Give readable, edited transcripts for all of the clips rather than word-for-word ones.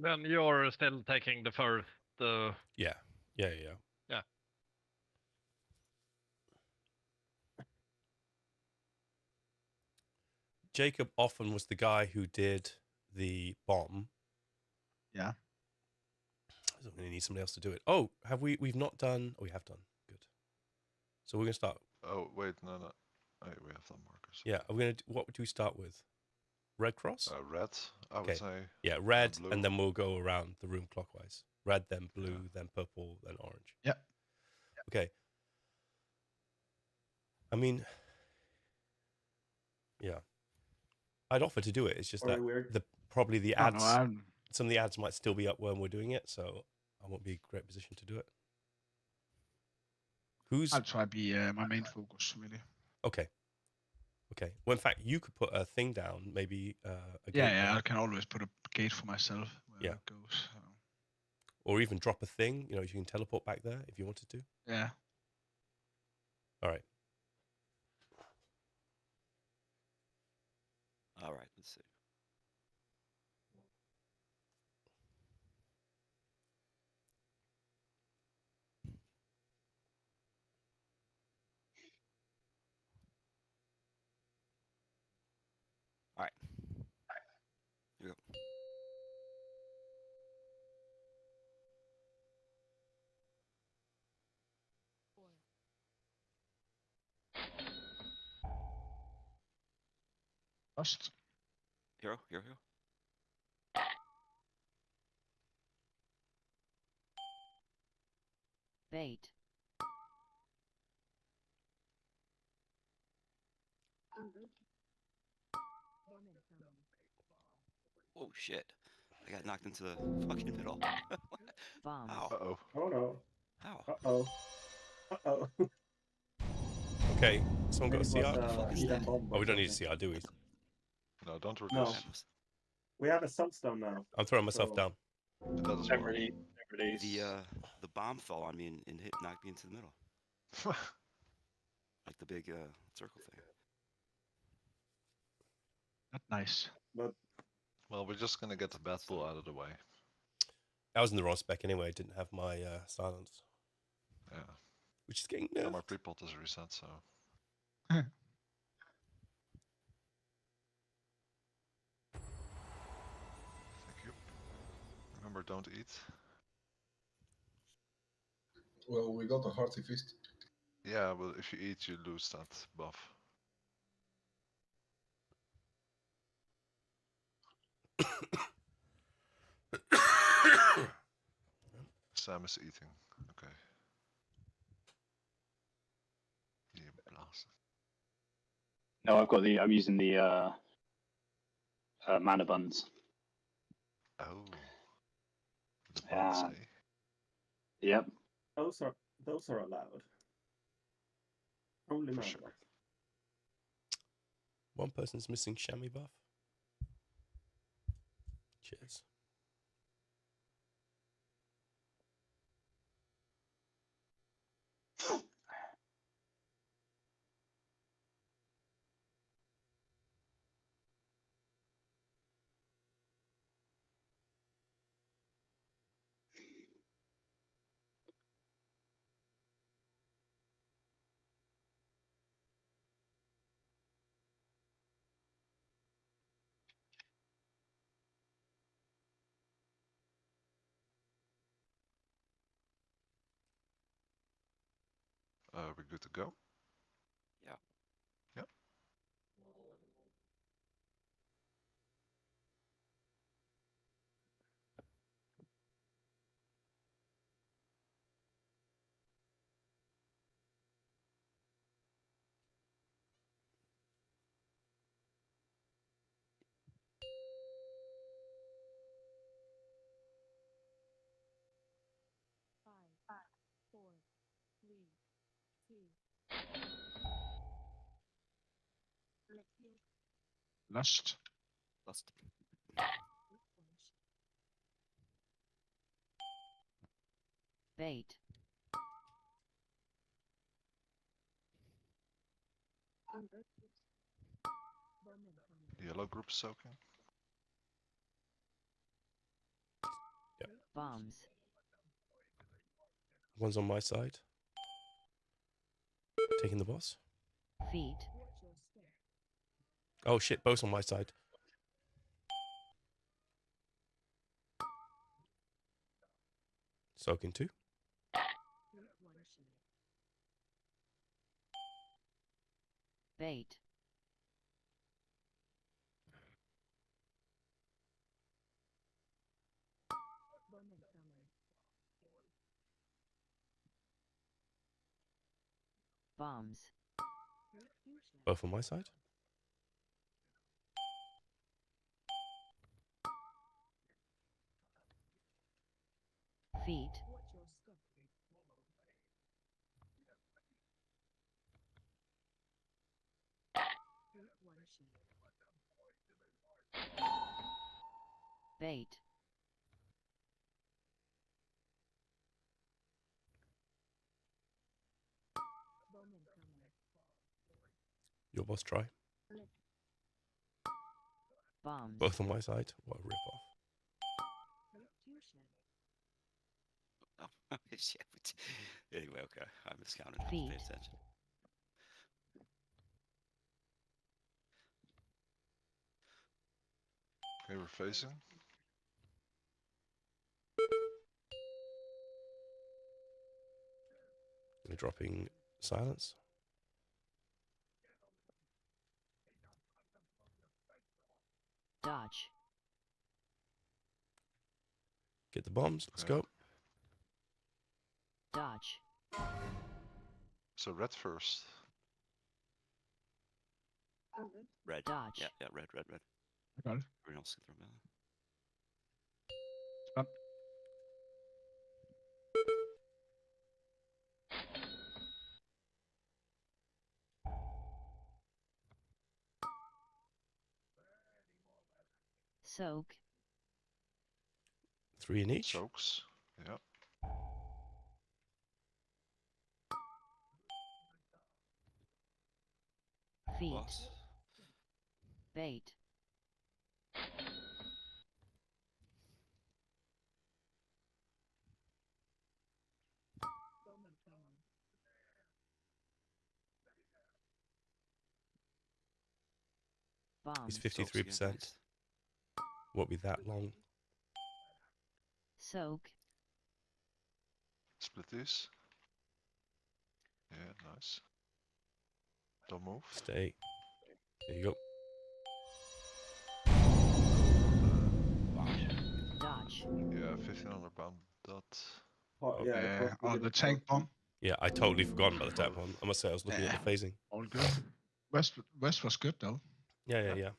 Then you're still taking the first. Yeah. Yeah. Jacob often was the guy who did the bomb. Yeah. So we're going to need somebody else to do it. Oh, have we? We've not done. Oh, we have done. Good. So we're going to start. Oh wait, no. Wait, we have some markers. Yeah. Are we going to? What do we start with? Red cross. Red, I would Okay. say. Yeah, red, blue. and then we'll go around the room clockwise. Red, then blue, Yeah. then purple, then orange. Yep. Okay. I mean, yeah, I'd offer to do it. It's just that probably the ads, some of the ads might still be up when we're doing it, so I won't be in a great position to do it. I'll try to be my main focus, really. Okay. Okay. Well, in fact, you could put a thing down, maybe a gate. Yeah, I can always put a gate for myself where it goes. So. Or even drop a thing, you can teleport back there if you wanted to. Yeah. All right. All right, let's see. All right. Here we go. Lost. Hero. Bait. Oh shit! I got knocked into the fucking middle. Bomb. Ow. Uh-oh. Oh no. Ow. Uh-oh. Uh-oh. Okay, someone got a CR? Oh, we don't need a CR, do we? No, don't No. reduce. We have a sunstone now. I'm throwing myself down. It does as well. The bomb fell on me and knocked me into the middle, like the big circle thing. Not nice. But Well, we're just gonna get the bat pool out of the way. I was in the wrong spec anyway. I didn't have my silence. Yeah. Which is getting Yeah, nerfed. my pre-pot is reset, so. Thank you. Remember, don't eat. Well, we got a hearty feast. Yeah, well, if you eat, you lose that buff. Sam is eating. Okay. Yeah, blast. No, I'm using the mana buns. Oh. The buns, eh? Yep. those are allowed. Only For mana. sure. One person's missing chamois buff. Cheers. We're good to go. Yeah. Yep. Lost. Bait. Yellow group soaking. Bombs. One's on my side. Taking the boss. Feet. Oh shit, both on my side. Soaking 2. Bait. Bombs. Both on my side. Feet. Bait. Your boss try. Bombs. Both on my side. What a rip off. Oh, shit. Anyway, okay. I miscounted. Pay Feet. attention. Okay, we're facing. We're dropping silence. Dodge. Get the bombs. Let's Okay. go. Dodge. So red first. Red. Dodge. Yeah, red. I got it. Everyone else can throw melee. Stop. Soak. 3 in each. Soaks. Yeah. Feet. Boss. Bait. Bombs. He's 53%. Won't be that long. Soak. Split these. Yeah, nice. Don't move. Stay. There you go. Dodge. Yeah, 1500 pound dot. Oh, yeah, it Yeah, was on really the good. tank bomb. Yeah, I totally forgot about the tap one. I must say I was looking at the phasing. All good. West was good though. Yeah.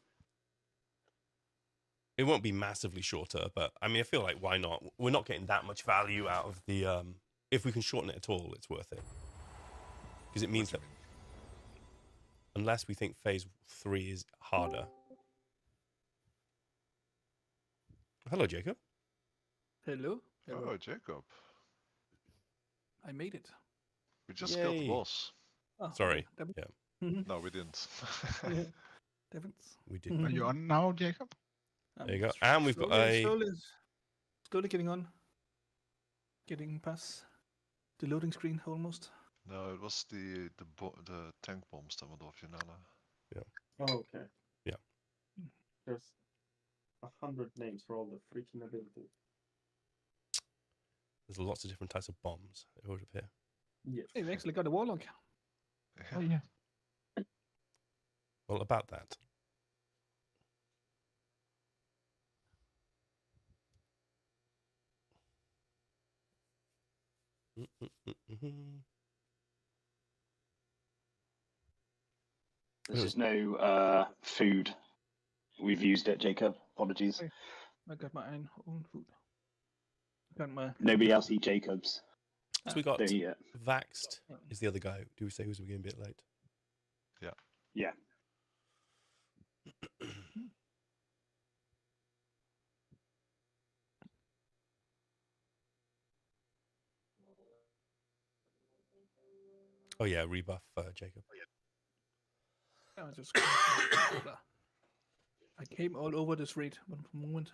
It won't be massively shorter, but I mean, I feel like why not? We're not getting that much value out of the. If we can shorten it at all, it's worth it. Because it means that unless we think phase 3 is harder. Hello, Jacob. Hello. Oh, Jacob. I made it. We just killed the Yay. boss. Oh, Sorry. okay. Yeah, No, we didn't. Yeah. Difference. we did. Are you on now, Jacob? There you go. And we've got a. Slowly getting on. Getting past the loading screen almost. No, it was the tank bombs that went off Yanala. Oh, okay. Yeah. There's 100 names for all the freaking abilities. There's lots of different types of bombs that would appear. Yes. Hey, we actually got a warlock. Oh yeah. Well, about that. This is no food. We've used it, Jacob. Apologies. I got my own food. I got my. Nobody else eat Jacob's. So we got Don't eat it. Vaxed is the other guy. Do we say who's getting a bit late? Yeah. Oh yeah, rebuff Jacob. I just. I came all over this raid one moment.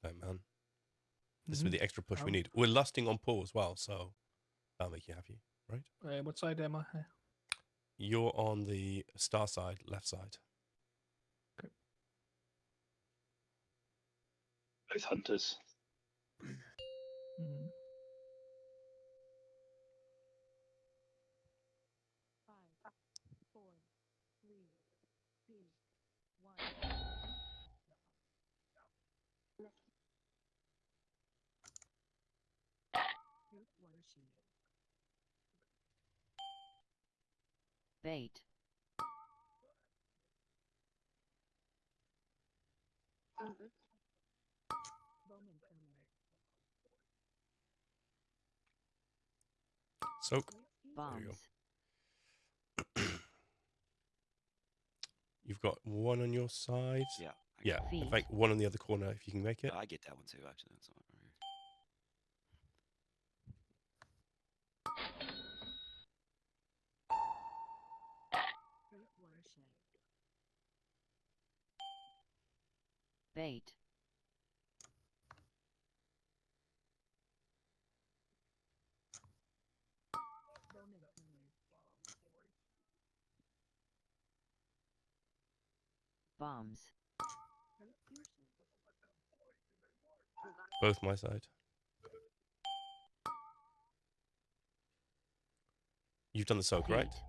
Oh man. This is with the extra push we need. We're lusting on Paul as well, so that'll make you happy, right? What side am I? You're on the star side, left side. Okay. Both hunters. Mm. Bait. Soak. There you go. Bombs. You've got one on your side. Yeah. Yeah. In Feet. fact, one on the other corner if you can make it. I get that one too, actually. That's all right here. Bait. Bombs. Both my side. You've done the soak, right? Feet.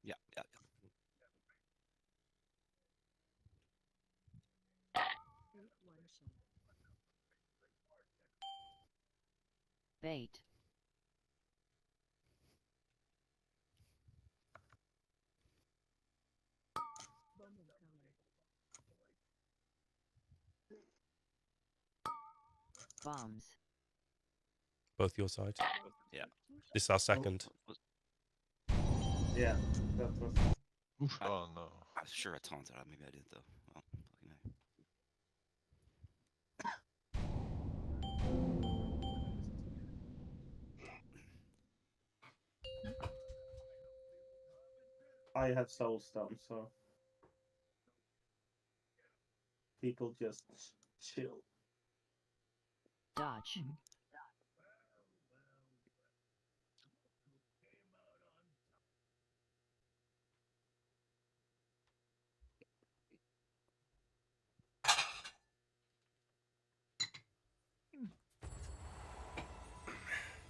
Yeah. Bait. Bombs. Both your side. Yeah. This is our second. Yeah, that was. Oof. Oh no. I'm sure I taunted. Maybe I did though. Well, fucking hell. I have soulstone, so people just chill. Dodge.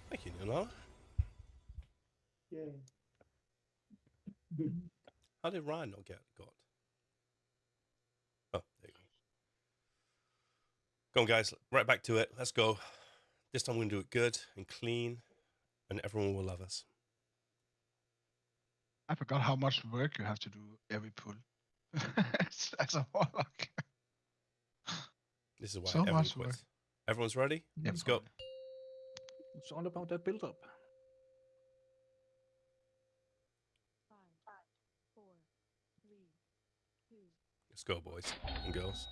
Thank you, Nila. Yay. How did Ryan not get got? Oh, there you go. Go on, guys. Right back to it. Let's go. This time we're going to do it good and clean, and everyone will love us. I forgot how much work you have to do every pull. That's a warlock. This is why So everyone much work. quits. Everyone's ready? Yep. Let's go. It's all about that build-up. Let's go, boys and girls.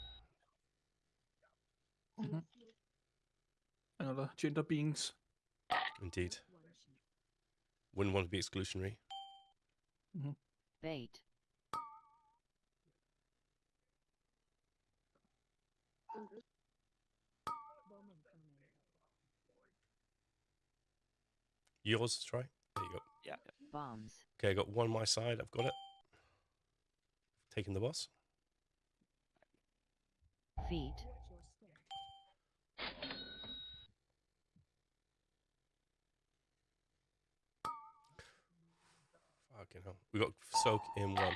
Another gender beings. Indeed. Wouldn't want to be exclusionary. Bait. Yours, try. There you go. Yeah. Bombs. Okay, I got one on my side. I've got it. Taking the boss. Feet. Fucking hell. We got soak in one.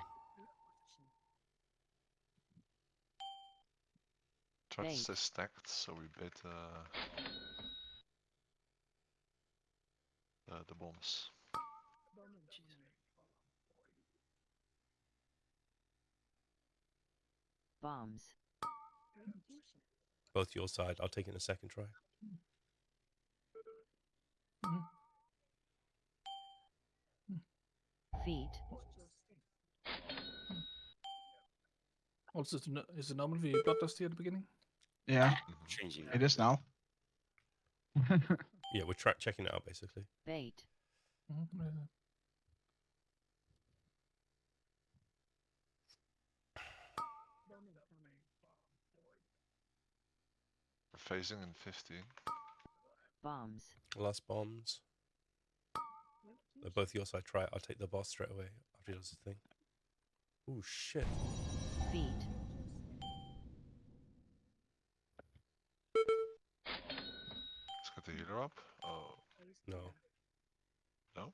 Try to Bait. stay stacked, so we bait the bombs. Bombs. Both your side. I'll take it in a second try. Feet. Also, is it normally bloodlusty at the beginning? Yeah, Changing. it is now. Yeah, we're checking it out basically. Bait. phasing in 15. Bombs. Last bombs. They're both yours, so I try it. I'll take the boss straight away after he does his thing. Oh shit. Feet. Let's get the healer up. Oh, No. no?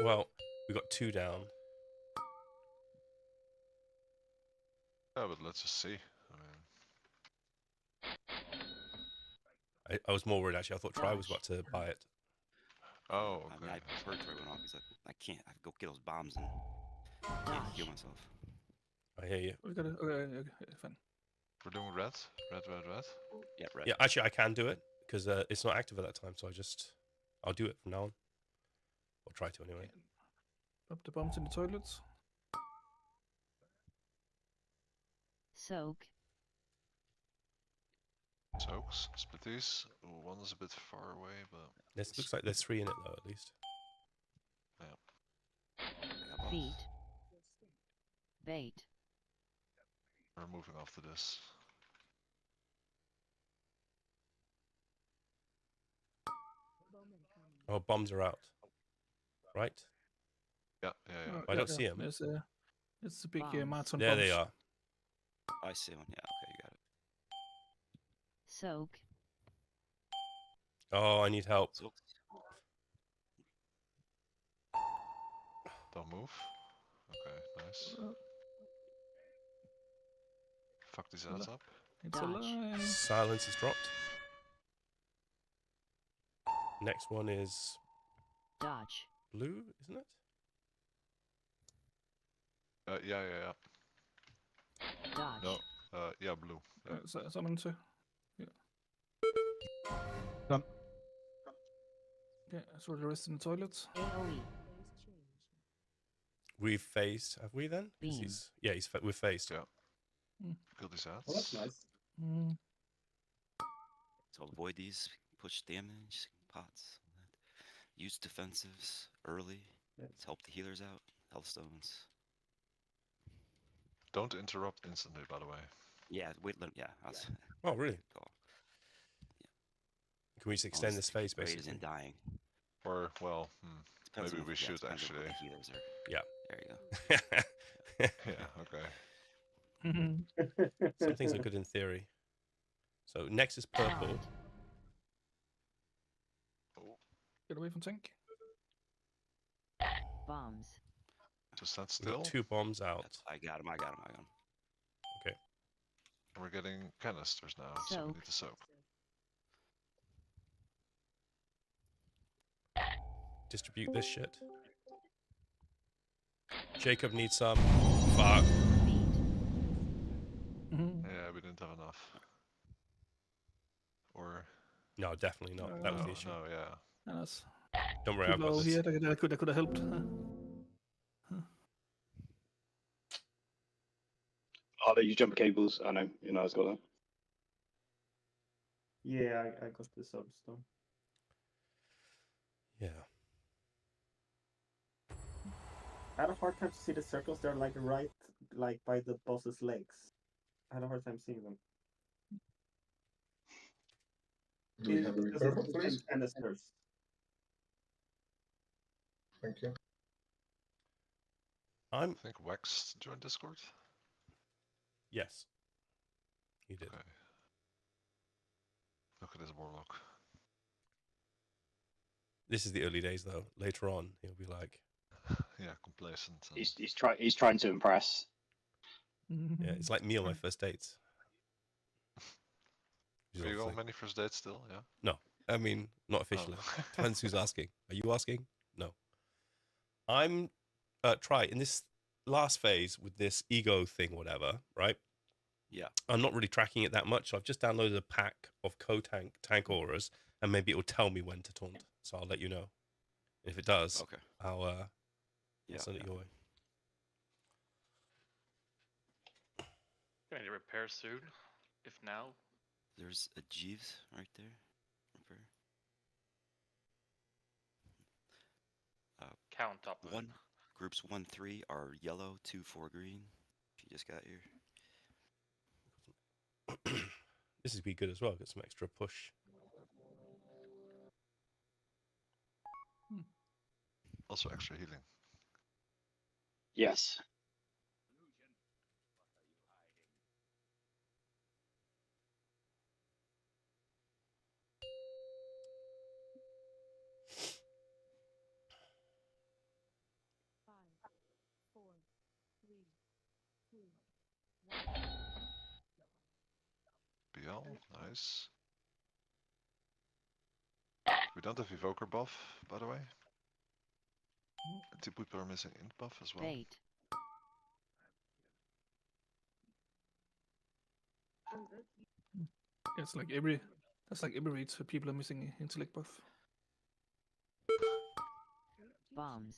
Well, we got 2 down. Yeah, but let's just see. I mean, I was more worried actually. I thought Try was about to buy it. oh, I okay. mean, I prefer Troy went off because I can't. I go get those bombs and can't Dodge. heal myself. I hear you. We got it. Okay, fine. We're doing red. Red. Yeah, right. Yeah, actually I can do it because it's not active at that time, so I'll do it from now on. Or try to anyway. Pop the bombs in the toilets. Soak. Soaks, splitties. Ooh, one is a bit far away, but This looks like there's 3 in it though, at least. I got bombs. Feet. Bait. we're moving after this. Oh, bombs are out. Right? Yeah. I don't see 'em. There's a big Bombs. marathon There bombs. they are. I see one. Yeah, okay, you got it. Soak. Oh, I need help. So, Don't move. Okay, nice. Fuck these ads up. It's a Dodge. line. Silence is dropped. Next one is Dodge. blue, isn't it? Yeah. Dodge. No. Yeah, blue. Yeah. Someone too. Yeah. Done. Okay, so the rest in the toilets. AoE. We've phased, have we then? 'Cause Beam. we're phased. Yeah. Kill these ads. Well, that's nice. Mm. so avoid these push damage pots. all that. Use defensives early. Yeah. Let's help the healers out. Health stones. Don't interrupt instantly, by the way. Yeah, wait. Yeah, that's Oh, really? call. Can we just As long extend as this the phase, raid basically? isn't dying. Or, well, Depends maybe on we yeah, should depends on what actually. the healers are. Yeah. There you go. Yeah, okay. Some things are good in theory. So next is purple. Pound. Get away from tank. Bombs. Just stand We've got still. 2 bombs out. I got him. I got him. Okay. We're getting canisters now, so we Soak. need to soak. Distribute this shit. Jacob needs some. Fuck. Feet. Yeah, we didn't have enough. Or No, definitely not. That was no, the issue. no, yeah. And that's Don't worry, too I've got low this. here. That could have helped. Oh, you jump cables. I know. You know, I've got that. Yeah, I got the subs though. Yeah. I had a hard time to see the circles. They're like right, like by the boss's legs. I had a hard time seeing them. Do we have a Because referral, it's please? canisters. Thank you. I'm I think Wax joined Discord. yes. You did. Okay. Look at this warlock. This is the early days though. Later on, he'll be like, Yeah, complacent. And He's trying to impress. yeah, it's like me on my first dates. Are you on many first dates still? Yeah. I mean, not officially. Oh. Depends who's asking. Are you asking? No. I'm try in this last phase with this ego thing, whatever, right? Yeah. I'm not really tracking it that much. So I've just downloaded a pack of tank auras, and maybe it'll tell me when to taunt. So I'll let you know. If it does, Okay. I'll Yeah. send it your way. Going to repair soon, if now. There's a Jeeves right there. Repair. Count up. One groups 1-3 are yellow, 2-4 green. If you just got here. This is be good as well. Get some extra push. Also extra healing. Yes. BL, nice. We don't have Evoker buff, by the way. Two people are missing int buff as well. Bait. It's like that's like every raid, so people are missing intellect buff. Bombs.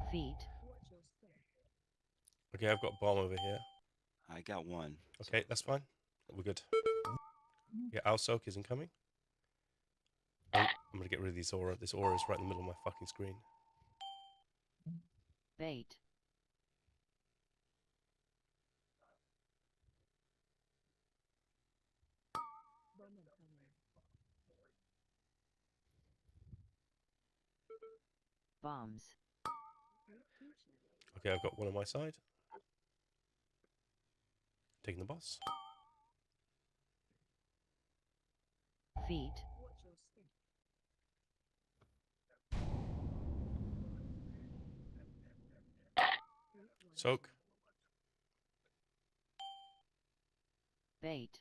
Feet. Okay, I've got a bomb over here. I got one. Okay, that's fine. We're good. Yeah, our soak isn't coming. I'm gonna get rid of this aura. This aura is right in the middle of my fucking screen. Bait. Bombs. Okay, I've got one on my side. Taking the boss. Feet. Soak. Bait.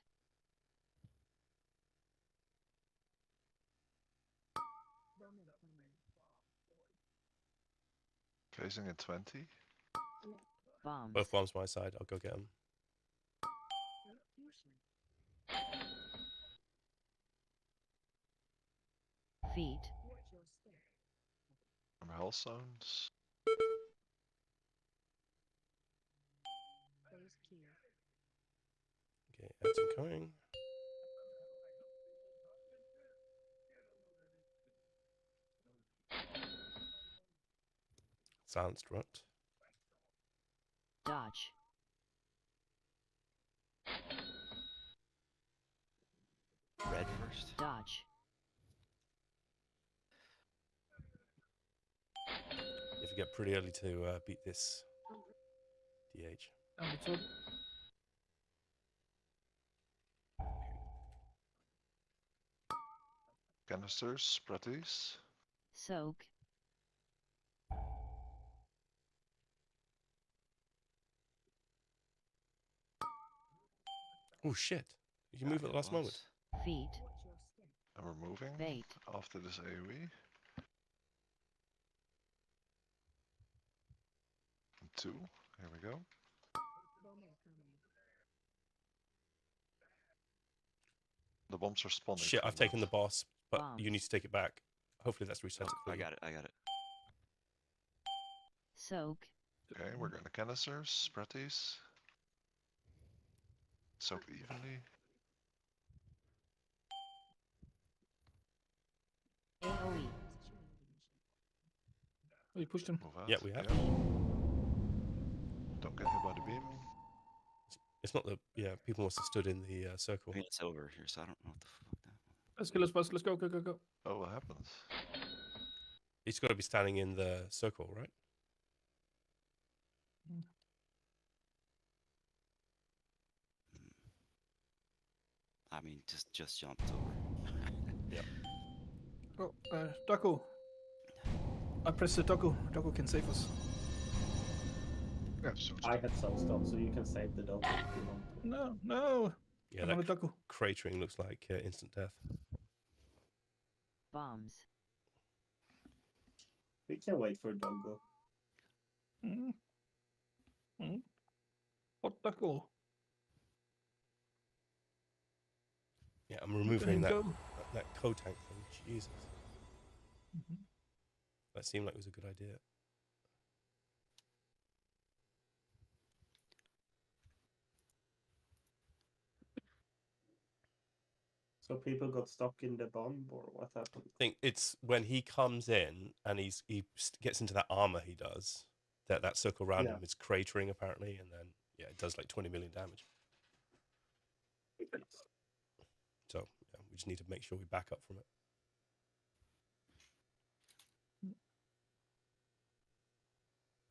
Phasing in 20. Bombs. Both bombs my side. I'll go get them. Feet. From Hell Zones. Okay, that's incoming. Silenced rut. Dodge. Red first. Dodge. If you get pretty early to beat this DH. Understood. Canisters, Pretties. Soak. Oh shit! You can move at the last moment. Feet. And we're moving Bait. after this AoE. And 2, here we go. The bombs are spawning. Shit! from I've taken the that. boss, but Bombs. you need to take it back. Hopefully that's reset it for I you. got it. I got it. Soak. Okay, we're going to canisters, Pretties. Soak evenly. AoE. Oh, you pushed him. Move out. Yeah, we have. Don't get hit by the beam. It's not the people must have stood in the circle. I mean, it's over here, so I don't know what the fuck that. Let's kill us, boss. Let's go, go, go, go. Oh, what happens? He's got to be standing in the circle, right? I mean, just jumped over. Yep. Oh, Doku. I press the Doku. Doku can save us. We have so I had some stuff, so you can save the dog if you want. No, no. Yeah, Another that Doku. cratering looks like instant death. Bombs. We can wait for Doggo. What Doku? Yeah, I'm removing that Go. co-tank thing. Jesus. That seemed like it was a good idea. So people got stuck in the bomb, or what happened? I think it's when he comes in and he gets into that armor he does. that circle around Yeah. him is cratering apparently, and then yeah, it does like 20 million damage. So yeah, we just need to make sure we back up from it.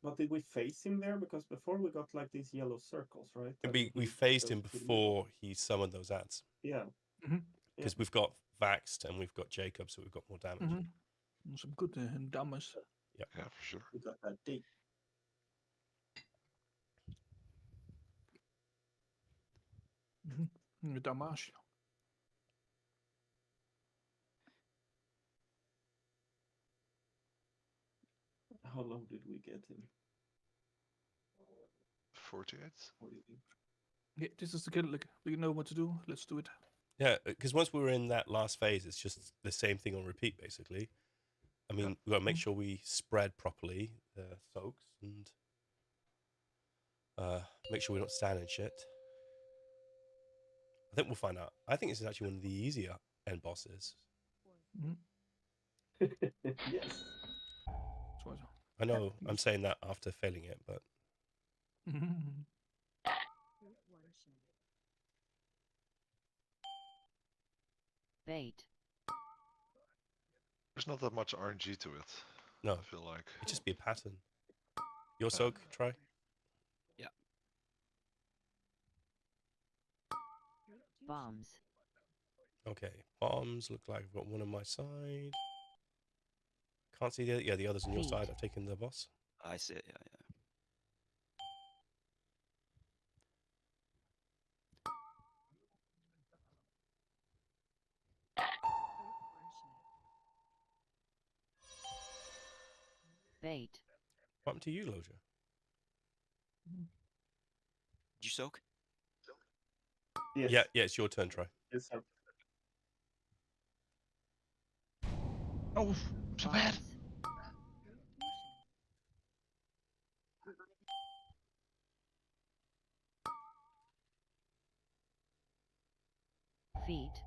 But did we face him there? Because before we got like these yellow circles, right? that We he phased him goes to the before he summoned those ads. middle. Yeah. Mhm. Because we've got Vaxed and we've got Jacob, so we've got more damage. Some good damage. Yeah, for sure. We got that deep. Damage. How low did we get him? 48. Yeah, this is the kill. Like, we know what to do. Let's do it. Yeah, because once we were in that last phase, it's just the same thing on repeat, basically. I mean, we've got to make sure we spread properly the soaks and make sure we don't stand in shit. I think we'll find out. I think this is actually one of the easier end bosses. Yes. I know I'm saying that after failing it, but Bait. There's not that much RNG to it. no, I feel like. it'd just be a pattern. Your soak, try. Bombs. Okay, bombs look like I've got one on my side. Can't see the other. Yeah, the other's on your side. I've taken the boss. I see it. Yeah. Bait. What happened to you, Loja? Did you soak? Yes. Yeah, it's your turn, try. Yes, sir. Oh, so bad. Feet.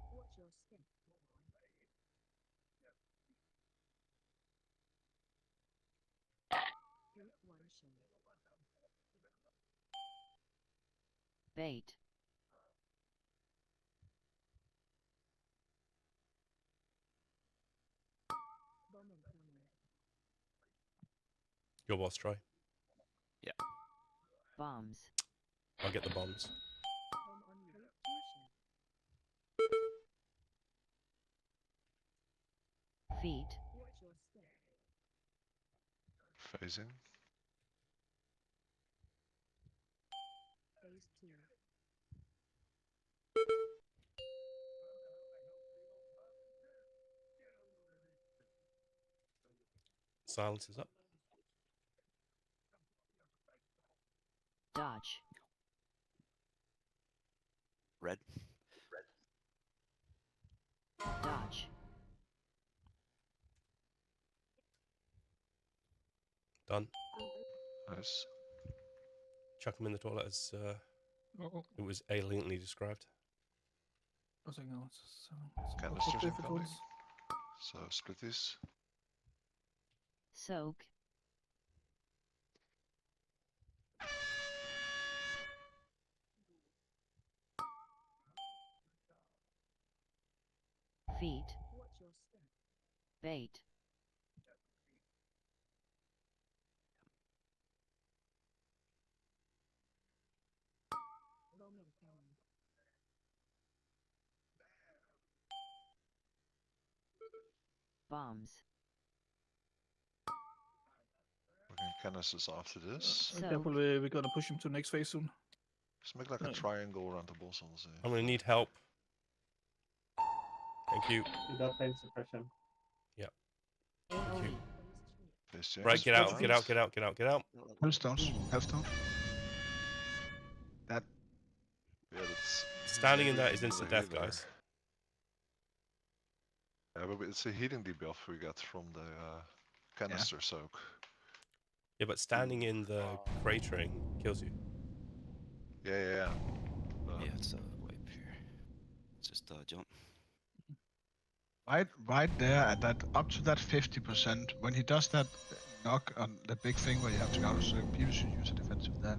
Bait. Your boss, try. Bombs. I'll get the bombs. Feet. Phasing. Silence is up. Dodge. Red. Dodge. Done. Nice. Chuck him in the toilet as Oh, it was alienly described. nothing else. So, Canisters different incoming. ones. So split these. Soak. Feet. Bait. Bombs. Looking canisters after this. So- Careful, we're gonna push him to next phase soon. Just make like a triangle around the boss on the I'm gonna need help. Thank you. You got pain suppression. AoE. Phase change. Right, get out, Right. get out, get out, get out, get out. Hellstones. Hellstone. That. Yeah, that's Standing in that is the instant death, healer. guys. Yeah, but it's a healing debuff we got from the canister soak. Yeah, but standing in the cratering kills you. Yeah. Yeah, it's wipe here. Just jump. Right there at that, up to that 50%. When he does that, knock on the big thing where you have to go out of circle. People should use a defensive there.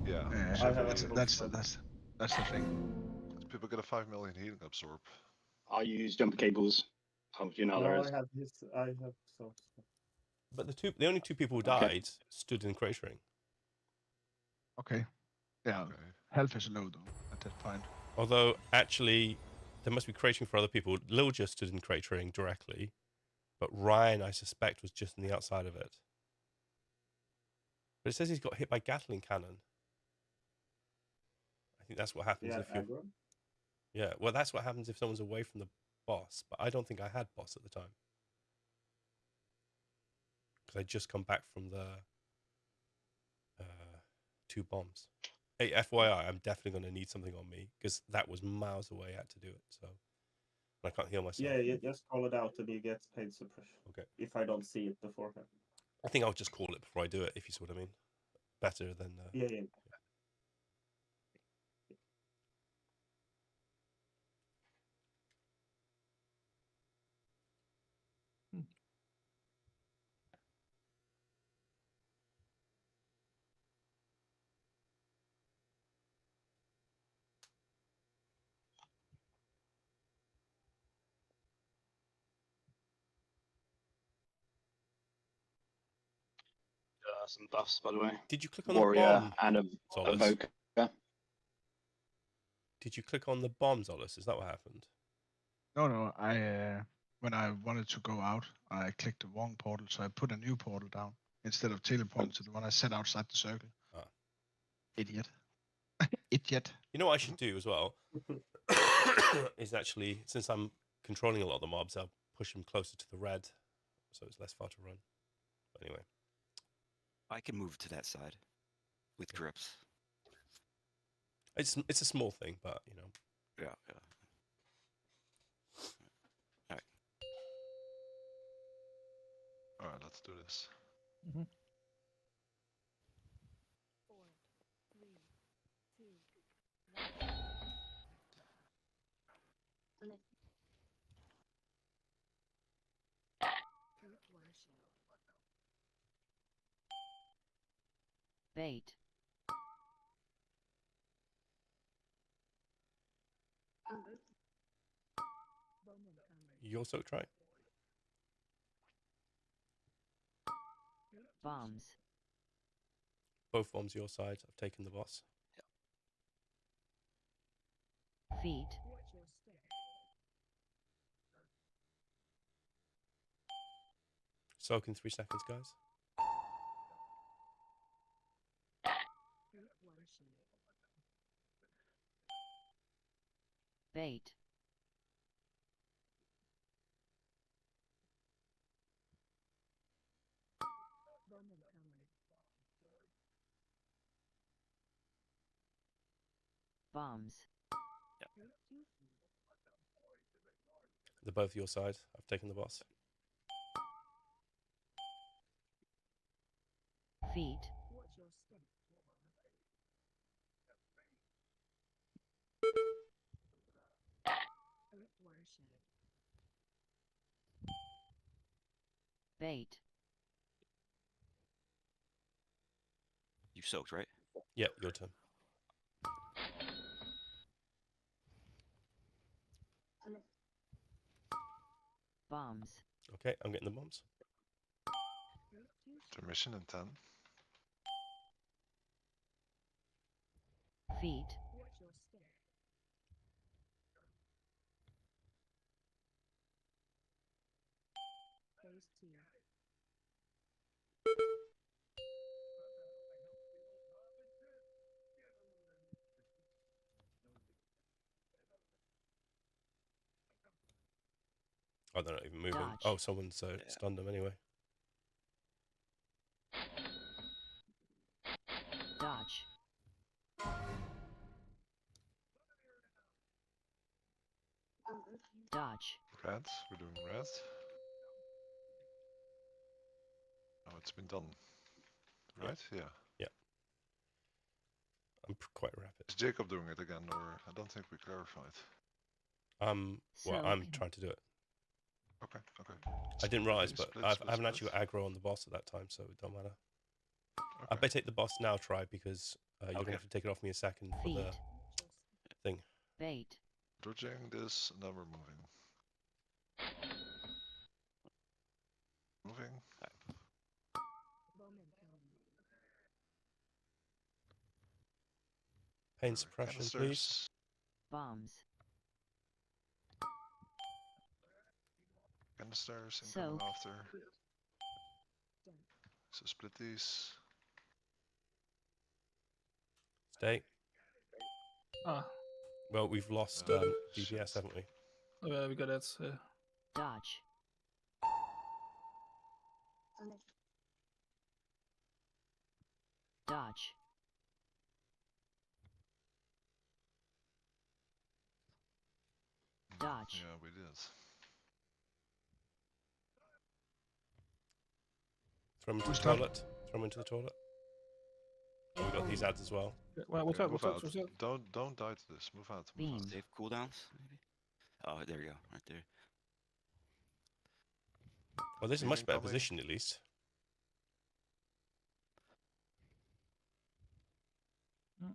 Yeah. Uh, I have that's a that's the thing. People get a 5 million healing absorb. I use jumper cables. No, I have his. I have so. But the only two people who Okay. died stood in cratering. Okay. Yeah. Okay. Health is low though at that point. Although actually, there must be cratering for other people. Lil just stood in cratering directly, but Ryan, I suspect, was just on the outside of it. But it says he's got hit by Gatling cannon. I think that's what happens Yeah, if you're. aggro. Yeah, well, that's what happens if someone's away from the boss. But I don't think I had boss at the time because I just come back from the 2 bombs. Hey, FYI, I'm definitely going to need something on me because that was miles away. I had to do it, so I can't heal myself. Yeah, you just call it out and you get paid suppression. Okay. If I don't see it beforehand. I think I'll just call it before I do it, if you see what I mean. Better than. Yeah. Some buffs, by the way. Did you click on the Warrior bomb, and a Solus? evoker. Did you click on the bomb, Solus? Is that what happened? No. I when I wanted to go out, I clicked the wrong portal, so I put a new portal down instead of teleporting to the one I set outside the circle. Ah. Idiot. Idiot. You know what I should do as well? Is actually, since I'm controlling a lot of the mobs, I'll push them closer to the red, so it's less far to run. But anyway. I can move to that side with grips. It's a small thing, but, you know. Yeah. Alright. Alright, let's do this. Mm-hmm. Bait. You also try. Bombs. Both bombs your side. I've taken the boss. Feet. Soak in 3 seconds, guys. Bait. Bombs. They're both your side. I've taken the boss. Feet. Bait. You soaked, right? Yeah, your turn. Bombs. Okay, I'm getting the bombs. Intermission in 10. Feet. Oh, they're not even moving. Dodge. Oh, someone's stunned them anyway. Dodge. Dodge. Reds, we're doing reds. Oh, it's been done. Right? Yeah. I'm quite rapid. Is Jacob doing it again, or I don't think we clarified. Well, So- I'm trying to do it. Okay, okay. I didn't realize, but Split, I split, haven't actually split. got aggro on the boss at that time, so it don't matter. I Okay. better take the boss now, Try, because you're going to Okay. have to take it off me a second for the Feet. thing. Bait. Dodging this, and then we're moving. Moving. Pain suppression, please. Canisters. Bombs. Canisters incoming Soak. after. So split these. Stay. Ah, Well, we've lost Oh, DPS, shit. haven't we? we got that. Dodge. Dodge. Dodge. Yeah, we did. Throw him into Who's the that? toilet. Throw him into the toilet. Oh, we got these ads as well. Well, what's Okay, up? move What's up? out. What's up? Don't die to this. Move out. Move Beam. out. Save cooldowns, maybe? Oh, there you go. Right there. Well, this is a Beam much better incoming. position, at least.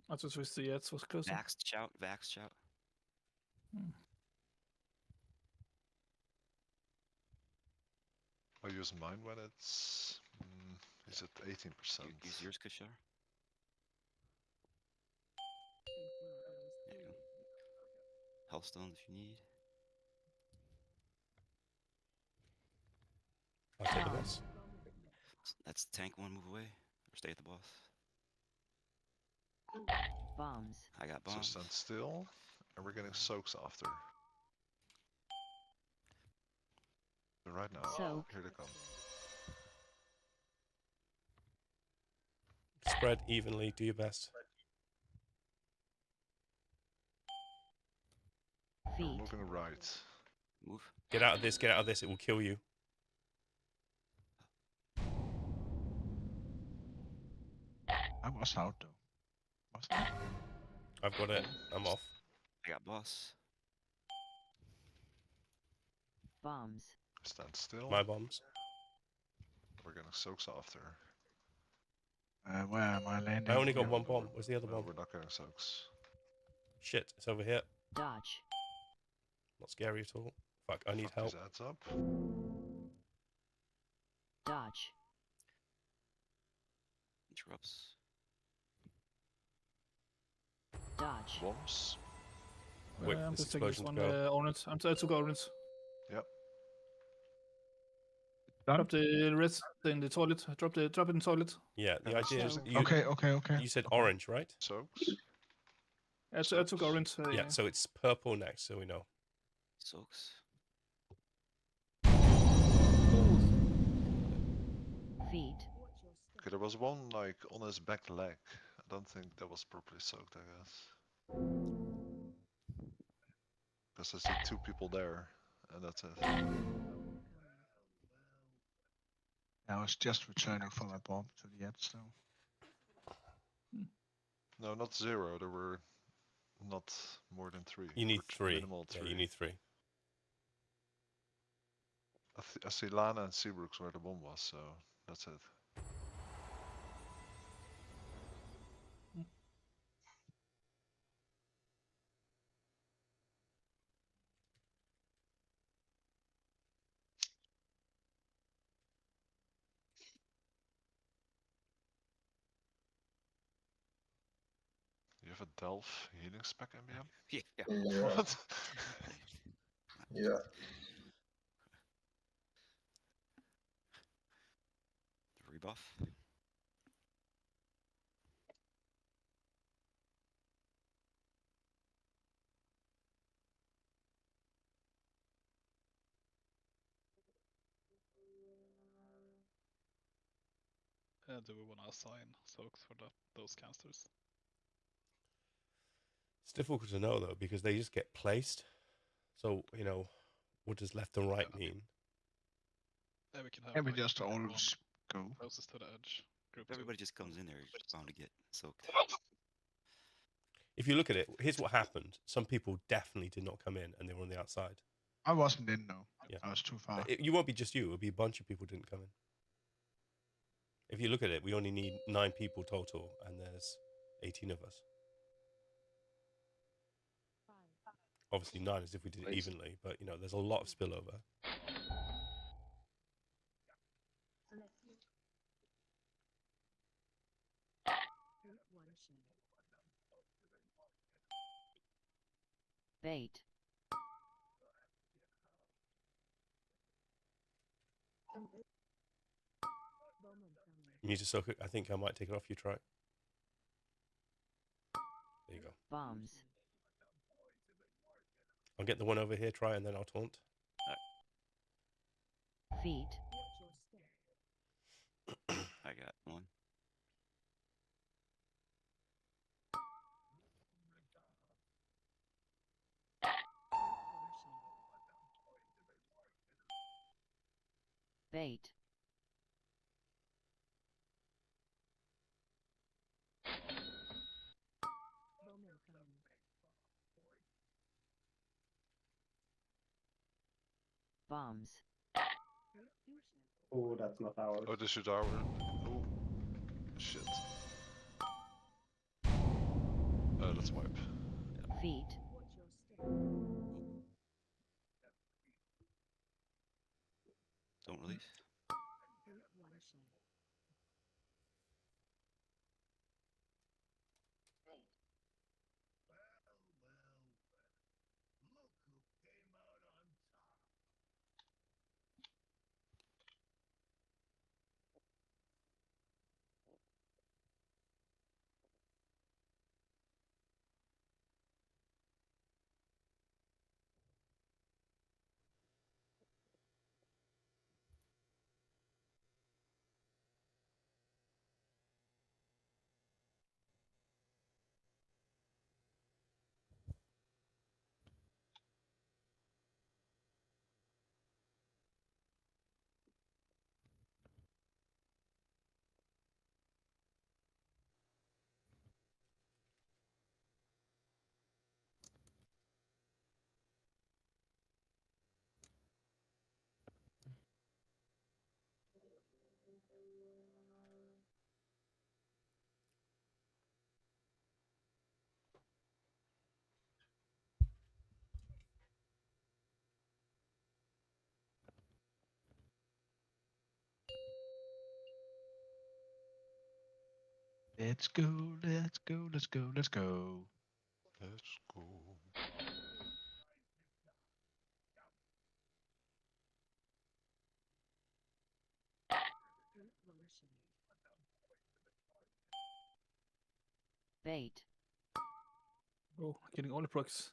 I just wish the ads was closer. Vax shout, Vax shout. I use mine when it's. Is it 18%? Use yours, Kishar. There you go. Hellstone if you need. I'll take the boss. That's the tank one, move away. Or stay at the boss. Bombs. I got So bombs. stand still, and we're getting soaks after. So right now, Soak. here they come. Spread evenly. Do your best. We're Feet. moving right. Move. Get out of this. Get out of this. It will kill you. I was out though. Was I? I've got it. I'm off. I got boss. Bombs. Stand still. My bombs. We're getting soaks after. Where am I landing? I only got Here. one bomb. Where's the other No, bomb? we're not getting soaks. Shit, it's over here. Dodge. Not scary at all. Fuck, I need Fuck help. these ads up. Dodge. Interrupts. Bombs. Uh, Wait for I'm this just taking this explosion one. to go. Orange. I took orange. Yep. Done? Drop the red in the toilet. Drop it in the toilet. Yeah, the Yeah, idea is so- you, Okay. you said okay. orange, right? Soaks. I took Soaks. orange. Yeah, so it's purple next, so we know. Soaks. Feet. Okay, there was one like on his back leg. I don't think that was properly soaked, I guess. Because I see two people there, and that's it. I was just returning from my bomb to the edge, so. No, not 0. There were not more than 3. You need or 3. Minimal Yeah, 3. you need 3. I see Lana and Seabrooks where the bomb was, so that's it. You have a Delph healing spec MBM? Yeah. Yeah. What? Yeah. The rebuff. Do we want to assign soaks for those casters? It's difficult to know, though, because they just get placed. So, you know, what does left and right mean? Yeah, we can have. And we like, just all one go. closest to the edge. Group If everybody just comes in there, you're just bound to get soaked. If you look at it, here's what happened. Some people definitely did not come in, and they were on the outside. I wasn't in though. Yeah. I was too far. You won't be just you. It'll be a bunch of people didn't come in. If you look at it, we only need 9 people total, and there's 18 of us. Obviously 9 is if we did it evenly, but you know, there's a lot of spillover. Bait. You need to soak it. I think I might take it off you, try. There you go. Bombs. I'll get the one over here, try, and then I'll taunt. Feet. I got one. Bait. Bombs. Oh, that's not ours. Oh, this is our. Oh, shit. Let's wipe. Feet. Don't release. Let's go, let's go, let's go, let's go. Let's go. Bait. Oh, getting all the procs.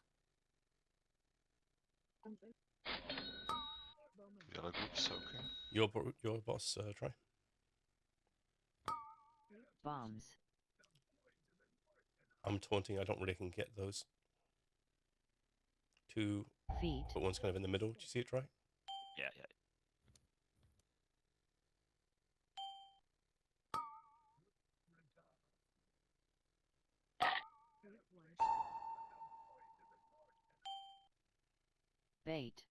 Yellow group soaking. Your boss, try. Bombs. I'm taunting. I don't really can get those. 2, Feet. but one's kind of in the middle. Do you see it, try? Yeah, yeah. Bait.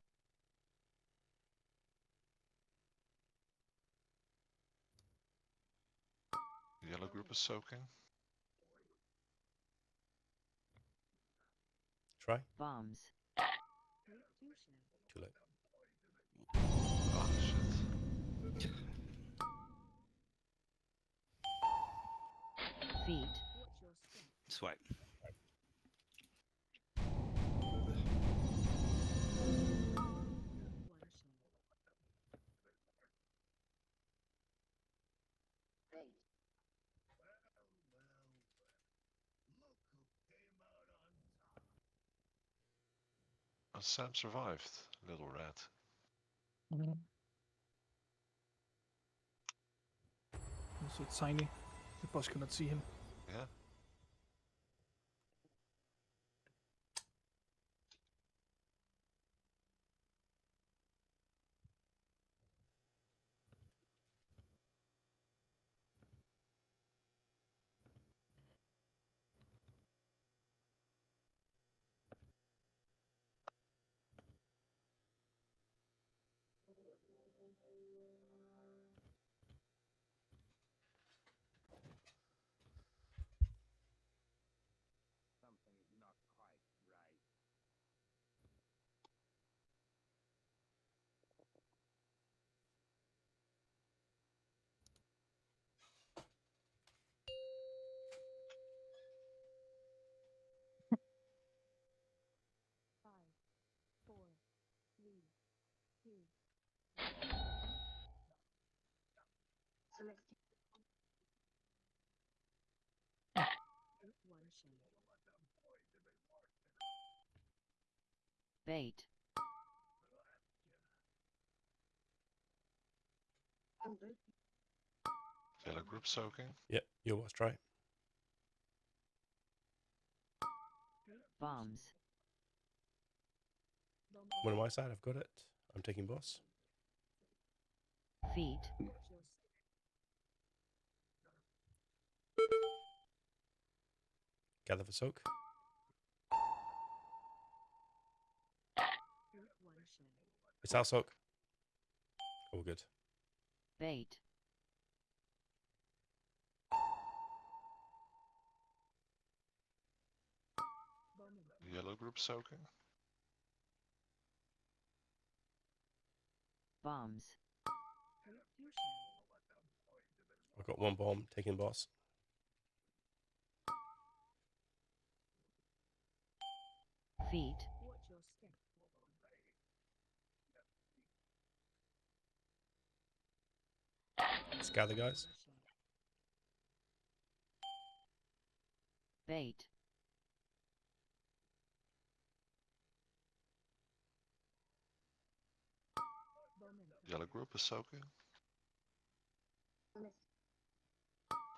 Yellow group is soaking. Try. Bombs. Too late. Oh shit. Feet. Swipe. Sam survived, little rat. He's so tiny. The boss cannot see him. Yeah. Bait. Yellow group soaking. Yep, you was try. Bombs. One on my side, I've got it. I'm taking boss. Feet. Gather for soak. It's our soak. Oh, we're good. Bait. Yellow group soaking. Bombs. I've got one bomb, taking boss. Feet. Let's gather, guys. Bait. Yellow group is soaking. We're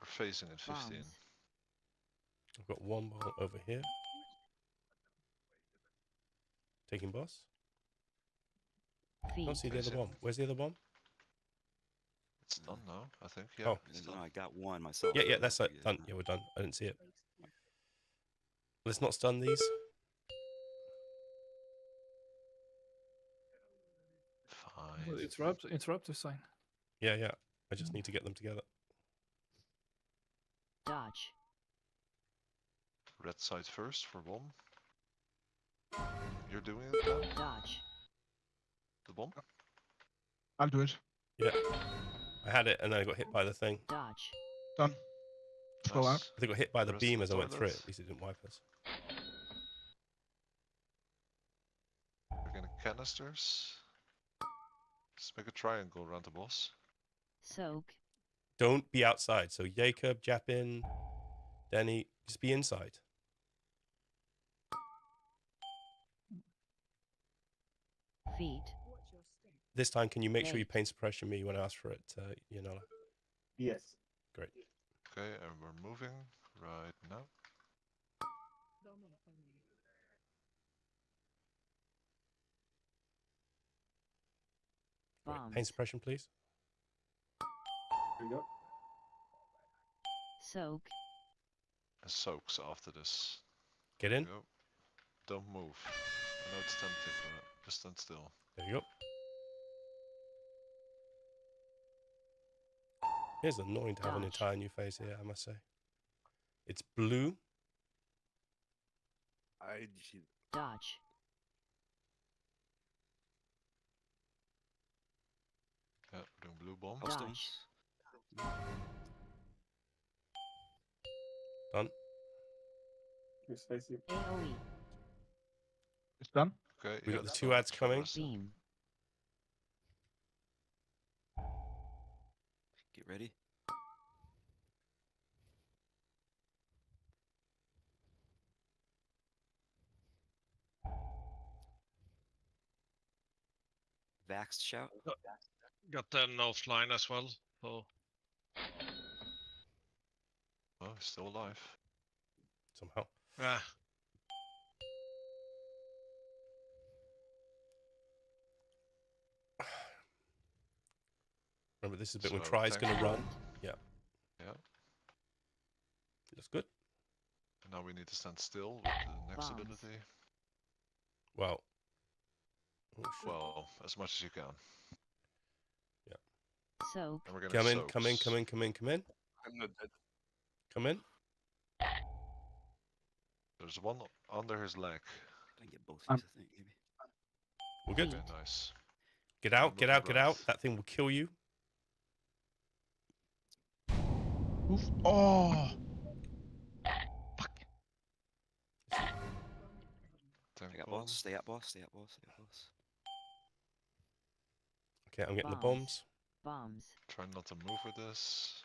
facing at 15. Bombs. I've got one bomb over here. Taking boss. Feet. Can't see the other bomb. Where's the other bomb? It's done now, I think. Yeah, Oh. it's No, done. I got one myself. Yeah, so that's pretty it. good. Done. Yeah, we're done. I didn't see it. Let's not stun these. Fine. Interrupt the sign. Yeah, yeah. I just need to get them together. Dodge. Red side first for bomb. You're doing it now? Dodge. The bomb? I'll do it. Yeah. I had it and then I got hit by the thing. Dodge. Done. Throw out. I think I got hit by the Rest of beam the as I went through it. toilet. At least it didn't wipe us. We're getting canisters. Let's make a triangle around the boss. Soak. Don't be outside. So Jacob, Japin, Danny, just be inside. Feet. This time, can you make sure you Right. paint suppression me when I ask for it, Yanola? Yes. Great. Okay, and we're moving right now. Great. Bombs. Paint suppression, please. There you go. Soak. And soaks after this. Get in. Go. Don't move. I know it's tempting, but just stand still. There you go. It's annoying to have an Dodge. entire new face here, I must say. It's blue. Dodge. Yeah, we're doing blue bomb. Dodge. Stones. Done. Here's facing. AoE. It's done. Okay, We yeah, got the it's two done. ads coming. Rest up. Beam. Get ready. Vaxxed shout. Got the nose line as well. So Oh, he's still alive. Somehow. yeah. Remember, this is a bit when So, Try's going to tank run. bomb. Yeah. Yeah. Looks good. And now we need to stand still with the next Bombs. ability. Well. Oh, shit. Well, as much as you can. Soak. And we're getting Come in, soaks. come in, come in, come in, come in. I'm not dead. Come in. There's one under his leg. I can get both of these, I think, maybe. We're good. Okay, nice. Get out, I'm get looking out, get out. right. That thing will kill you. Oof. Oh. Tank I got bomb. boss. Stay at boss. Stay at boss. Stay at boss. Okay, I'm getting the Bombs. bombs. Bombs. Try not to move with this.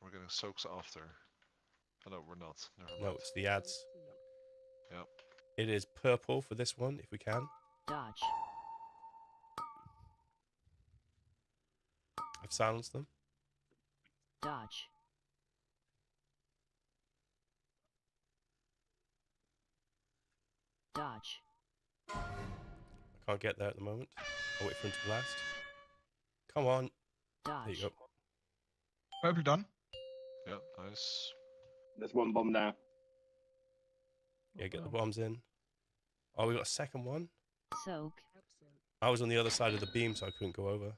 We're getting soaks after. Oh, no, we're not. Never mind. No, it's the ads. Yep. It is purple for this one, if we can. Dodge. I've silenced them. Dodge. Dodge. I can't get there at the moment. I'll wait for him to blast. Come on. There you Dodge. go. Purple done. Yep, nice. There's one bomb now. Yeah, get the bombs in. Oh, we got a second one. Soak. I was on the other side of the beam, so I couldn't go over.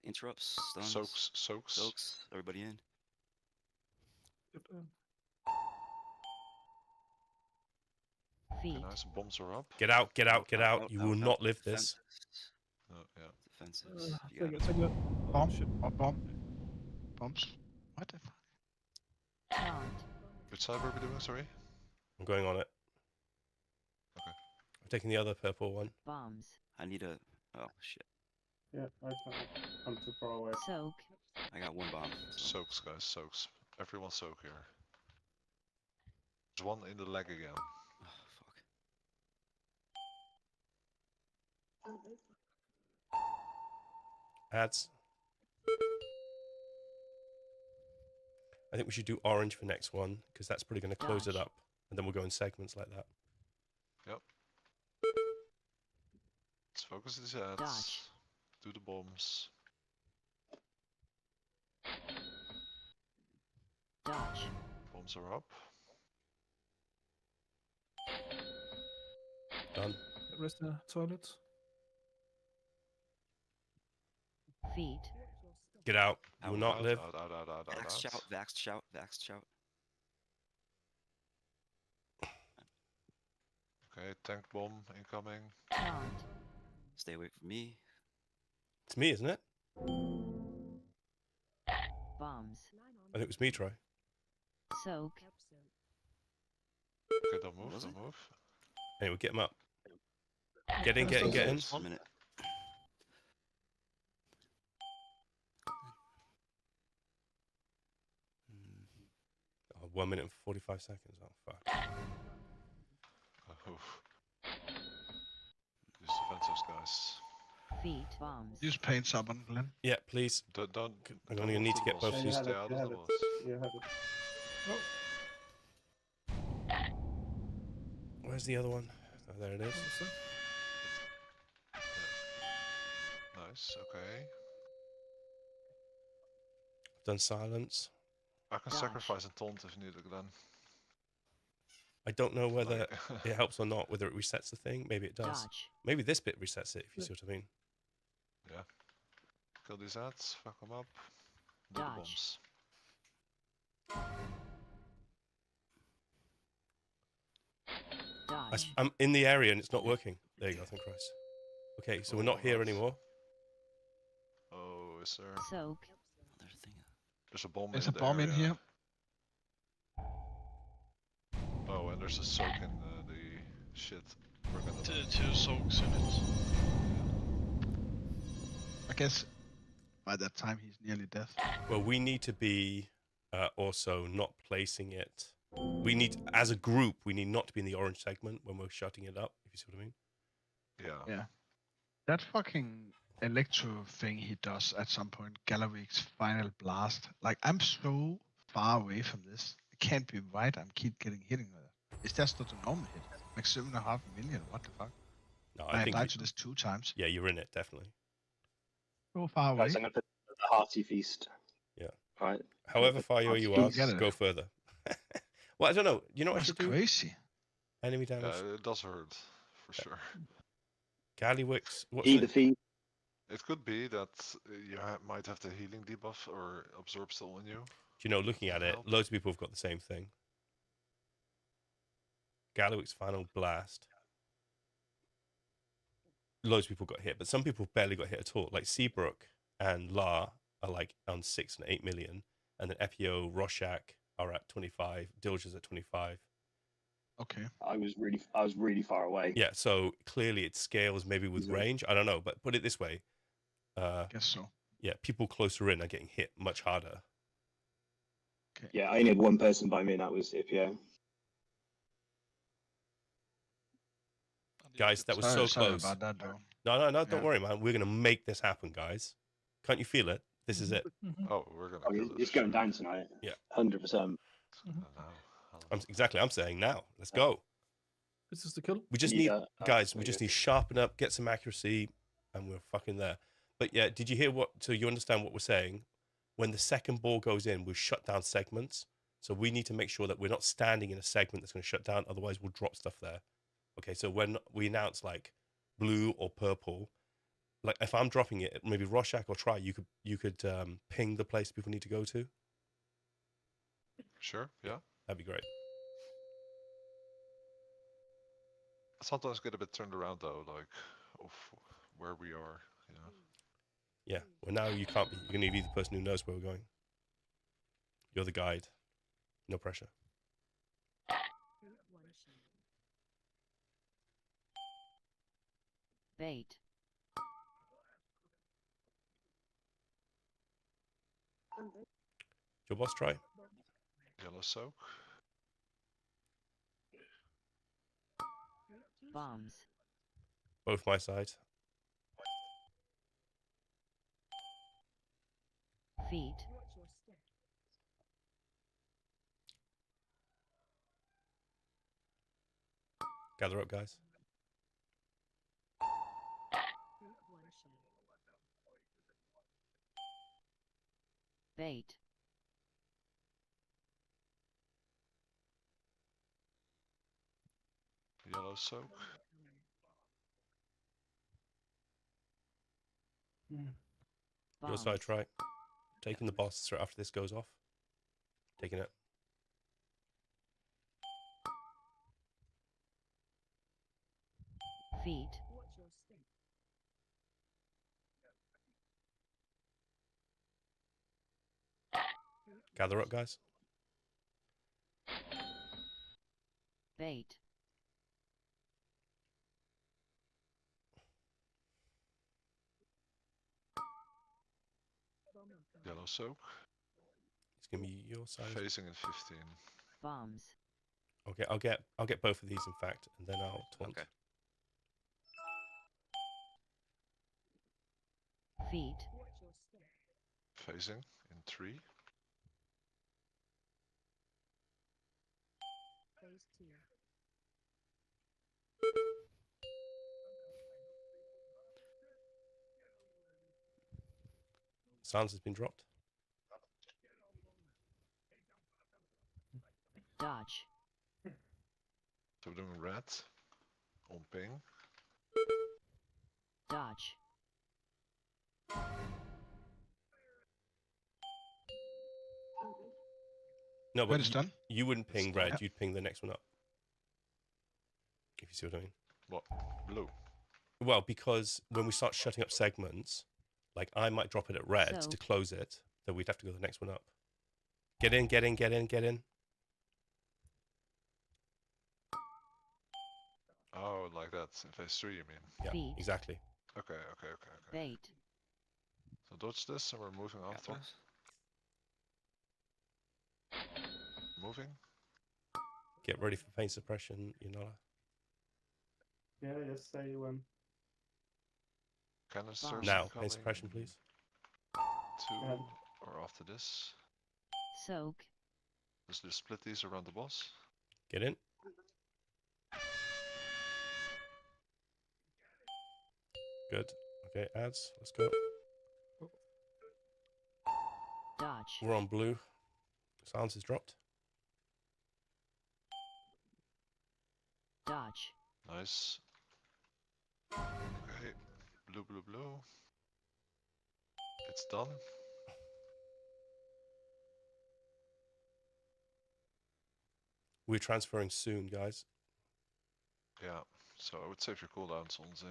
Interrupts, stuns, Soaks. soaks, everybody in. Feet. Okay, nice. Bombs are up. Get out, get out, get out. Out, You out, will out. not live this. Defensives. Oh, yeah. Defensives. You Take got it, take it. Oh, Bomb. shit. Or bomb. Bombs. What the fuck? Taunt. Which side were we doing, sorry? I'm going on it. Okay. I'm taking the other purple one. Bombs. I need a. Oh shit! Yeah, I can't. I'm too far away. Soak. I got one bomb. Soaks, guys, soaks. Everyone soak here. There's one in the leg again. Oh fuck! Ads. I think we should do orange for next one, because that's probably going to close it Dodge. up. And then we'll go in segments like that. Yep. Let's focus these ads. Dodge. Do the bombs. Dodge. Bombs are up. Done. Rest the toilet. Feet. Get out. You will not Out, live. out. Vax shout, Vax shout, Vax shout. Okay, tank bomb incoming. Taunt. Stay away from me. It's me, isn't it? Bombs. I think it was me, Troy. Soak. Okay, don't move, Was don't it? move. Anyway, get him up. Get in, get in, get in. Just a minute. Oh, 1 minute and 45 seconds. Oh, fuck. Oof. Use defensives, guys. Feet. Bombs. Use paint sub on Glenn. Yeah, please. Don't I'm don't gonna move need to to the get boss. both Yeah, you Stay have it, out you of have the it. boss. You have it. Where's the other one? Oh, there it is. Nice, okay. I've done silence. I can Dodge. sacrifice a taunt if needed, Glenn. I don't know whether Like- it helps or not, whether it resets the thing. Maybe it does. Dodge. Maybe this bit resets it, if you see what I mean. Yeah. Kill these ads, fuck them up. Do the Dodge. bombs. Dodge. I'm in the area and it's not working. There you go, thank Christ. Okay, so we're not here Alright. anymore. Oh, is there? Soak. Another thing. There's a bomb There's in a bomb the in area. here. Oh, and there's a soak in the shit. We're gonna die. Two soaks in it. I guess by that time he's nearly dead. Well, we need to be also not placing it. We need, as a group, we need not to be in the orange segment when we're shutting it up, if you see what I mean. Yeah. Yeah. That fucking electro thing he does at some point, Gallywigs final blast. Like, I'm so far away from this. It can't be right. I'm keep getting hitting with it. It's just not a normal hit. Like 7.5 million. What the fuck? No, I I think, died to this 2 times. yeah, you're in it, definitely. So far away. Guys, I'm going to put the hearty feast. Yeah. Right. However far away you do are, get it. go further. Well, I don't know. You know what I That's should do? crazy. Enemy damage. Yeah, it does hurt, for sure. Gallywigs. What's Either it? feast. It could be that you might have the healing debuff or absorb still on you. Do you know, looking at it, Help. loads of people have got the same thing. Gallywigs final blast. Loads of people got hit, but some people barely got hit at all. Like Seabrook and La are like on 6 and 8 million, and then Epio, Rorschach are at 25, Dilger's at 25. Okay. I was really far away. Yeah, so clearly it scales maybe with Easily. range. I don't know, but put it this way: Guess so. yeah, people closer in are getting hit much harder. Okay. Yeah, I only had one person by me, and that was IPO. Guys, that was Sorry, so sorry close. about that, though. No, don't Yeah. worry, man. We're gonna make this happen, guys. Can't you feel it? This is it. Oh, we're gonna. Oh, kill it's this, going sure. down tonight. Yeah. 100%. Exactly. I'm saying now. Let's go. This is the kill. We just Need need, that. guys. We Very just good. need to sharpen up, get some accuracy, and we're fucking there. But yeah, did you hear what? So you understand what we're saying? When the second ball goes in, we shut down segments. So we need to make sure that we're not standing in a segment that's going to shut down. Otherwise, we'll drop stuff there. Okay. So when we announce like blue or purple, like if I'm dropping it, maybe Rorschach or Try, you could ping the place people need to go to. Sure, yeah. That'd be great. I sometimes get a bit turned around though, like of where we are. Yeah. Well, now you can't be. You're going to be the person who knows where we're going. You're the guide. No pressure. Bait. Your boss, Try. Yellow soak. Bombs. Both my side. Feet. Gather up, guys. Bait. Yellow soak. Your side, Try. Taking the boss straight after this goes off. Taking it. Feet. Gather up, guys. Bait. Yellow soak. It's gonna be your side. Facing in 15. Bombs. Okay, I'll get both of these in fact, and then I'll taunt. Okay. Feet. Facing in 3. Silence has been dropped. Dodge. So we're doing red on ping. Dodge. No, When but it's done? you wouldn't ping red. Yeah. You'd ping the next one up. If you see what I mean. What? Blue. Well, because when we start shutting up segments, like I might drop it at red So- to close it, then we'd have to go the next one up. Get in, get in, get in, get in. Oh, like that. In phase 3, you mean? Yeah, Feet. exactly. Okay. Bait. So dodge this, and we're moving after. Gather us. Moving. Get ready for pain suppression, Yanola. Yeah, just say when. Canisters Now, incoming. pain suppression, please. 2 Yeah. or after this. Soak. Just split these around the boss. Get in. Good. Okay, ads. Let's go. Dodge. We're on blue. Silence is dropped. Dodge. Nice. Okay. Blue. It's done. We're transferring soon, guys. Yeah. So I would save your cooldowns on Z.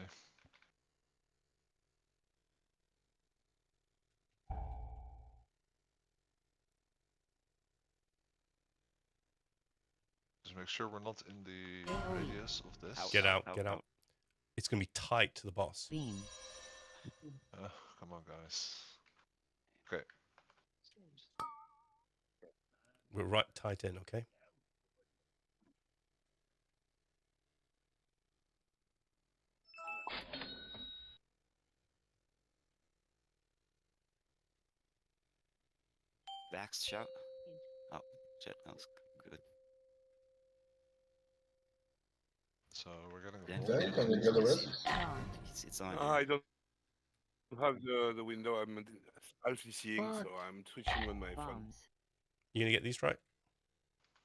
Just make sure we're not in the AoE. radius of this. Get out, out, get out. out. It's going to be tight to the boss. Beam. Come Come on, guys. Okay. We're right tight in, okay? Vax shout. Oh, shit, that was good. So we're getting Then a Then roll. can we get the rest? It's on. I don't have the window. I'm LCCing, so Fuck. I'm switching on my phone. Bombs. You gonna get these right?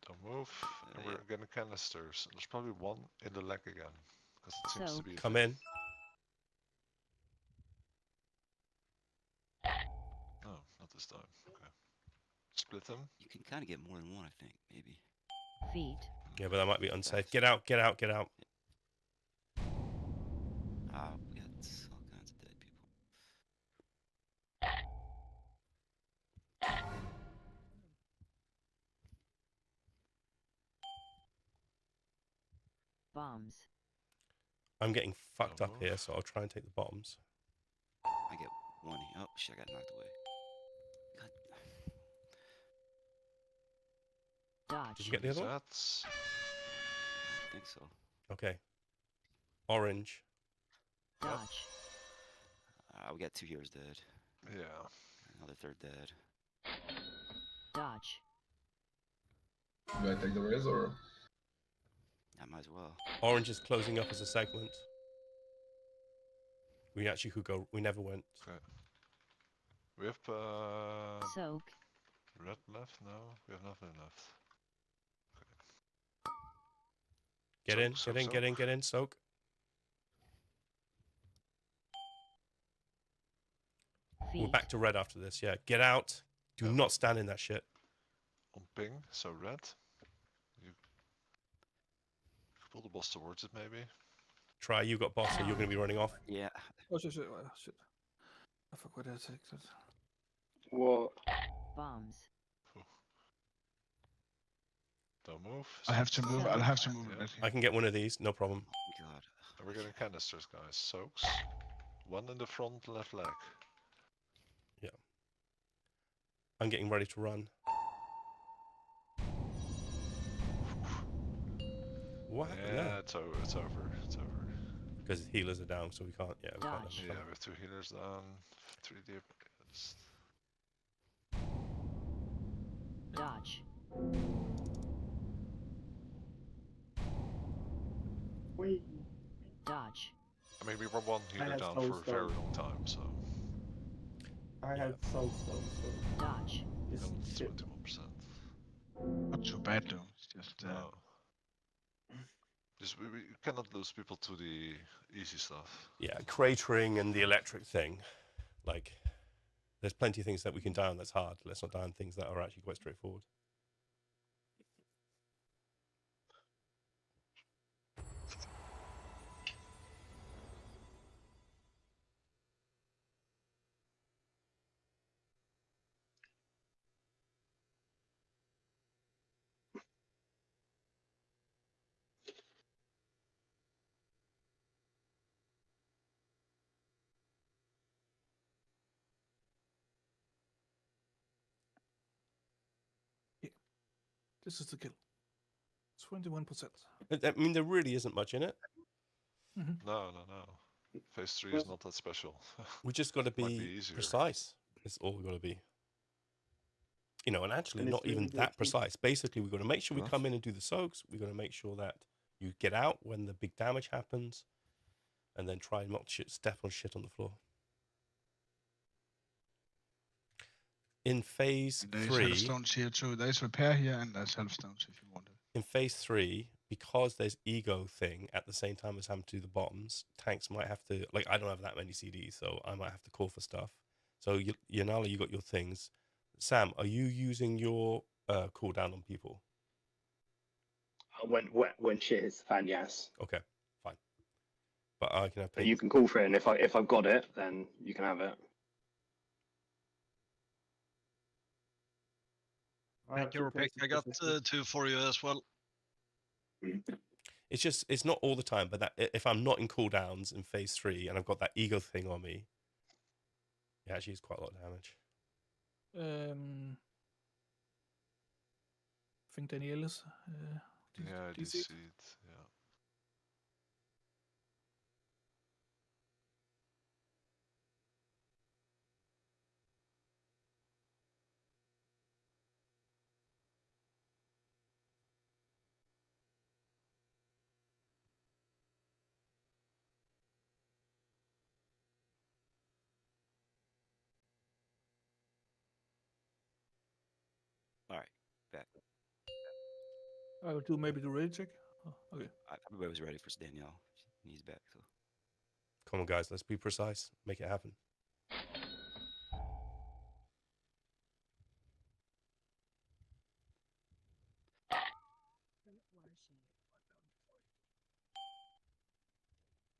Don't move. And we're getting canisters. There's probably one in the leg again. Because it seems to Soak. be a Come thing. in. No, not this time. Okay. Split them. You can kind of get more than one, I think, maybe. Feet. Yeah, but that might be unsafe. Get out, get out, get out. We got all kinds of dead people. Bombs. I'm getting fucked Don't up here, move. so I'll try and take the bottoms. I get one. Oh, shit, I got knocked away. God. Dodge. Did you get the other one? Resets. I think so. Okay. Orange. Dodge. We got 2 heroes dead. Yeah. Another third dead. Dodge. Do I take the raise or? I might as well. Orange is closing up as a segment. We actually could go. We never went. Okay. We have Soak. red left? No, we have nothing left. Get in, Soak, get in, soak, get in, soak. get in. Soak. We're Feet. back to red after this. Yeah. Get out. Do not stand in that shit. On ping, so red. You pull the boss towards it, maybe. Try. You got boss, so you're going to be running off. Yeah. Oh shit! I forgot I take that. What? Bombs. Don't move. I have to move. I'll have to move a bit I here. can get one of these. No problem. God. And we're getting canisters, guys. Soaks. One in the front left leg. I'm getting ready to run. What happened Yeah, there? it's over. It's over. It's over. Because healers are down, so we can't. Yeah, we can't. Dodge. Yeah, we have 2 healers down. 3 deep. Dodge. Wait. Dodge. I mean, we were 1 healer had down so for a very strong. long time, so. I had soulstone, so Dodge. this Only shit. 21%. Not too bad though. It's just No. Just, we cannot lose people to the easy stuff. Yeah, cratering and the electric thing. Like, there's plenty of things that we can down that's hard. Let's not down things that are actually quite straightforward. This is the kill. 21%. I mean, there really isn't much in it. No. Phase 3 is not that special. We just got to Might be, be easier. precise. It's all we got to be. You know, and actually And it's not even really good that too. precise. Basically, we've got to make sure we Rough. come in and do the soaks. We've got to make sure that you get out when the big damage happens, and then try and not step on shit on the floor. In phase there's 3, hellstones here too. There's repair here and there's hellstones if you want it. in phase 3, because there's ego thing at the same time as having to do the bottoms, tanks might have to, like, I don't have that many CDs, so I might have to call for stuff. So, Yanala, you got your things. Sam, are you using your cooldown on people? When shit hits the fan, yes. Okay, fine. But I can have But you can call for it, and if I've got it, then you can have it. I have Take your two pick. I got places. 2 for you as well. It's just, it's not all the time, but that if I'm not in cooldowns in phase 3 and I've got that ego thing on me, Yeah, actually, it's quite a lot of damage. I think Daniela's. Yeah, I do see it. Yeah. All right, back. I will do maybe the raid check. Oh, okay. Everybody was ready for Danielle. He's back, so. Come on, guys, let's be precise. Make it happen.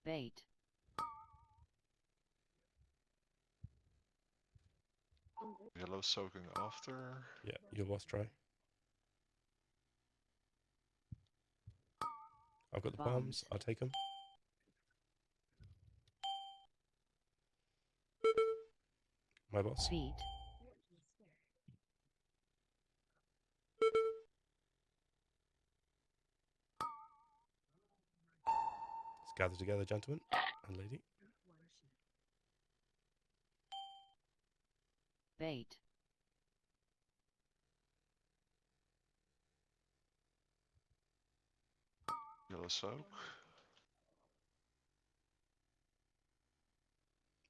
Bait. Yellow soaking after. Yeah, your boss try. I've got the bombs. I'll take them. My boss. Feet. Let's gather together, gentlemen and lady. Bait. Yellow soak.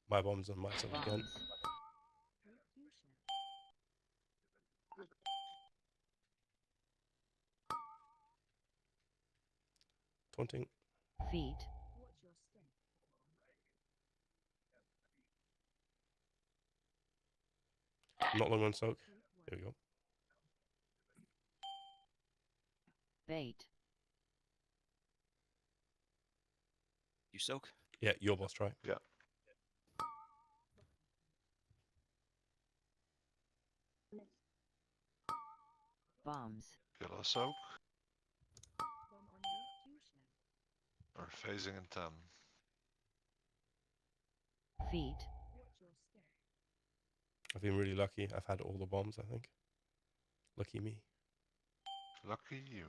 My bombs on myself again. Taunting. Feet. Not long on soak. There we go. Bait. You soak? Yeah, your boss try. Yeah. Bombs. Yellow soak. Or phasing in 10. Feet. I've been really lucky. I've had all the bombs, I think. Lucky me. Lucky you.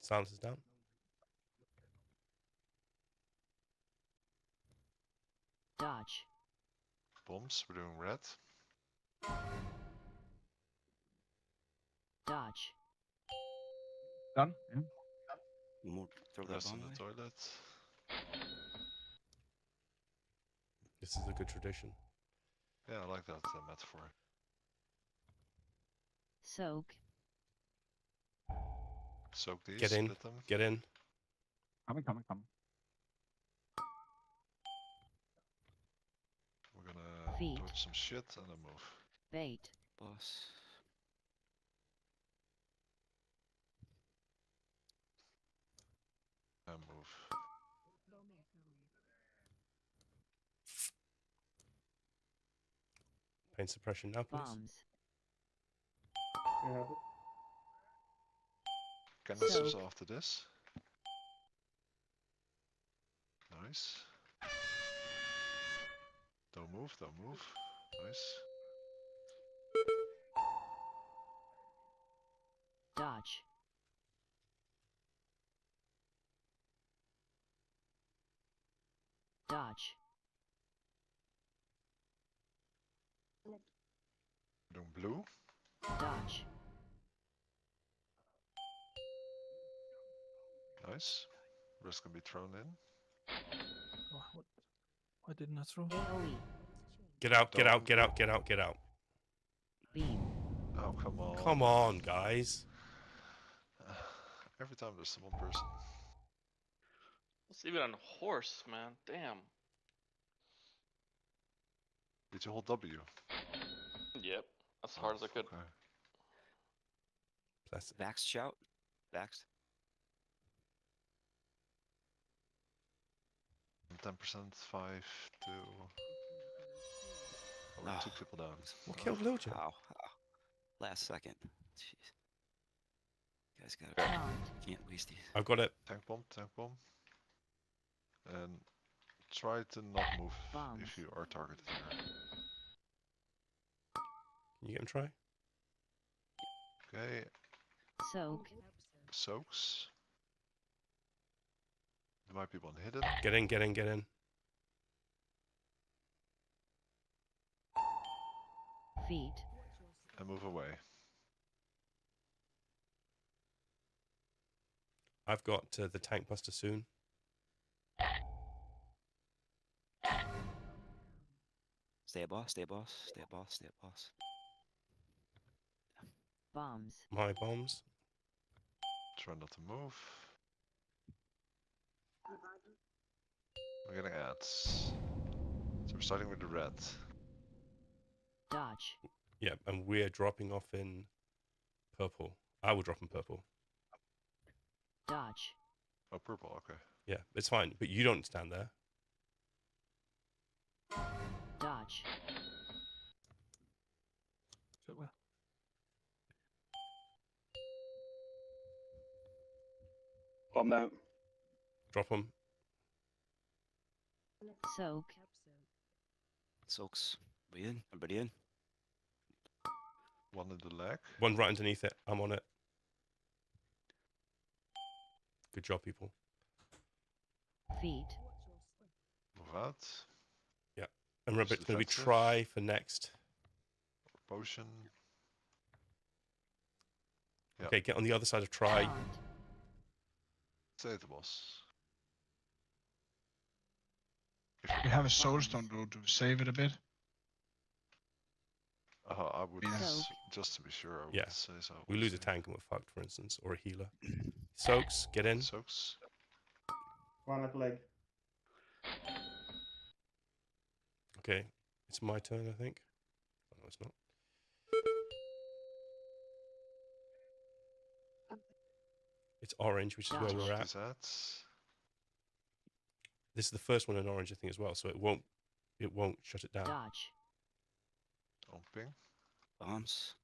Silence is down. Dodge. Bombs, we're doing red. Dodge. Done. Yeah. More, throw that Rest in bomb the away. toilet. This is a good tradition. Yeah, I like that metaphor. Soak. Soak these, Get in. split them. Get in. Coming. We're gonna Feet. dodge some shit and then move. Bait. Boss. And move. Pain suppression now, please. Bombs. You have it. Canisters Soak. after this. Nice. Don't move. Nice. Dodge. Dodge. Doing blue. Dodge. Nice. Risk can be thrown in. Oh, what? Why didn't I throw? AoE. Get out, get out, get out, get out, get out. Beam. Oh, come on. Come on, guys. Every time there's one person. It's even on horse, man. Damn. Did you hold W? Yep. As hard as I could. Okay. Bless it. Vax shout. Vax. 10%, 5 to... Oh, we're 2 people down. What killed Lucha? Ow. Last second. Jeez. Guys got it. Taunt. Can't waste these. I've got it. Tank bomb. And try to not move Bombs. if you are targeted here. Can you get him try? Okay, Soak. soaks. There might be one hidden. Get in. Feet. And move away. I've got the tank buster soon. Stay at boss. Bombs. My bombs. Try not to move. We're getting ads. So we're starting with the red. Dodge. Yeah, and we're dropping off in purple. I will drop in purple. Dodge. Oh, purple, okay. Yeah, it's fine, but you don't stand there. Dodge. So, well, Bomb down. Drop them. Soak. Soaks. We in? Everybody in? One in the leg. One right underneath it. I'm on it. Good job, people. Feet. Move out. Yeah. And remember, It's it's going to be defensive. try for next. Potion. Yeah. Okay, get on the other side of try. Taunt. Stay at the boss. We have a soulstone though. Do we save it a bit? I would, Yeah. just to be sure, I would Yeah. say so. We lose a tank and we're fucked, for instance, or a healer. Soaks, get in. Soaks. One at leg. Okay, it's my turn, I think. Oh, no, it's not. It's orange, which is where we're at. These ads. This is the first one in orange, I think, as well. So it won't shut it down. Dodge. Don't ping. Bombs.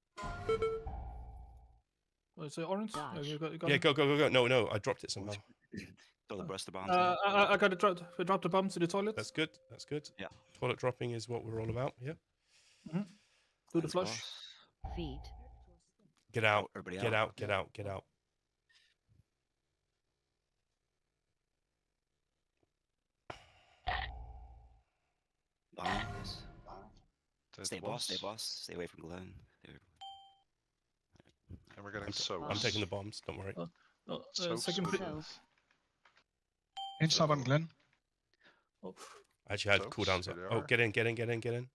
what is it, orange? Dodge. You got Yeah, it? go. No, I dropped it somehow. Throw the rest of the bombs. I got it dropped. We dropped the bombs in the toilet. That's good. Yeah. Toilet dropping is what we're all about. Yeah. Do the flush. Feet. Get out. Everybody Get out. out. Get out. Get out. Bombs. Stay at Stay the boss. Stay boss. Stay away from Glenn. And we're getting soaks. I'm taking the bombs. Don't worry. No, Soaks second with pre- Soak. In sub on Glen. oh, I actually had Soaks, cooldowns here up. they Oh, are. get in.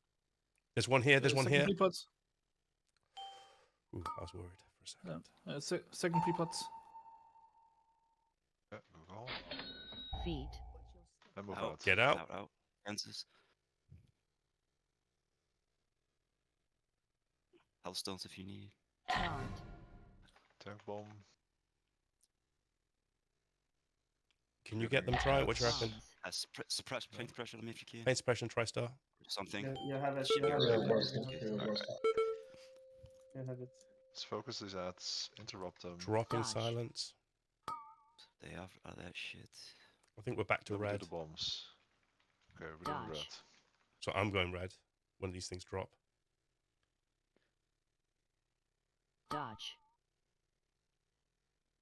There's one here. There's one second here. pre-pods. Ooh, I was worried for a second. Second pre-pods. Yeah, go. Feet. And move Out. out. Get out. Out. Fences. Hellstones if you need. Taunt. Tank bomb. Can you get them try? What you reckon? Bombs. Suppress paint pressure on me if you can. Paint suppression, TriStar. Something. You have it. Should You be have Yeah, it. it works. You Yeah, it works. have it. Let's focus these ads. Interrupt them. Drop in Dodge. silence. Stay off of that shit. I think we're back to Then we do red. the bombs. Okay, we're doing Dodge. red. So I'm going red when these things drop.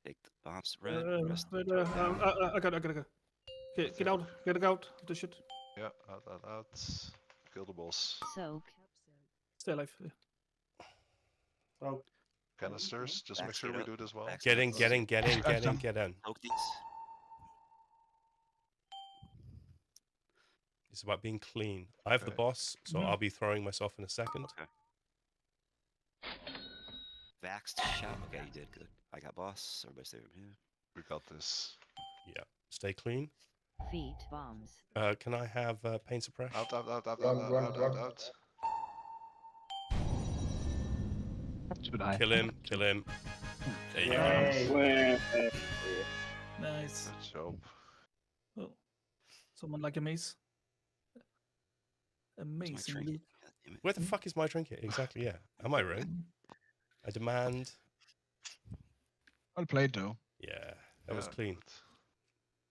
Take the bombs. Red. Rest. I gotta go. Okay, get out of the shit. Yeah, out. Kill the boss. Soak. Stay alive. Yeah. Oh, Canisters. Just make Back sure straight we up. do it as well. Back Get in. straight up. Get in. Poke these. It's about being clean. I have the Okay. boss, so Mhm. I'll be throwing myself in a second. Okay. Vaxxed shout. Okay, you did good. I got boss. Everybody stay over here. We got this. Yeah. Stay clean. Feet. Bombs. Can I have paint suppress? Out. Run. Should I? Kill him. There you go. hey. Nice. Good job. Oh, someone like a mace. Where's my Amazing drink? loot. God damn it. Where the fuck is my trinket? Exactly, yeah. Am I wrong? I demand Well played, though. Yeah, that was Yeah, clean. good.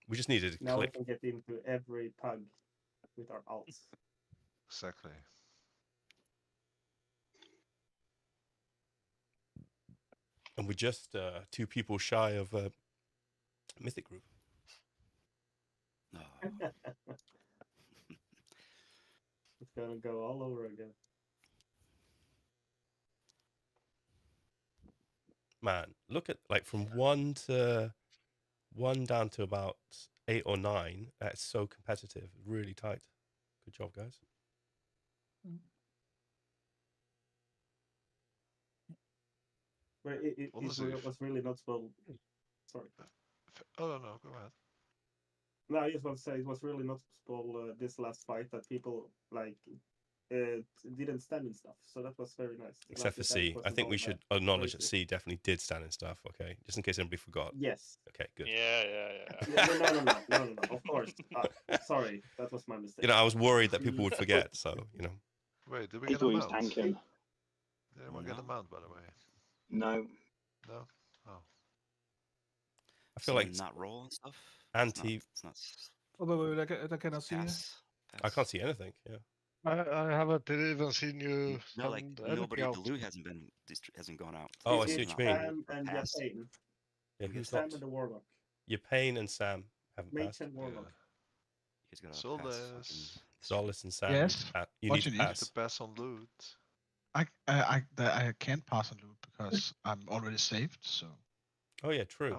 We just needed a Now we click. can get into every pug with our alts. Exactly. And we're just 2 people shy of Mythic Group. No. It's gonna go all over again. Man, look at like from 1 down to about 8 or 9. That's so competitive, really tight. Good job, guys. But it Honestly, was really not spoiled. Sorry. Oh no, go ahead. No, I just want to say it was really not spoiled this last fight that people like didn't stand in stuff. So that was very nice. Except for C. I think we should acknowledge that C definitely did stand in stuff, okay? Just in case anybody forgot. Yes. Okay, good. Yeah. No. Of course. Sorry, that was my mistake. You know, I was worried that people would forget, so, you know. Wait, did we He get a thought he was mount? tanking. Did anyone get a mount, by the way? No. No? Oh. I feel So like not roll and stuff. anti. It's not. Although I cannot see. I can't see anything. Yeah. I haven't even seen you. No, like send anything nobody. out. The loot hasn't gone out. Oh, I see what you mean. Sam and Yatain. Yeah, who's Sam not? and the Warlock. Yapain and Sam haven't Mage passed. and Warlock. You guys gotta Soulless. Zolas and Sam. Yes. You What need you to need? pass. To pass on loot. I can't pass on loot because I'm already saved. So. Oh yeah, true.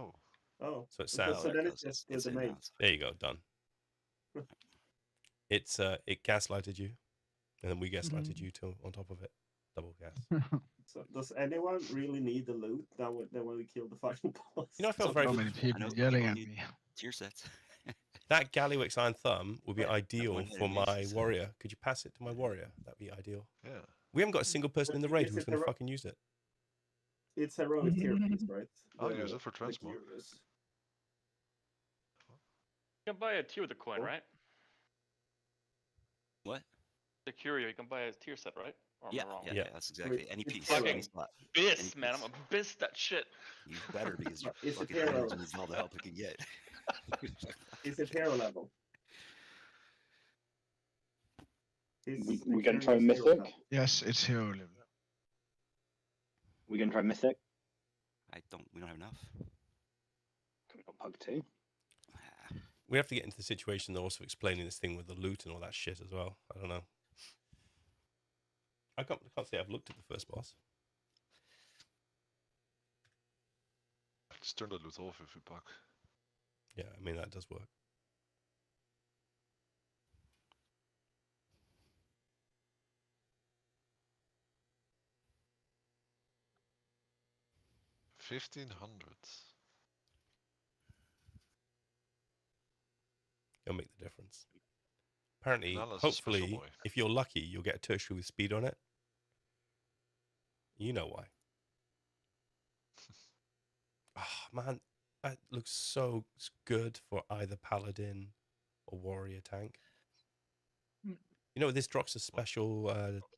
Oh. So it's Sam. So then it's just the mage. There you go, done. It gaslighted you, and then we gaslighted you too on top of it. Double gas. So does anyone really need the loot now when we kill the final boss? You know, I felt very. So many people yelling at me. Tier sets. That Gallywigs Iron Thumb would be Right, ideal one-handed for my maces. warrior. Could you pass it to my warrior? That'd be ideal. Yeah. We haven't got a single person in the raid Is who's it going to hero- fucking use it. It's heroic tier piece, right? I'll use it for transmog. Curious. You can buy a tier with a coin, right? What? The curio, you can buy a tier set, right? Or am I wrong? Yeah, that's exactly. Any piece. Fucking Any slot. Biz, man. I'm a biz that shit. You better because your It's a fucking hero. energy needs all the help it can get. Is it hero level? We gonna try Mythic? Yes, it's hero level. We gonna try Mythic? We don't have enough. We got Pug 2. We have to get into the situation though, also explaining this thing with the loot and all that shit as well. I don't know. I can't say I've looked at the first boss. Just turn the loot off if you buck. Yeah, I mean, that does work. $1,500. It'll make the difference. Apparently, Nala's a special hopefully, boy. if you're lucky, you'll get a tertiary with speed on it. You know why. Oh, man, that looks so good for either paladin or warrior tank. Mm. You know, this drops a special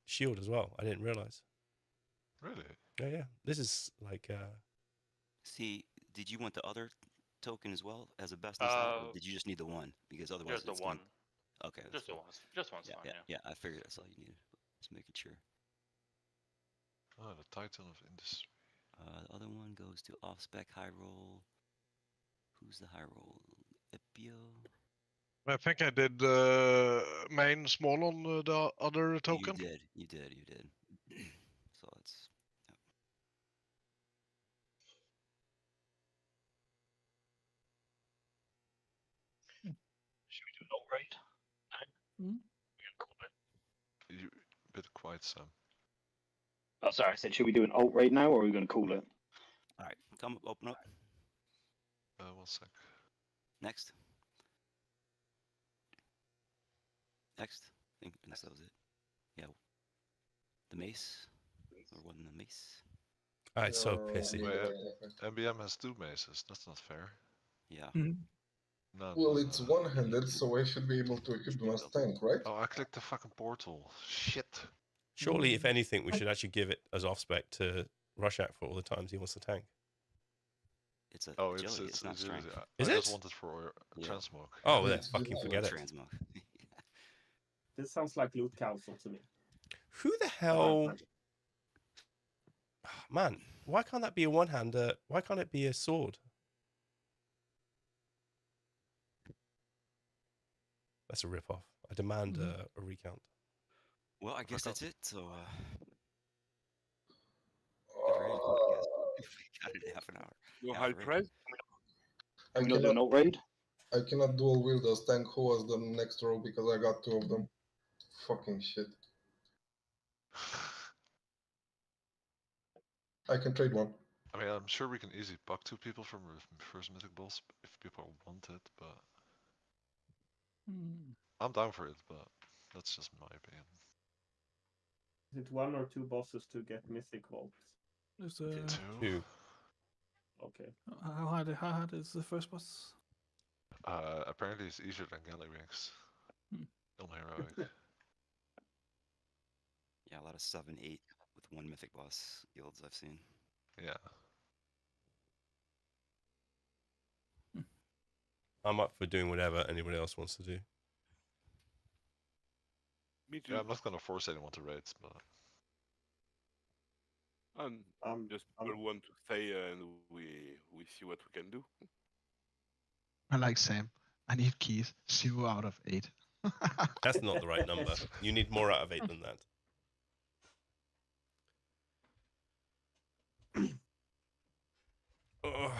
shield as well. I didn't realize. Really? Yeah. This is like... See, did you want the other token as well as a best in slot, or did you just need the one? Because otherwise, Just the it's one. Okay. Just the one. Just one's fine. Yeah, I figured that's all you needed. Just making sure. Oh, the Titan of Industry. The other one goes to off spec high roll. Who's the high roll? Epio. I think I did main small on the other token. You did. So it's. Should we do an alt raid? Hmm? You a bit quiet, Sam. Oh, sorry, I said, should we do an alt raid now, or are we going to call it? All right, come open up. 1 sec. Next. I think unless that was it. Yeah. The mace. Or wasn't the mace? Ah, it's so pissy. MBM has 2 maces. That's not fair. Yeah. No. Well, it's one-handed, so I should be able to equip them as tank, right? Oh, I clicked the fucking portal. Shit. Surely, if anything, we should actually give it as off-spec to Rushak for all the times he wants to tank. It's a Oh, agility. it's Not strength. Is I it? just want it for Yeah. transmog. Oh, Yeah, then fucking forget it. Transmog. This sounds like loot council to me. Who the But hell? Man, why can't that be a one-hander? Why can't it be a sword? That's a rip-off. I demand a recount. Well, I guess Fuck that's it. So, Uh, we got it in half an hour. No Yeah, high right. price? I we not do no raid? cannot dual wield as tank who as the next row because I got 2 of them. Fucking shit. I can trade one. I mean, I'm sure we can easily buck 2 people from first mythic boss if people want it, but I'm down for it. But that's just my opinion. Is it 1 or 2 bosses to get mythic vaults? There's 2. Okay. How hard is the first boss? Apparently it's easier than Gallywigs. On heroic. Yeah, a lot of 7, 8 with 1 mythic boss guilds I've seen. Yeah. I'm up for doing whatever anybody else wants to do. Me too. Yeah, I'm not gonna force anyone to raid, but just people want to stay and we see what we can do. I like Sam. I need keys. 0 out of 8. That's not the right number. You need more out of 8 than that. Ugh.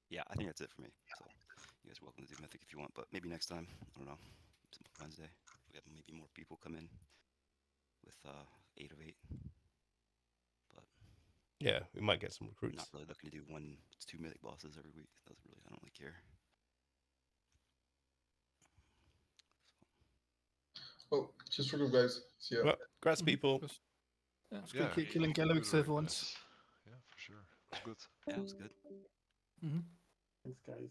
Yeah, I think that's it for me. So you guys are welcome to do mythic if you want, but maybe next time. I don't know. Wednesday, we have maybe more people come in with 8 of 8. But Yeah, we might get some recruits. not really looking to do 2 mythic bosses every week. I don't really care. Well, just for you guys. See ya. Well, congrats, people. Yeah, it's good killing Gallywigs for once. Yeah, for sure. It's good. Yeah, it was good. Thanks, guys.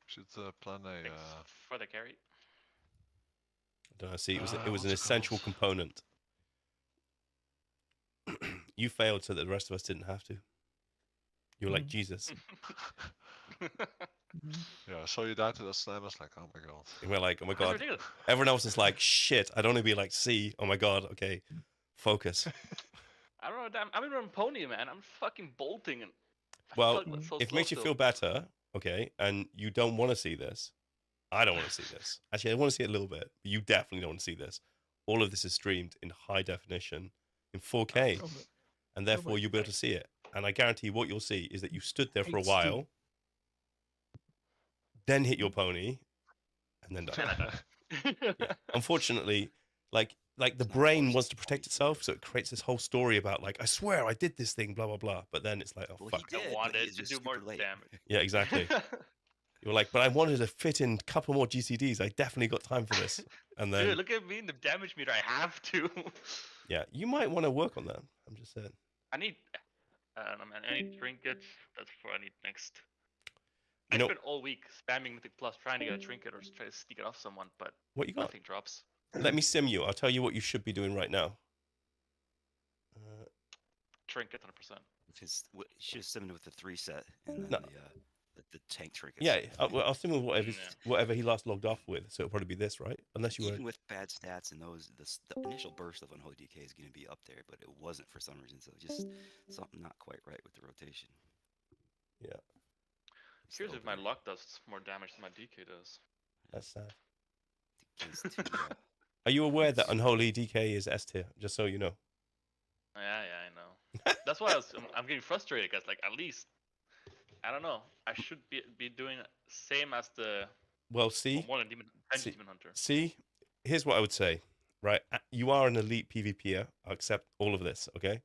Should plan a. For the carry. I don't know. See, it was an what's it essential called? component. You failed so that the rest of us didn't have to. You were like Jesus. Yeah, I saw you die to that slam. I was like, oh my god. And we're like, oh my That's god. ridiculous. Everyone else is like, shit. I don't want to be like C. Oh my god. Okay, focus. I don't know. I'm even on pony, man. I'm fucking bolting and. Well, so if it slow makes you still. feel better, okay, and you don't want to see this, I don't want to see this. Actually, I want to see it a little bit, but you definitely don't want to see this. All of this is streamed in high definition, in 4K, and therefore you'll be able to see it. And I guarantee what you'll see is that you stood there for a while, then hit your pony, and then died. Yeah. Unfortunately, like the brain wants to protect itself, so it creates this whole story about like, I swear I did this thing, blah blah blah. But then it's like, oh Well, fuck. I wanted to do more damage. Yeah, exactly. You were like, but I wanted to fit in a couple more GCDs. I definitely got time for this. And then, Dude, look at me in the damage meter. I have to. yeah, you might want to work on that. I'm just saying. I need. I don't know, man. I need trinkets. That's what I need next. You I know- spent all week spamming Mythic Plus trying to get a trinket or try to sneak it off someone, but What you got? nothing drops. Let me sim you. I'll tell you what you should be doing right now. Trinket 100%. Because you should have summoned with the 3 set and then No. the tank trinkets. Yeah, I'll sim with whatever he last logged off with. So it'll probably be this, right? Unless you were. Even with bad stats and those, the initial burst of Unholy DK is going to be up there, but it wasn't for some reason. So just something not quite right with the rotation. Yeah. Here's if my luck does more damage than my DK does. That's sad. Against 2, Are you aware that Unholy DK is S tier? Just so you know. Yeah, I know. That's why I'm getting frustrated, guys. Like, at least, I don't know. I should be doing same as the. Well, see. More than Demon Hunter. See, here's what I would say. Right, you are an elite PvPer. I accept all of this, okay?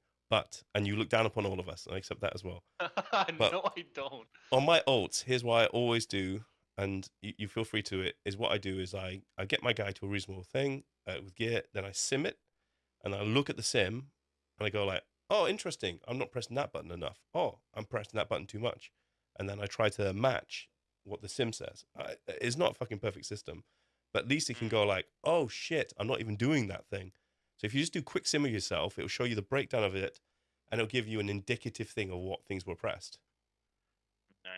And you look down upon all of us, and I accept that as well. But no, I don't. On my ults, here's what I always do, and you feel free to it, is what I do is I get my guy to a reasonable thing with gear, then I sim it, and I look at the sim, and I go like, oh, interesting, I'm not pressing that button enough. Oh, I'm pressing that button too much. And then I try to match what the sim says. It's not a fucking perfect system, but at least it can go like, oh shit, I'm not even doing that thing. So if you just do quick sim of yourself, it'll show you the breakdown of it, and it'll give you an indicative thing of what things were pressed. Yeah.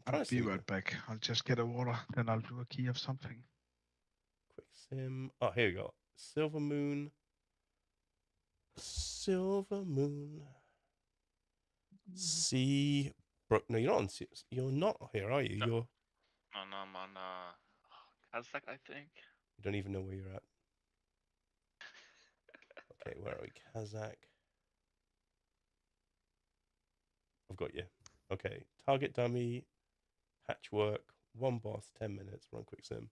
I'll be right back. I'll just get a water, then I'll do a key of something. Quick sim. Oh, here we go. Silver Moon. Silver Moon. See, no, you're not on. You're not here, are you? No. You're. No, I'm on Kazakh, I think. You don't even know where you're at. Okay, where are we? Kazakh. I've got you. Okay, target dummy, patchwork, one boss, 10 minutes, run quick sim.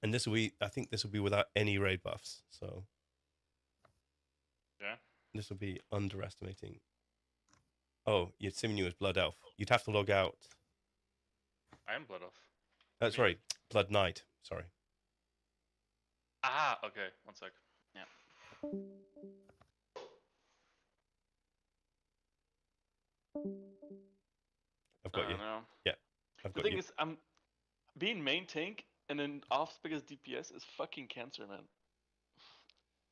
And this will be, I think this will be without any raid buffs, so. Yeah. This will be underestimating. Oh, you're simming you as Blood Elf. You'd have to log out. I am Blood Elf. That's right, Blood Knight, sorry. Ah, okay, 1 sec. Yeah. I've got you. No. Yeah, I've got The thing you. is, I'm being main tank and then off spec as DPS is fucking cancer, man.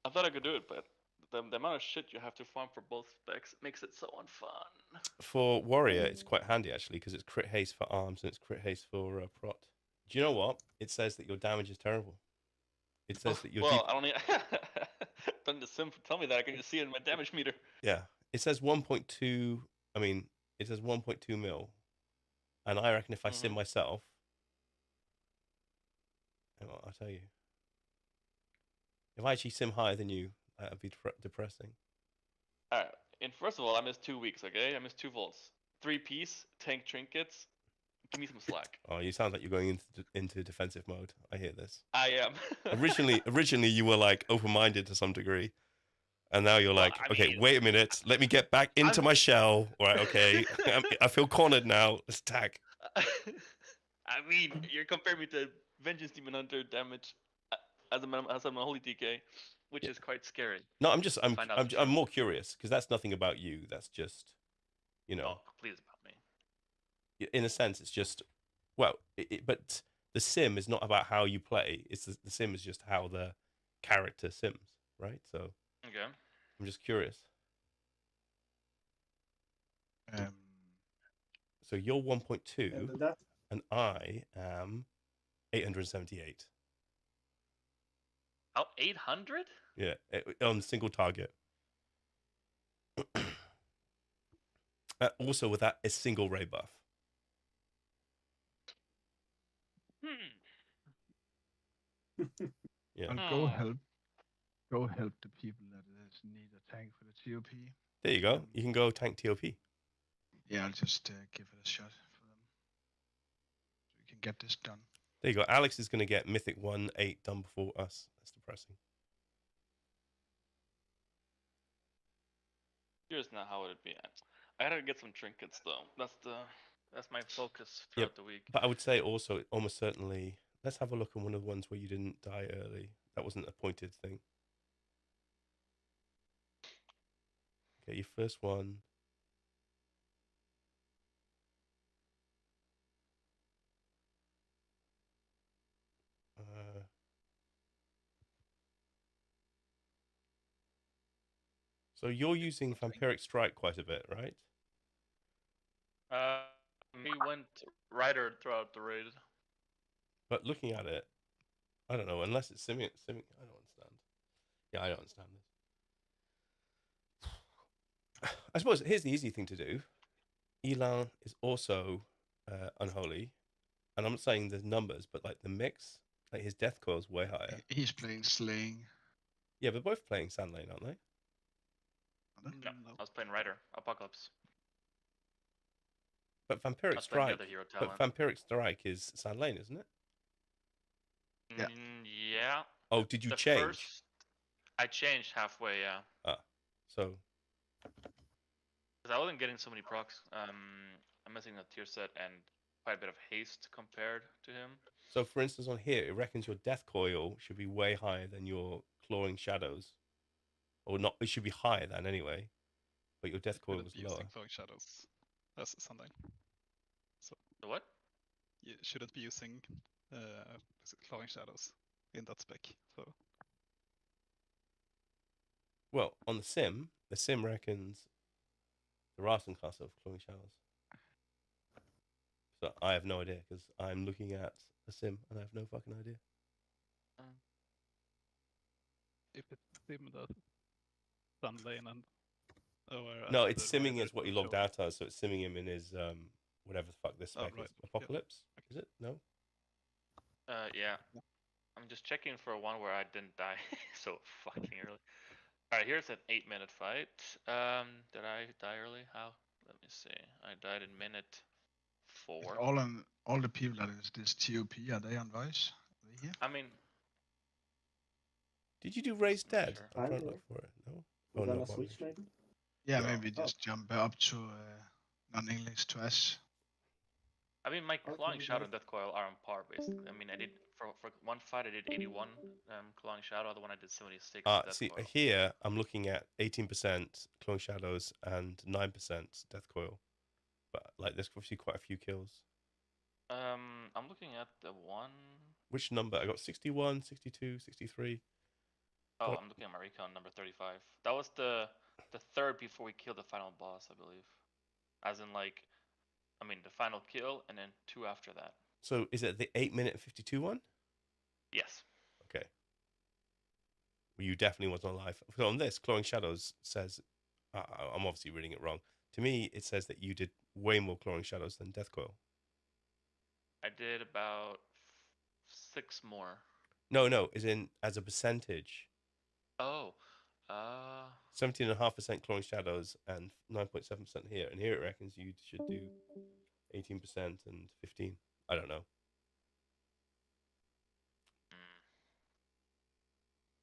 I thought I could do it, but the amount of shit you have to farm for both specs makes it so unfun. For Warrior, it's quite handy actually, because it's crit haste for arms and it's crit haste for prot. Do you know what? It says that your damage is terrible. It says that your well, I don't need. Don't need the sim tell me that. I can just see it in my damage meter. Yeah, it says 1.2. I mean, it says 1.2 mil, and I reckon if I sim myself, I'll tell you, if I actually sim higher than you, that'd be depressing. Alright, and first of all, I missed 2 weeks, okay? I missed 2 volts. 3-piece, tank trinkets. Give me some slack. Oh, you sound like you're going into defensive mode. I hear this. I am. originally, you were like open-minded to some degree, and now you're like, I okay, mean, wait a minute, let me get back into my shell. All right, okay, I feel cornered now. Let's attack. I mean, you're comparing me to Vengeance Demon Hunter damage as a holy DK, which is quite scary. No, I'm more curious because that's nothing about you. That's just, you know. Oh, please about me. In a sense, it's just, well, but the sim is not about how you play. It's the sim is just how the character sims, right? So, okay. I'm just curious. So you're 1.2, and I am 878. Oh, 800? Yeah, on single target. Also without a single ray buff. Yeah. And go help the people that need a tank for the TOP. There you go. You can go tank TOP. Yeah, I'll just give it a shot for them, so we can get this done. There you go. Alex is going to get Mythic 1-8 done before us. That's depressing. Here's not how it'd be. I gotta get some trinkets though. That's my focus throughout the week. But I would say also, almost certainly, let's have a look at one of the ones where you didn't die early. That wasn't a pointed thing. Okay, your first one. So you're using Vampiric Strike quite a bit, right? We went Rider throughout the raid. But looking at it, I don't know, unless it's simming, I don't understand. Yeah, I don't understand this. I suppose here's the easy thing to do. Elan is also unholy. And I'm not saying there's numbers, but like the mix, like his death coil's way higher. He's playing Slaying. Yeah, they're both playing Sand Lane, aren't they? No, I was playing Rider, Apocalypse. But Vampiric That's like the Strike. other hero But talent. Vampiric Strike is Sand Lane, isn't it? Yeah. Yeah. Oh, did you The change? first- I changed halfway, yeah. Ah, so Because I wasn't getting so many procs. I'm missing a tier set and quite a bit of haste compared to him. for instance, on here, it reckons your death coil should be way higher than your clawing shadows, or not. It should be higher than anyway, but your death coil was Shouldn't be using lower. flowing shadows as Sunday. So The what? you shouldn't be using flowing shadows in that spec. So Well, on the sim reckons there are some classes of clawing shadows. So I have no idea because I'm looking at a sim and I have no fucking idea. if it's sim that Sun Lane and No, it's simming is what he logged out as, so it's simming him in his whatever the fuck this spec right. is. Apocalypse? Is it? No? Yeah. I'm just checking for one where I didn't die so fucking early. Alright, here's an 8-minute fight. Did I die early? How? Let me see. I died in minute 4. All the people that is this TOP, are they on voice? Are they here? I mean, Did you do Raised I'm not Dead? sure. I'm trying to I'm look for it. No? Was Oh, that no. a switch maybe? Yeah, No. maybe just jump up to non-English to us. I mean, my Okay, clawing shadow guys. and death coil are on par basically. I mean, I did for one fight I did 81 clawing shadow, other one I did 76 death See, coil. here I'm looking at 18% clawing shadows and 9% death coil. But like, there's obviously quite a few kills. I'm looking at the one. Which number? I got 61, 62, 63. Oh, Got- I'm looking at my recon number 35. That was the third before we killed the final boss, I believe. As in like, I mean the final kill and then 2 after that. So is it the 8-minute 52 one? Yes. Okay. Well, you definitely wasn't alive. So on this, Clawing Shadows says, I'm obviously reading it wrong. To me, it says that you did way more Clawing Shadows than Death Coil. I did about 6 more. No, as a percentage. Oh. 17.5% Clawing Shadows and 9.7% here. And here it reckons you should do 18% and 15. I don't know.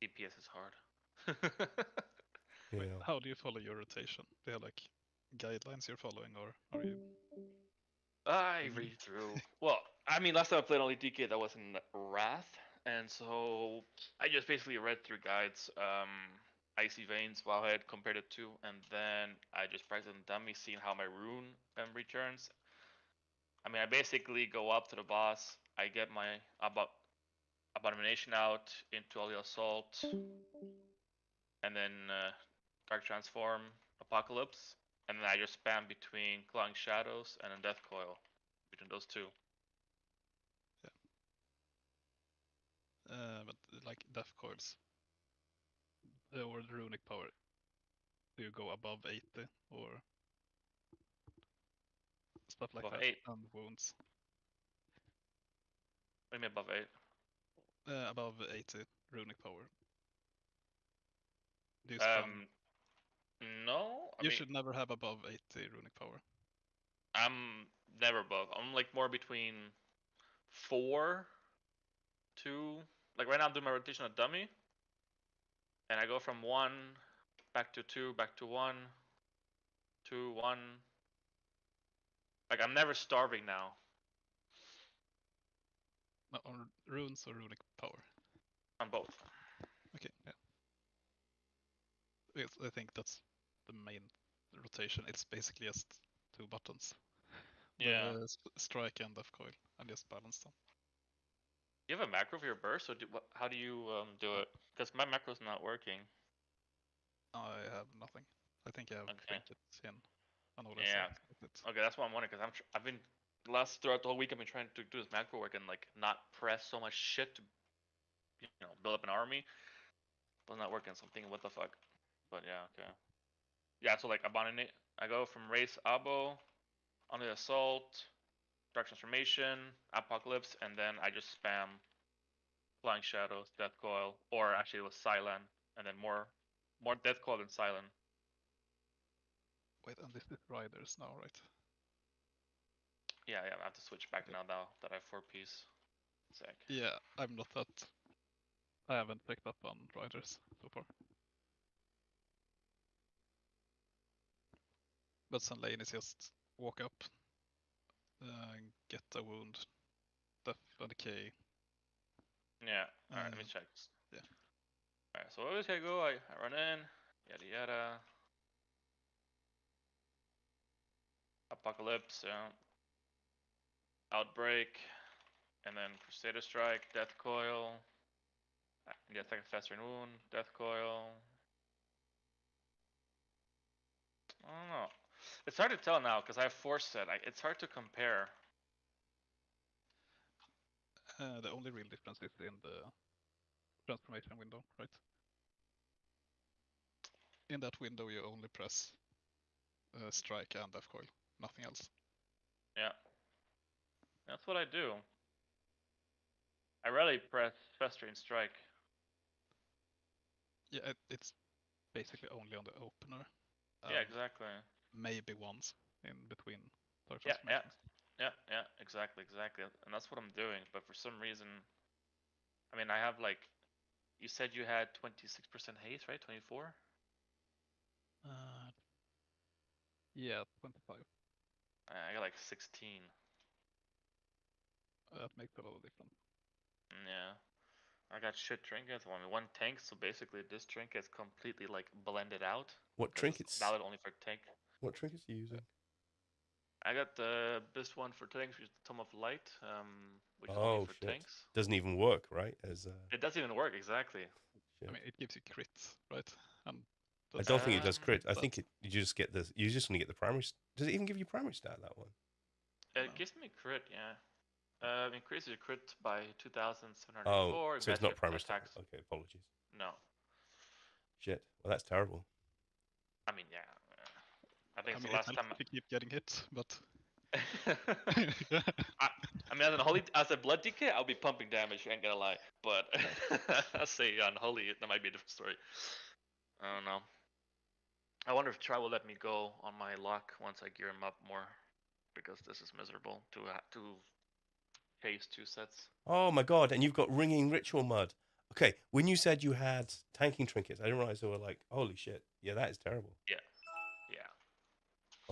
DPS is hard. Wait, Yeah. how do you follow your rotation? Do you have like guidelines you're following, or are you? I read through. Well, I mean, last time I played only DK, that was in Wrath, and so I just basically read through guides, Icy Veins, Wowhead, compared it to, and then I just practiced on dummy, seeing how my rune returns. I mean, I basically go up to the boss, I get my Abomination out into all the assault, and then Dark Transform, Apocalypse, and then I just spam between Clawing Shadows and then Death Coil, between those two. But like death coils, or the runic power, do you go above 80 or stuff like Above that? 8. And wounds. What do you mean above 8? Above 80 runic power. Do you spam? No. You should never have above 80 runic power. I'm never above. I'm like more between 4 to, like right now I'm doing my rotation of dummy, and I go from 1 back to 2 back to 1 2 1. Like I'm never starving now. No, on runes or runic power? On both. Okay, yeah. Yes, I think that's the main rotation. It's basically just 2 buttons. Yeah. The strike and death coil, and just balance them. Do you have a macro for your burst, or how do you do it? Because my macro's not working. I have nothing. I think I have trinkets in. Yeah. Okay, that's what I'm wondering, because I've been throughout the whole week I've been trying to do this macro work and like not press so much shit to, build up an army, but it's not working. So I'm thinking, what the fuck? But yeah, okay. Yeah, so like Abominate, I go from Race Abo on the Assault, Dark Transformation, Apocalypse, and then I just spam Flying Shadows, Death Coil, or actually it was Silent, and then more Death Coil than Silent. Wait, and this is Riders now, right? Yeah, I have to switch back now that I have 4-piece. Sick. Yeah, I'm not that. I haven't picked up on Riders so far. But Sun Lane is just walk up, get a wound, death and decay. Yeah, alright, let me check. Yeah. Alright, so always I go, I run in, yada yada. Apocalypse, Outbreak, and then Crusader Strike, Death Coil. Get second Festering Wound, Death Coil. I don't know. It's hard to tell now because I have Force set. It's hard to compare. The only real difference is in the transformation window, right? In that window, you only press strike and Death Coil, nothing else. Yeah. That's what I do. I rarely press Festering Strike. Yeah, it's basically only on the opener. Yeah, exactly. Maybe once in between. Yeah, exactly. And that's what I'm doing. But for some reason, I mean, I have like, you said you had 26% haste, right? 24? Yeah, 25. I got like 16. That makes a lot of difference. Yeah. I got shit trinkets. Well, I mean, one tank, so basically this trinket's completely like blended out. What 'cause trinkets? It's valid only for tank. What trinkets are you using? I got the best one for tanks, which is the Tome of Light, which is Oh only for shit! tanks. Doesn't even work, right? As It doesn't even work exactly. I mean, it gives you crits, right? And I don't think it does crit. I but- think you just get this. You're just gonna get the primary. Does it even give you primary stat, that one? It gives me crit, yeah. Increases your crit by 2,704. Oh, so it's not primary attacks. stat. Okay, apologies. No. Shit. Well, that's terrible. I mean, yeah. I think I it's mean, the last it time. helps to keep getting hit, but I mean, as a blood DK, I'll be pumping damage. I ain't gonna lie, but I'll say unholy. That might be a different story. I don't know. I wonder if Try will let me go on my lock once I gear him up more, because this is miserable to face 2 sets. Oh my god! And you've got ringing ritual mud. Okay, when you said you had tanking trinkets, I didn't realize they were like, holy shit! Yeah, that is terrible. Yeah.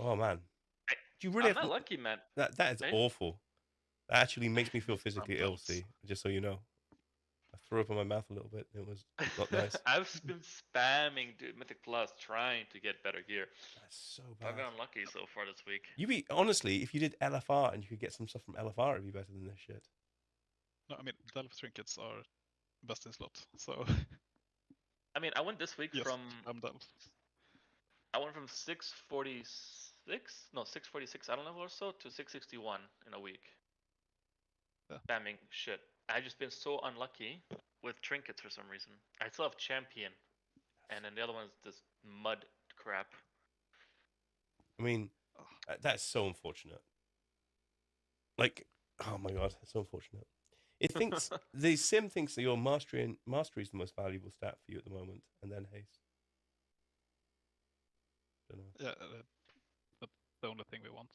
Oh man, do you really I'm have not lucky, man. That is Eh? awful. That actually makes me feel physically ill. Sometimes. See, just so you know, I threw up in my mouth a little bit. It was not nice. I've been spamming Mythic Plus trying to get better gear. That's so I've bad. been unlucky so far this week. Honestly, if you did LFR and you could get some stuff from LFR, it'd be better than this shit. no, I mean, Delve trinkets are best in slot. So I mean, I went this week yes, from I'm Delve. I went from 646 I don't know or so to 661 in a week. Yeah. Spamming shit. I've just been so unlucky with trinkets for some reason. I still have champion, and then the other one's this mud crap. I mean, that's so unfortunate. Like, oh my god, it's so unfortunate. It thinks the sim thinks that your mastery is the most valuable stat for you at the moment, and then haste. Don't know. Yeah, that's the only thing we want,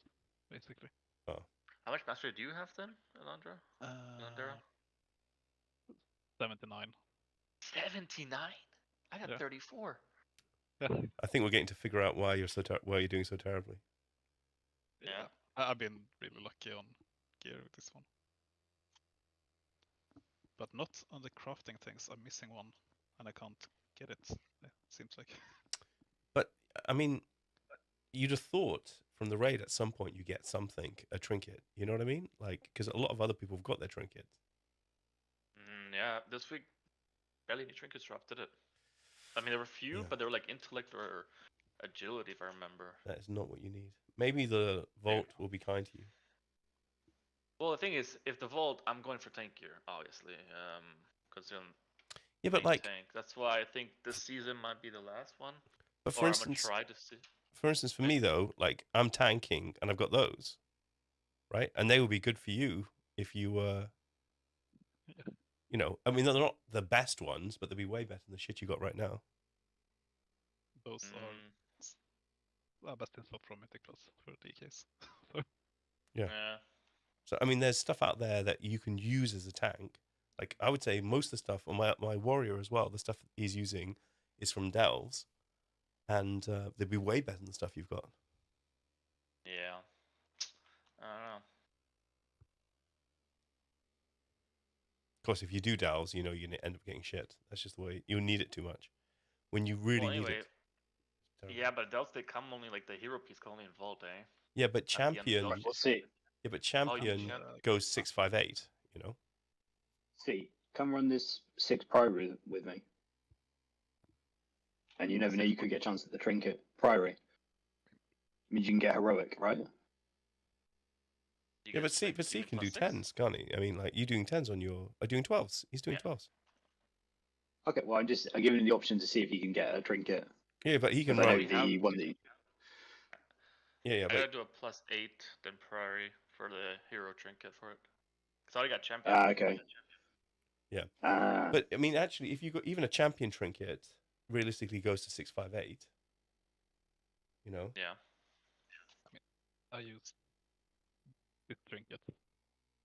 basically. Oh. How much mastery do you have then, Elandra? 79. 79? I got 34. Yeah. I think we're getting to figure out why you're why you're doing so terribly. Yeah. I've been really lucky on gear with this one. But not on the crafting things. I'm missing one, and I can't get it. It seems like. But I mean, you'd have thought from the raid at some point you get something, a trinket. You know what I mean? Like, because a lot of other people have got their trinket. Yeah, this week barely any trinkets dropped, did it? I mean, there were a few, but they were like intellect or agility, if I remember. That is not what you need. Maybe the vault will be kind to you. Well, the thing is, if the vault, I'm going for tank gear, obviously, because yeah, but like tank. That's why I think this season might be the last one. But for instance, I'm gonna try to see. For instance, for me though, like I'm tanking and I've got those, right? And they would be good for you if you were, you know, I mean, they're not the best ones, but they'd be way better than the shit you got right now. Those are best in slot from Mythic Plus for DKs. Yeah. So I mean, there's stuff out there that you can use as a tank. Like I would say, most of the stuff on my warrior as well, the stuff he's using is from Delves, and they'd be way better than the stuff you've got. Yeah. I don't know. course, if you do delves, you know you're gonna end up getting shit. That's just the way you need it too much. When you really Well, need anyway, it. Terrible. yeah, but delves they come only like the hero piece can only involve, eh? Yeah, but At the end, champion. delves- Well, see, Yeah, but Oh, you mean champion champ- goes 658. You know. see, come run this 6 Priory with me. And you never know, you could get a chance at the trinket. Priory. Means you can get heroic, right? Yeah, but C can do 10s, can't he? I mean, like, you doing 10s on your... Are doing 12s? He's doing 12s. Okay, well, I'm giving him the option to see if he can get a trinket. Yeah, but he can Because I run... know the one that... Yeah, I but... gotta do a +8 then priority for the hero trinket for it. Cause I already got champion. okay. Yeah. Ah. But, I mean, actually, if you got even a champion trinket, realistically goes to 658. You know? Yeah. I mean, I use this trinket.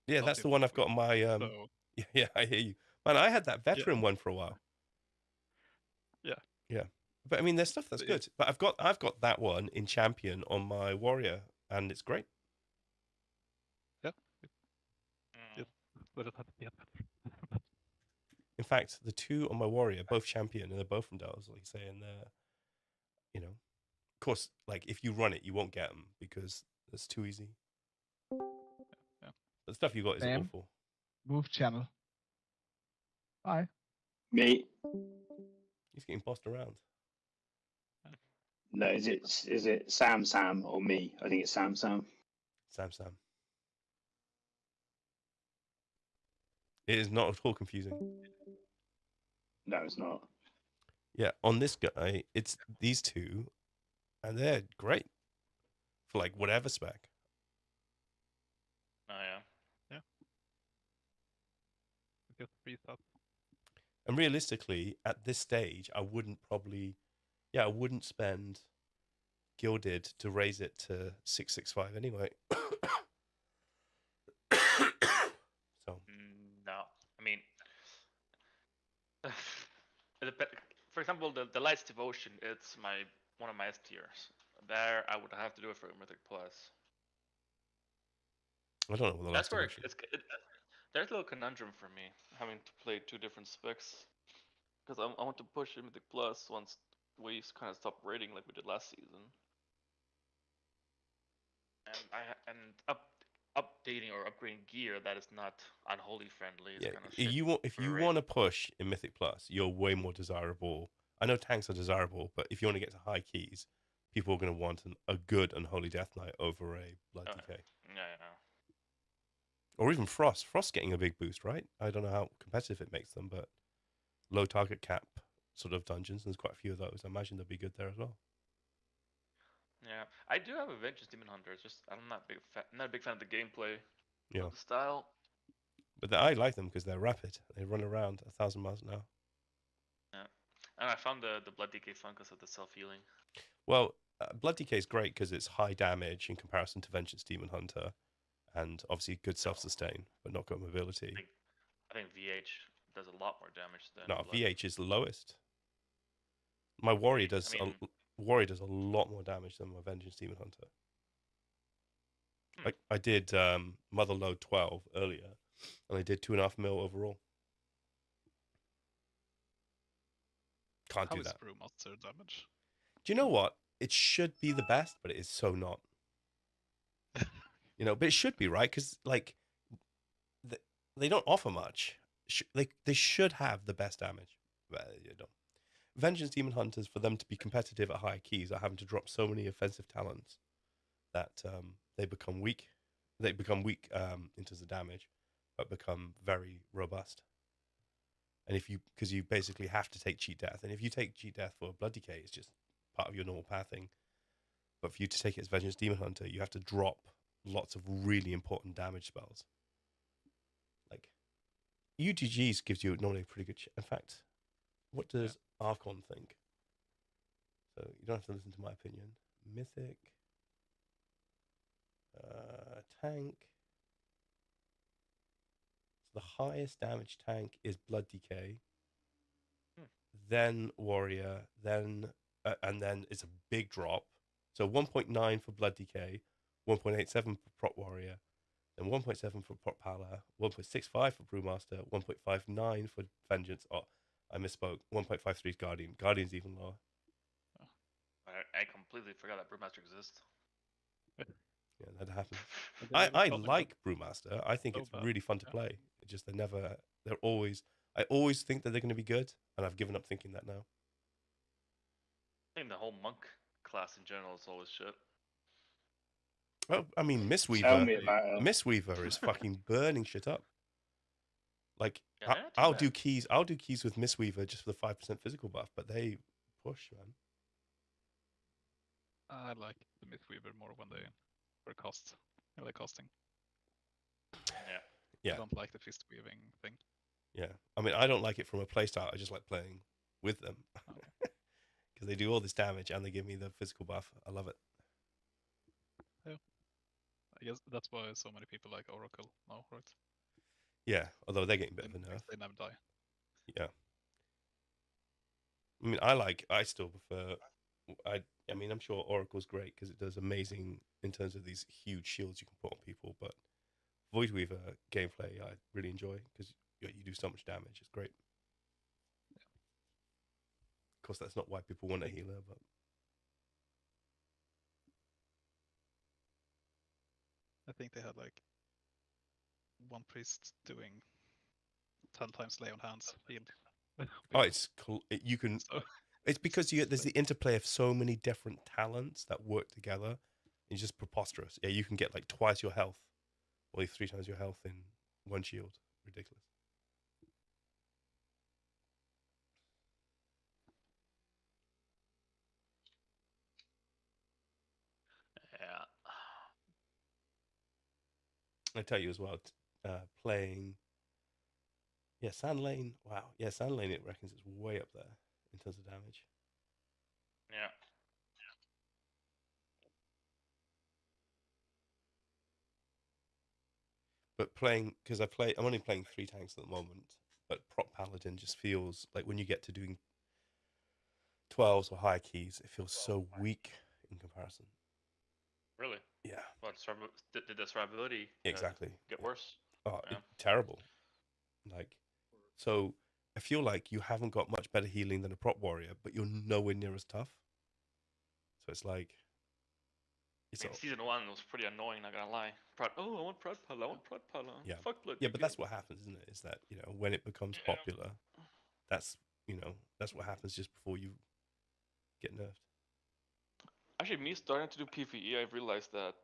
Yeah, Not that's in the one I've got on my... so- Yeah, I hear you. Man, I had that veteran one for a while. Yeah. Yeah. But, I mean, there's stuff that's But yeah. good. But I've got that one in champion on my warrior, and it's great. Yeah. Just let it have to be a better. In fact, the two on my warrior, both champion, and they're both from Dells, like you say, and they're, you know, of course, like if you run it, you won't get them because it's too easy. Yeah. The stuff you got is Sam? awful. Move channel. Bye. Me? He's getting bossed around. No, is it Sam or me? I think it's Sam. Sam. It is not at all confusing. No, it's not. Yeah, on this guy, it's these two, and they're great for like whatever spec. Oh yeah. Yeah. Just free stuff. And realistically, at this stage, I wouldn't spend Gilded to raise it to 665 anyway. So. No, I mean, for example, the Light's Devotion, it's one of my S tiers. There, I would have to do it for a Mythic Plus. I don't know what the last That's where devotion. there's a little conundrum for me having to play 2 different specs because I want to push a Mythic Plus once we kind of stop raiding like we did last season, and updating or upgrading gear that is not unholy friendly. Is Yeah, kind of shit if for a you raid. want to push in Mythic Plus, you're way more desirable. I know tanks are desirable, but if you want to get to high keys, people are going to want a good Unholy Death Knight over a Blood Decay. Yeah. Or even Frost. Frost's getting a big boost, right? I don't know how competitive it makes them, but low target cap sort of dungeons, and there's quite a few of those. I imagine they'll be good there as well. Yeah, I do have a Vengeance Demon Hunter. It's just I'm not not a big fan of the gameplay, Yeah. of the style. But I like them because they're rapid. They run around 1,000 miles an hour. Yeah, and I found the Blood Decay fungus of the self healing. Well, Blood Decay is great because it's high damage in comparison to Vengeance Demon Hunter, and obviously good self-sustain, but not good mobility. I think VH does a lot more damage than No, Blood. VH is the lowest. My warrior does I mean- warrior does a lot more damage than my Vengeance Demon Hunter. I did Mother Load 12 earlier, and I did 2.5 mil overall. Can't How do is that. Brewmaster damage? Do you know what? It should be the best, but it is so not. You know, but it should be, right? Because like they don't offer much. They should have the best damage. Well, you don't. Vengeance Demon Hunters, for them to be competitive at high keys, are having to drop so many offensive talents that they become weak. They become weak in terms of damage, but become very robust. And because you basically have to take cheat death, and if you take cheat death for Blood Decay, it's just part of your normal pathing. But for you to take it as Vengeance Demon Hunter, you have to drop lots of really important damage spells. Like UTGs gives you normally a pretty good. In fact, what does Archon think? So you don't have to listen to my opinion. Mythic tank. So the highest damage tank is Blood Decay. Then Warrior. Then and then it's a big drop. So 1.9 for Blood Decay, 1.87 for Prot Warrior, then 1.7 for Prop Pala, 1.65 for Brewmaster, 1.59 for Vengeance. Oh, I misspoke. 1.53 is Guardian. Guardian's even lower. I completely forgot that Brewmaster exists. Yeah, that happens. But they really I caught me like Brewmaster. I think so it's bad. really fun to Yeah. play. It's just they're always, I always think that they're going to be good, and I've given up thinking that now. I think the whole monk class in general is always shit. Well, I mean, Tell Mistweaver, me about it. Mistweaver is fucking burning shit up. Like, Yeah, they're not too I'll bad. do keys with Mistweaver just for the 5% physical buff, but they push, man. I like the Mythweaver more when they were costing. Yeah. Yeah. I don't like the fist weaving thing. Yeah, I mean, I don't like it from a playstyle. I just like playing with them because they do all this damage and they give me the physical buff. I love it. Yeah. I guess that's why so many people like Oracle now, right? Yeah, although they're getting a bit of a nerf. They never die. Yeah. I mean, I still prefer. I mean, I'm sure Oracle's great because it does amazing in terms of these huge shields you can put on people. But Voidweaver gameplay, I really enjoy because you do so much damage. It's great. Of course, that's not why people want a healer, but I think they had like one priest doing 10 times lay on hands healed. oh, you can. So, It's because there's the interplay of so many different talents that work together. It's just preposterous. Yeah, you can get like twice your health, or 3 times your health in one shield. Ridiculous. Yeah. I tell you as well, playing. Yeah, Sand Lane. Wow. Yeah, Sand Lane. It reckons it's way up there in terms of damage. Yeah. But because I'm only playing 3 tanks at the moment. But Prop Paladin just feels like when you get to doing 12s or higher keys, it feels so weak in comparison. Really? Yeah. What did the survivability Exactly. get worse? Oh, Yeah. terrible. Like, so I feel like you haven't got much better healing than a prop warrior, but you're nowhere near as tough. So it's like, I mean, season 1 was pretty annoying, not gonna lie. I want Prod Pala, I want Prod Pala. yeah, Fuck Blood. yeah, but that's what happens, isn't it? Is that when it becomes popular, that's what happens just before you get nerfed. Actually, me starting to do PvE, I realized that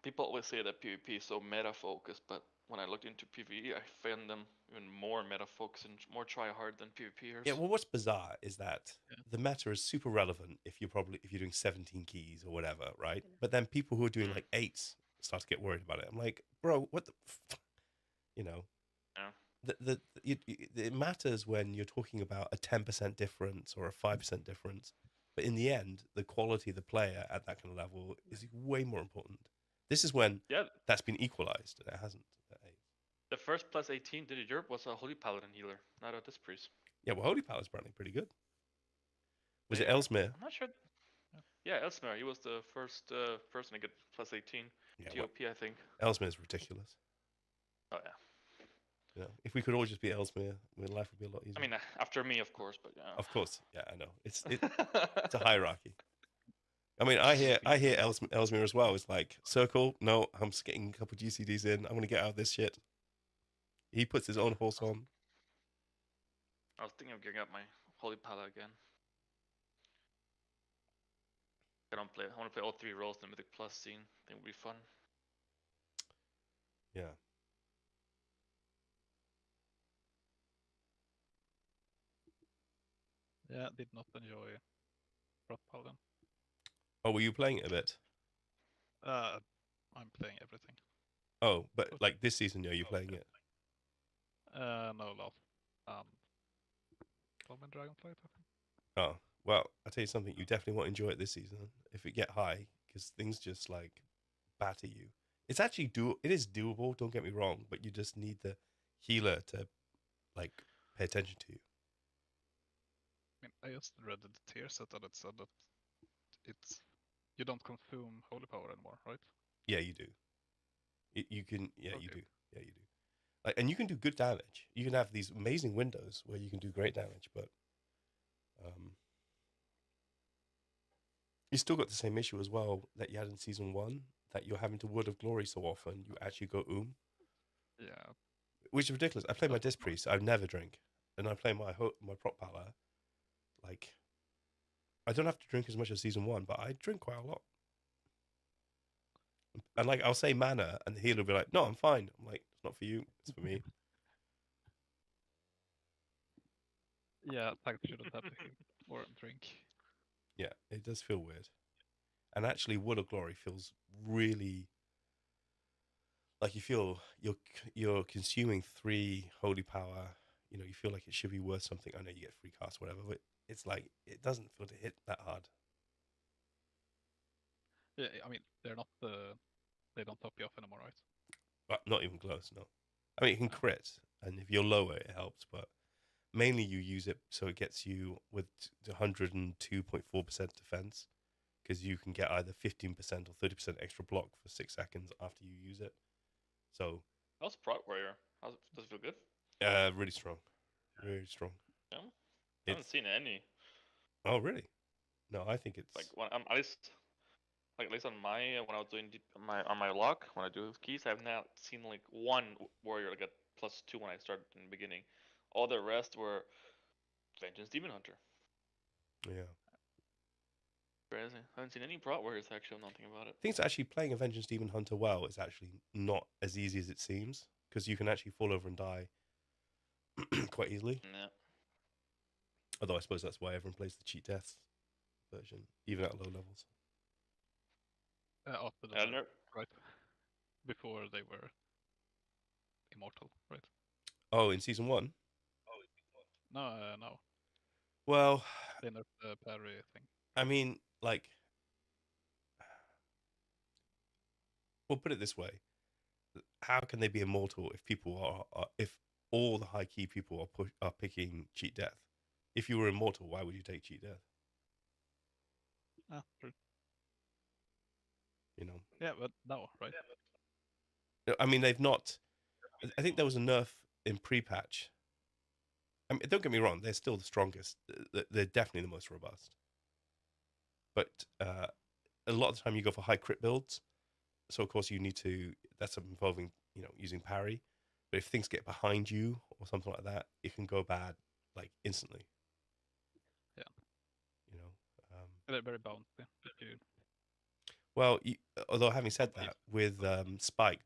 people always say that PvP is so meta focused, but when I looked into PvE, I found them even more meta focused and more try hard than PvPers. Yeah, well, what's bizarre is that the meta is super relevant if you're doing 17 keys or whatever, right? But then people who are doing like 8s start to get worried about it. I'm like, bro, what the, Yeah. It matters when you're talking about a 10% difference or a 5% difference, but in the end, the quality of the player at that kind of level is way more important. This is when that's been equalized, and it hasn't. The first plus 18 did it Europe was a Holy Paladin healer, not a Disc Priest. Yeah, well, Holy Paladin's apparently pretty good. Was it Ellesmere? I'm not sure. Yeah, Ellesmere. He was the first person to get plus 18 TOP, I think. Ellesmere's ridiculous. Oh yeah. If we could all just be Ellesmere, life would be a lot easier. I mean, after me, of course, but yeah. Of course, yeah, I know. It's a hierarchy. I mean, I hear Ellesmere as well. It's like, circle, no, I'm just getting a couple GCDs in. I'm gonna get out of this shit. He puts his own horse on. I was thinking of getting up my Holy Pala again. I want to play all 3 roles in the Mythic Plus scene. I think it would be fun. Yeah. Yeah, did not enjoy Prop Paladin. Oh, were you playing it a bit? I'm playing everything. Oh, but like this season, are you playing it? No, love. Common Dragonflight, I think. Oh, well, I'll tell you something. You definitely won't enjoy it this season if it get high, because things just like batter you. It's actually it is doable. Don't get me wrong, but you just need the healer to like pay attention to you. I mean, I just read the tier set and it said that you don't consume holy power anymore, right? Yeah, you do. You can, yeah, you Okay. do, yeah, you do. Like, and you can do good damage. You can have these amazing windows where you can do great damage, but you still got the same issue as well that you had in season 1, that you're having to Word of Glory so often you actually go Yeah. which is ridiculous. I play my That's Disc Priest, I never drink, and I play my prop pala. Like, I don't have to drink as much as season 1, but I drink quite a lot. And like, I'll say mana, and the healer will be like, "No, I'm fine." I'm like, "It's not for you. It's for me." Yeah, tanks shouldn't have to heal or drink. Yeah, it does feel weird. And actually, Word of Glory feels really like you feel you're consuming 3 holy power. You know, you feel like it should be worth something. I know you get free cast, whatever, but it's like it doesn't feel to hit that hard. Yeah, I mean they don't top you off anymore, right? But not even close. No, I mean it can crit, and if you're lower, it helps. But mainly you use it so it gets you with 102.4% defense, because you can get either 15% or 30% extra block for 6 seconds after you use it. So How's Prot Warrior? Does it feel good? really strong, really strong. Yeah. I haven't seen any. Oh really? No, I think it's Like when at least on my when I was doing on my lock when I do keys, I've not seen like one warrior like a +2 when I started in the beginning. All the rest were Vengeance Demon Hunter. yeah. Crazy. I haven't seen any Prot Warriors actually. I'm not thinking about it. I think it's actually playing a Vengeance Demon Hunter well is actually not as easy as it seems, because you can actually fall over and die quite easily. Yeah. Although I suppose that's why everyone plays the cheat death version, even at low levels. After the Elner? right? Before they were immortal, right? Oh, in season 1? No, no. Well, They nerfed the parry thing. I mean, like, we'll put it this way: how can they be immortal if people are if all the high key people are picking cheat death? If you were immortal, why would you take cheat death? Ah, true. You know. Yeah, but no, right? I mean, they've not. I think there was a nerf in pre-patch. I mean, don't get me wrong; they're still the strongest. They're definitely the most robust. But a lot of the time, you go for high crit builds. So of course, you need to. That's involving using parry. But if things get behind you or something like that, it can go bad like instantly. Yeah. You know. They're very bouncy. Well, although having said that, with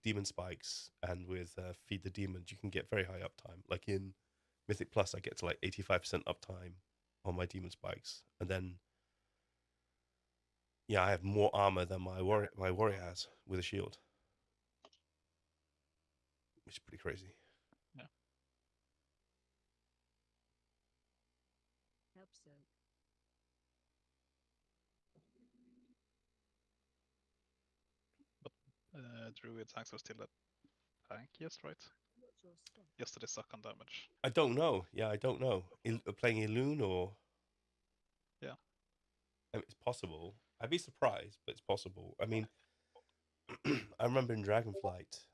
demon spikes, and with feed the demons, you can get very high uptime. Like in Mythic Plus, I get to like 85% uptime on my demon spikes, and then I have more armor than my warrior has with a shield, which is pretty crazy. Yeah. Hope so. But Druid tanks are still a tank, yes, right? Yes, they suck on damage. I don't know. Yeah, I don't know. Playing Illusion or... Yeah. I mean, it's possible. I'd be surprised, but it's possible. I mean, I remember in Dragonflight,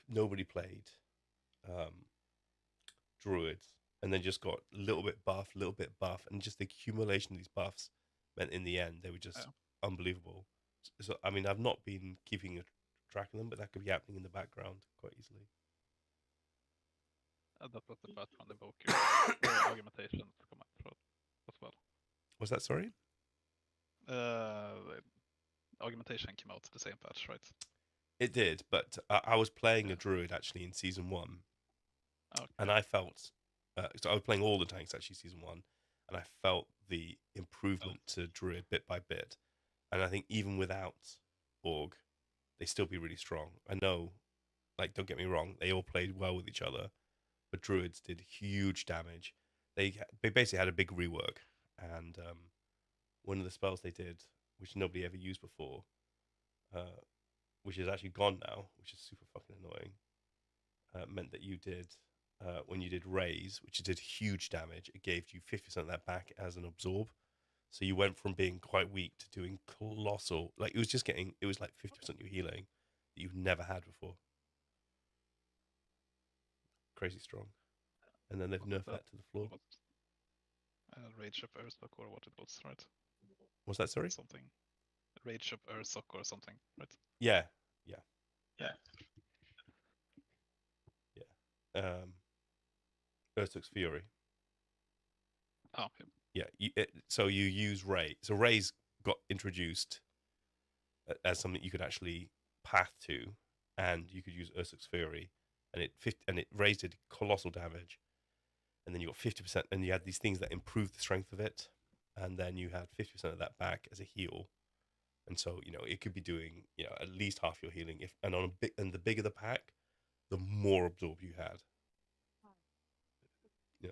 nobody played Druids, and then just got a little bit buff, and just the accumulation of these buffs meant in the end they were just unbelievable. So, I mean, I've not been keeping track of them, but that could be happening in the background quite easily. That was the background evoker augmentation command as well. Was that, sorry? Augmentation came out the same patch, right? It did, but I was playing a druid actually in season 1, and I felt so I was playing all the tanks actually season 1, and I felt the improvement to druid bit by bit, and I think even without Org, they still be really strong. I know, like, don't get me wrong, they all played well with each other, but druids did huge damage. They basically had a big rework, and one of the spells they did, which nobody ever used before, which is actually gone now, which is super fucking annoying, meant that you did, when you did Raise, which did huge damage, it gave you 50% of that back as an absorb. So you went from being quite weak to doing colossal, like it was like 50% your healing. that you've never had before. Crazy strong. And then they've nerfed that to the floor. Rage of Ursoc or what it was, right? What's that, sorry? Something. Rage of Ursoc or something, right? Yeah. Ursoc's Fury. Oh, So you use Ray. So Ray's got introduced as something you could actually path to, and you could use Ursoc's Fury, and it raised it colossal damage, and then you got 50%, and you had these things that improved the strength of it, and then you had 50% of that back as a heal, and so it could be doing at least half your healing and the bigger the pack, the more absorb you had.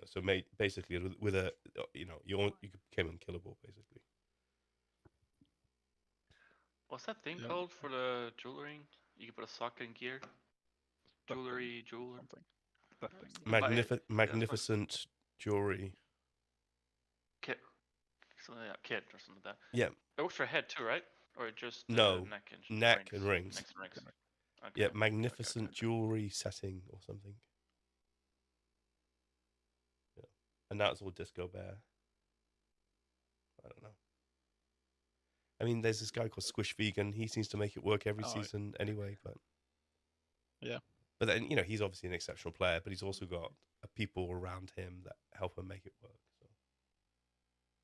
So basically with a you became unkillable basically. What's that thing called for the jewelry? You can put a socket in gear. Jewelry, jeweler. Magnificent jewelry. Kit. Something like that. Kit or something like that. Yeah. It works for head too, right? Or just no neck and rings. Necks and rings. Okay. Yeah, magnificent jewelry setting or something. Yeah. And now it's all Disco Bear. I don't know. I mean, there's this guy called Squish Vegan. He seems to make it work every season anyway, but yeah. But then he's obviously an exceptional player, but he's also got people around him that help him make it work. So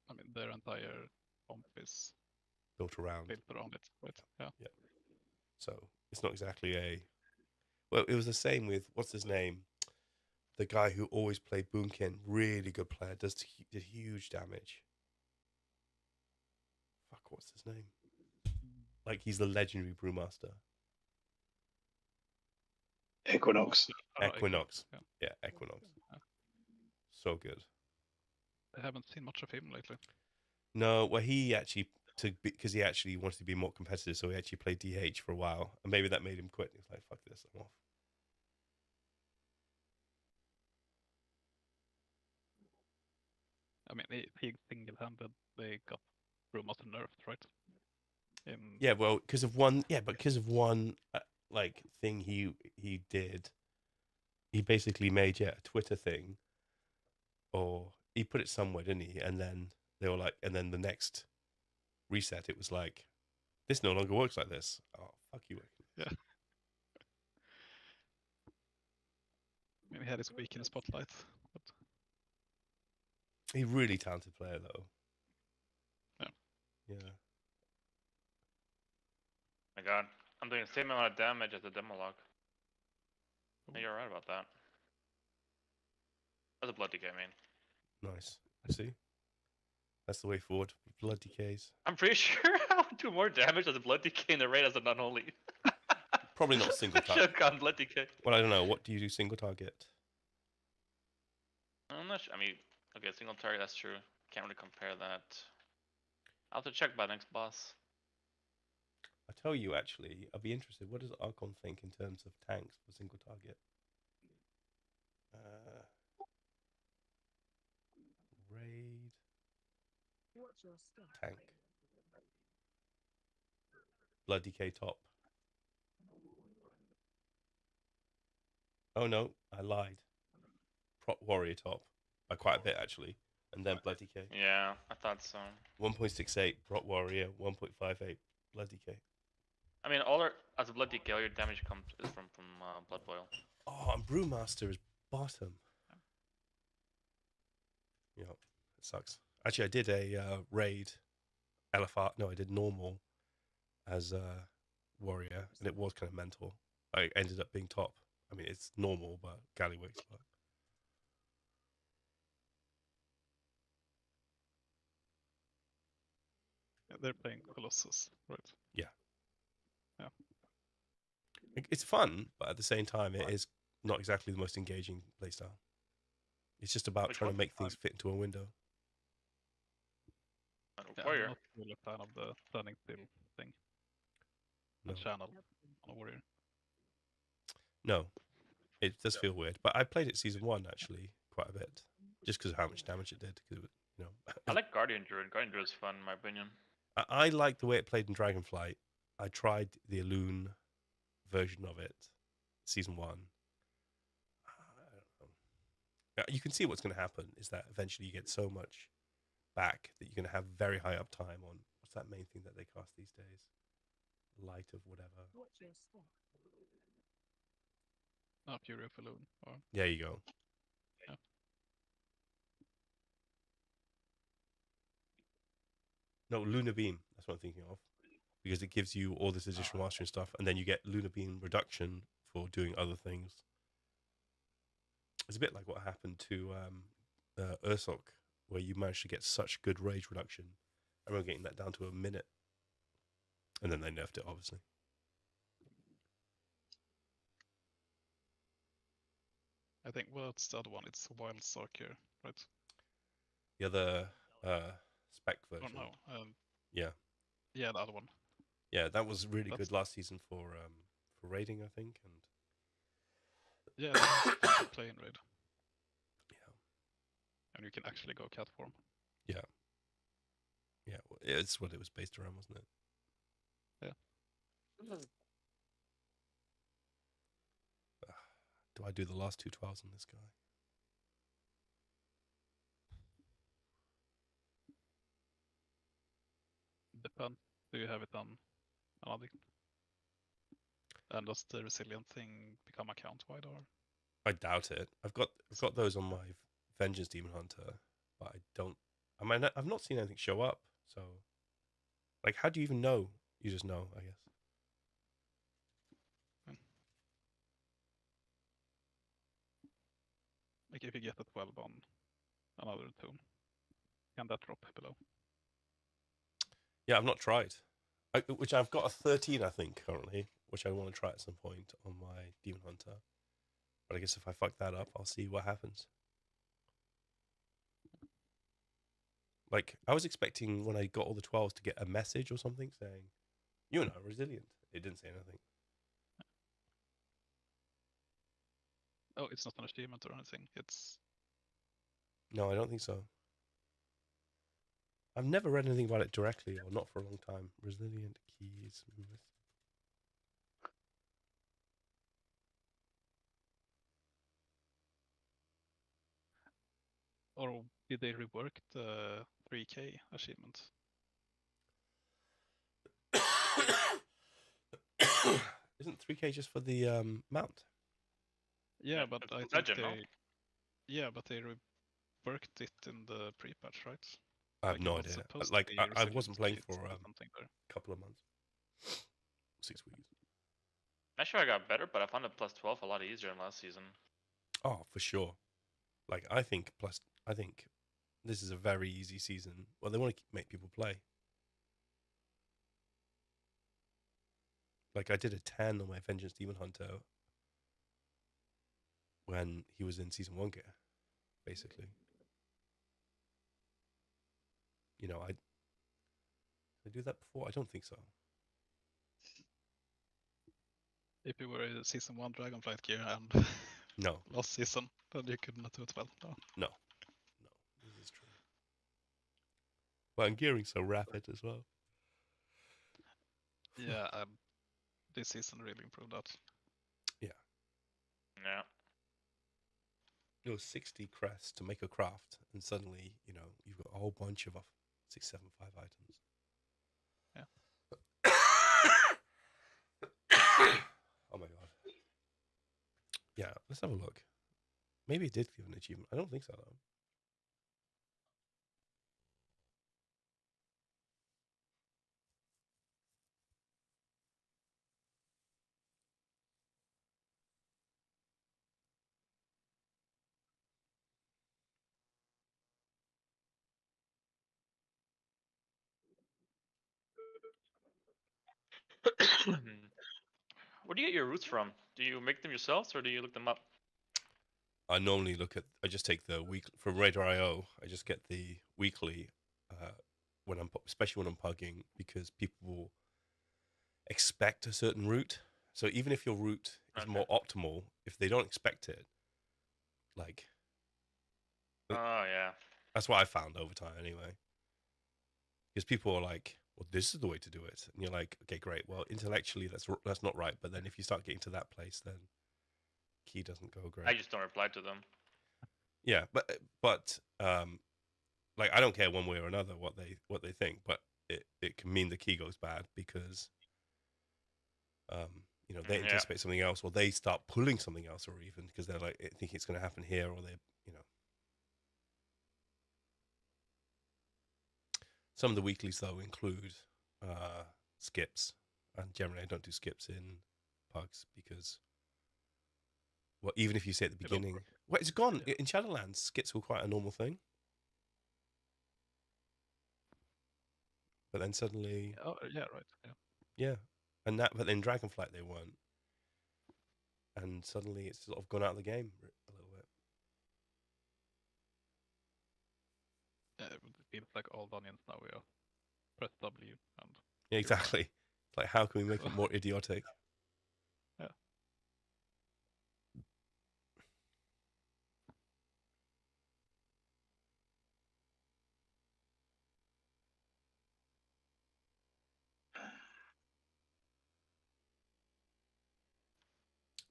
I mean, their entire comp is built around it, right? Yeah. So it's not exactly well, it was the same with what's his name, the guy who always played Boomkin, really good player, did huge damage. Fuck, what's his name? Like he's the legendary brewmaster. Equinox. Equinox. Yeah, Equinox. So good. I haven't seen much of him lately. No, well, because he actually wanted to be more competitive, so he actually played DH for a while, and maybe that made him quit. He's like, "Fuck this, I'm off." I mean, he single-handed they got Brewmaster nerfed, right? Yeah, well, because of one like thing he did, he basically made a Twitter thing, or he put it somewhere, didn't he? And then they were like, and then the next reset, it was like, this no longer works like this. Oh, fuck you. Yeah. I mean, he had his week in the spotlight. But... He's a really talented player, though. Yeah. My god, I'm doing the same amount of damage as the demo log. Yeah, you're right about that. That's a blood decay, I mean. Nice. I see. That's the way forward. Blood decays. I'm pretty sure I would do more damage as a blood decay in the raid as a non-holy. Probably not single target. Should have gone blood decay. Well, I don't know. What do you do single target? I'm not sure. I mean, okay, single target, that's true. Can't really compare that. I'll have to check by next boss. I tell you, actually, I'd be interested. What does Archon think in terms of tanks for single target? Raid. Tank. Blood decay top. Oh no, I lied. Prot warrior top by quite a bit actually, and then blood decay. Yeah, I thought so. 1.68 prot warrior, 1.58 blood decay. I mean, as a blood decay, all your damage is from blood boil. Oh, and brewmaster is bottom. Yeah, it sucks. Actually, I did a raid LFR. No, I did normal as a warrior, and it was kind of mental. I ended up being top. I mean, it's normal, but Gallywigs. But... Yeah, they're playing Colossus, right? Yeah. Yeah. It's fun, but at the same time, it is not exactly the most engaging playstyle. It's just about trying to make things fit into a window. Yeah, I'm not really a fan of the standing still thing. No. The channel on a warrior. No, it does feel weird. But I played it season 1 actually quite a bit, just because of how much damage it did. Because I like Guardian Druid. Guardian Druid is fun, in my opinion. I like the way it played in Dragonflight. I tried the Elune version of it, season 1. I don't know. Yeah, you can see what's going to happen is that eventually you get so much back that you're going to have very high uptime on what's that main thing that they cast these days? Light of whatever. Fury of Falloon. Or... There you go. Yeah. No, Lunar Beam. That's what I'm thinking of. Because it gives you all this additional mastering stuff, and then you get Lunar Beam reduction for doing other things. It's a bit like what happened to Ursoc, where you managed to get such good rage reduction. I remember getting that down to a minute. And then they nerfed it, obviously. I think, what's the other one? It's Wild Stalker, right? The other spec version. Oh, no. Yeah. Yeah, the other one. Yeah, that was really good last season for raiding, I think. And yeah, that's play in raid. Yeah. And you can actually go cat form. Yeah. Yeah, well, it's what it was based around, wasn't it? Yeah. Do I do the last 2 12s on this guy? Depend. Do you have it on another? And does the resilient thing become account wide or? I doubt it. I've got those on my Vengeance Demon Hunter, but I don't. I mean, I've not seen anything show up. So, like, how do you even know? You just know, I guess. Like if you get a 12 on another tune, can that drop below? Yeah, I've not tried. Which I've got a 13, I think, currently, which I want to try at some point on my Demon Hunter. But I guess if I fuck that up, I'll see what happens. Like, I was expecting when I got all the 12s to get a message or something saying, "You're not resilient." It didn't say anything. Oh, it's not an achievement or anything. It's... No, I don't think so. I've never read anything about it directly, or not for a long time. Resilient keys. Or did they rework the 3K achievement? Isn't 3K just for the mount? Yeah, but I think Legend, they... no? Yeah, but they reworked it in the pre-patch, right? I have Like, it no was idea. supposed to Like, be I resilient wasn't playing keys for or a something there. couple of months. 6 weeks. Not sure I got better, but I found the plus 12 a lot easier than last season. Oh, for sure. Like, I think this is a very easy season. Well, they want to make people play. Like, I did a 10 on my Vengeance Demon Hunter when he was in Season 1 gear, basically. You know, did I do that before? I don't think so. If you were in Season 1 Dragonflight gear and No. last season, then you could not do it well. No. No. This is true. Well, and gearing's so rapid as well. Yeah, this season really improved that. Yeah. Yeah. It was 60 crests to make a craft, and suddenly, you know, you've got a whole bunch of 6, 7, 5 items. Yeah. Oh my god. Yeah, let's have a look. Maybe it did give an achievement. I don't think so, though. Where do you get your roots from? Do you make them yourselves or do you look them up? I normally I just take the week from Radar.io. I just get the weekly especially when I'm pugging, because people will expect a certain route. So even if your route is more optimal, if they don't expect it, like, Oh yeah, that's what I found over time anyway. Because people are like, well, this is the way to do it. And you're like, okay, great. Well, intellectually, that's not right. But then if you start getting to that place, then key doesn't go great. I just don't reply to them. Yeah, but like I don't care one way or another what they think, but it can mean the key goes bad because you know, they anticipate something else, or they start pulling something else, or even because they're like thinking it's going to happen here, or they, you know. Some of the weeklies though include skips, and generally I don't do skips in pugs because, well, even if you say at the beginning, well, it's gone in Shadowlands. Skips were quite a normal thing, but then suddenly, Oh yeah, right. yeah, and that, but then Dragonflight they weren't, and suddenly it's sort of gone out of the game a little bit. It feels like all onions now. We press W and. Yeah, exactly. It's like, how can we make it more idiotic? Yeah.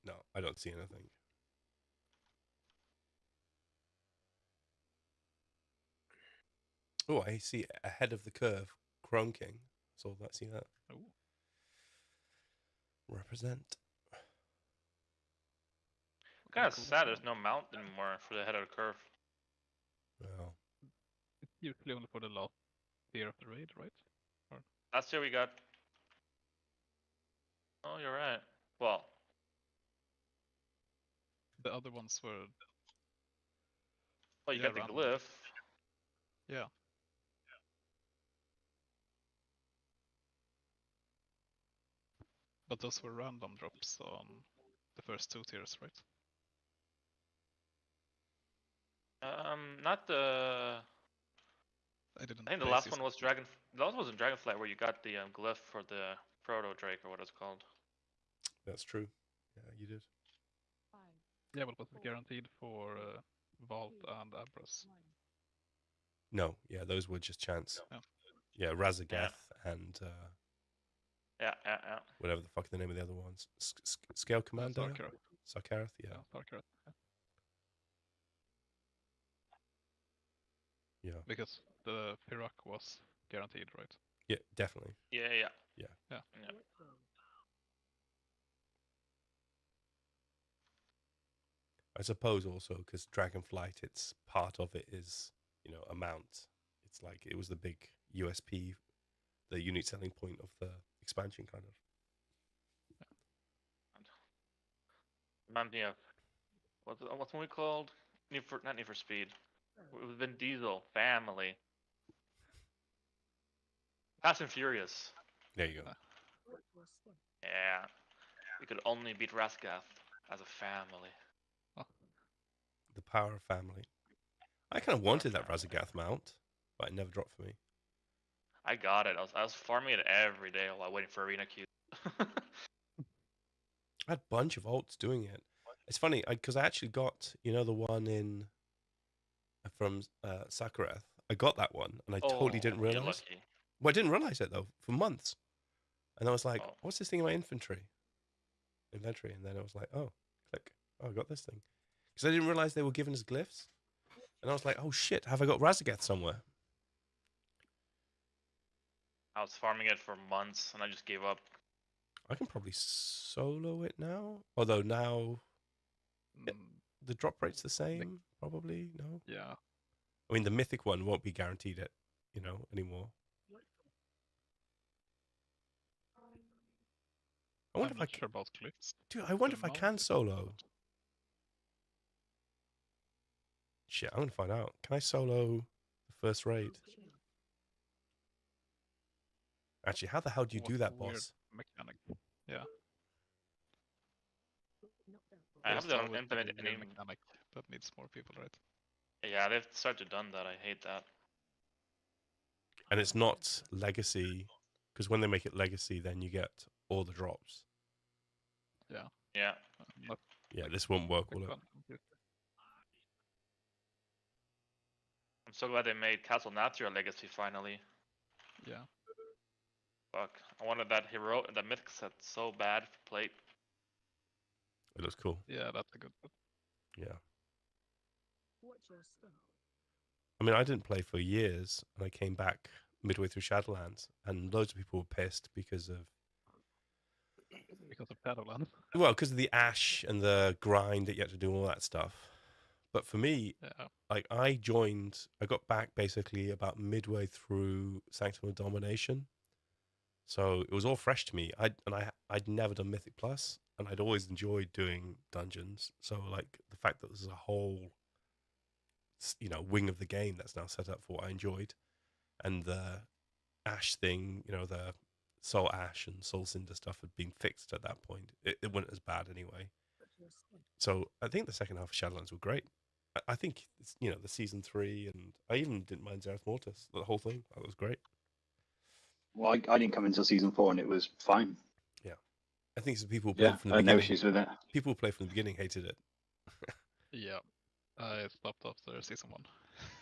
No, I don't see anything. Oh, I see ahead of the curve, Chrome King. So let's see that. Ooh. Represent. Kind of sad there's no mount anymore for the head of the curve. Well, it's usually only for the last tier of the raid, right? Or... Last year we got. Oh, you're right. Well, the other ones were. Well, you got the random. glyph. Yeah. But those were random drops on the first 2 tiers, right? Not the. I didn't. I think the last one was Dragon. The last one was in Dragonflight where you got the glyph for the Proto Drake or what it's called. That's true. Yeah, you did. Yeah, but was it guaranteed for Vault and Abras? No, yeah, those were just chance. Yeah, yeah Razagath and yeah. whatever the fuck the name of the other ones. Scale Commander? Sarkarath, yeah. Sarkarath. Yeah. Because the Pirak was guaranteed, right? Yeah, definitely. Yeah. I suppose also because Dragonflight, it's part of it is, you know, a mount. It's like it was the big USP, the unique selling point of the expansion, kind of. Remind me of what's one we called? Not Need for Speed. We've been Diesel family. Fast and Furious. There you go. Yeah, we could only beat Razagath as a family. The power of family. I kind of wanted that Razagath mount, but it never dropped for me. I got it. I was farming it every day while waiting for arena queues. I had a bunch of alts doing it. It's funny because I actually got, you know, the one in from Sakarath. I got that one, and I totally didn't you're realize. lucky. Well, I didn't realize it though for months, and I was like, "What's this thing in my inventory?" And then I was like, "Oh, click. Oh, I got this thing," because I didn't realize they were giving us glyphs, and I was like, "Oh shit, have I got Razagath somewhere?" I was farming it for months, and I just gave up. I can probably solo it now, although now the drop rate's the same. Probably no. Yeah. I mean, the mythic one won't be guaranteed it, you know, anymore. I wonder if I can. Sure about glyphs. Dude, I wonder if I can solo. Shit, I'm gonna find out. Can I solo the first raid? Actually, how the hell do you do that, boss? Mechanic. Yeah. I have to implement any mechanic that needs more people, right? Yeah, they've started done that. I hate that. And it's not legacy, because when they make it legacy, then you get all the drops. Yeah. Yeah. Yeah, this won't work, will it? I'm so glad they made Castle Natura legacy finally. Yeah. Fuck. I wanted that hero, that mythic set so bad for plate. It looks cool. Yeah, that's a good one. Yeah. I mean, I didn't play for years, and I came back midway through Shadowlands, and loads of people were pissed because of Shadowlands. Well, because of the ash and the grind that you had to do all that stuff. But for me, like I got back basically about midway through Sanctum of Domination, so it was all fresh to me. I'd never done Mythic Plus, and I'd always enjoyed doing dungeons. So like the fact that there's a whole, wing of the game that's now set up for what I enjoyed, and the ash thing, the Soul Ash and Soul Cinder stuff had been fixed at that point. It wasn't as bad anyway. So I think the second half of Shadowlands were great. I think it's, the season 3, and I even didn't mind Zereth Mortis. The whole thing, that was great. Well, I didn't come until season 4 and it was fine. Yeah, I think some people who played from the I had beginning. no issues with it. People who played from the beginning hated it. Yeah, I stopped after season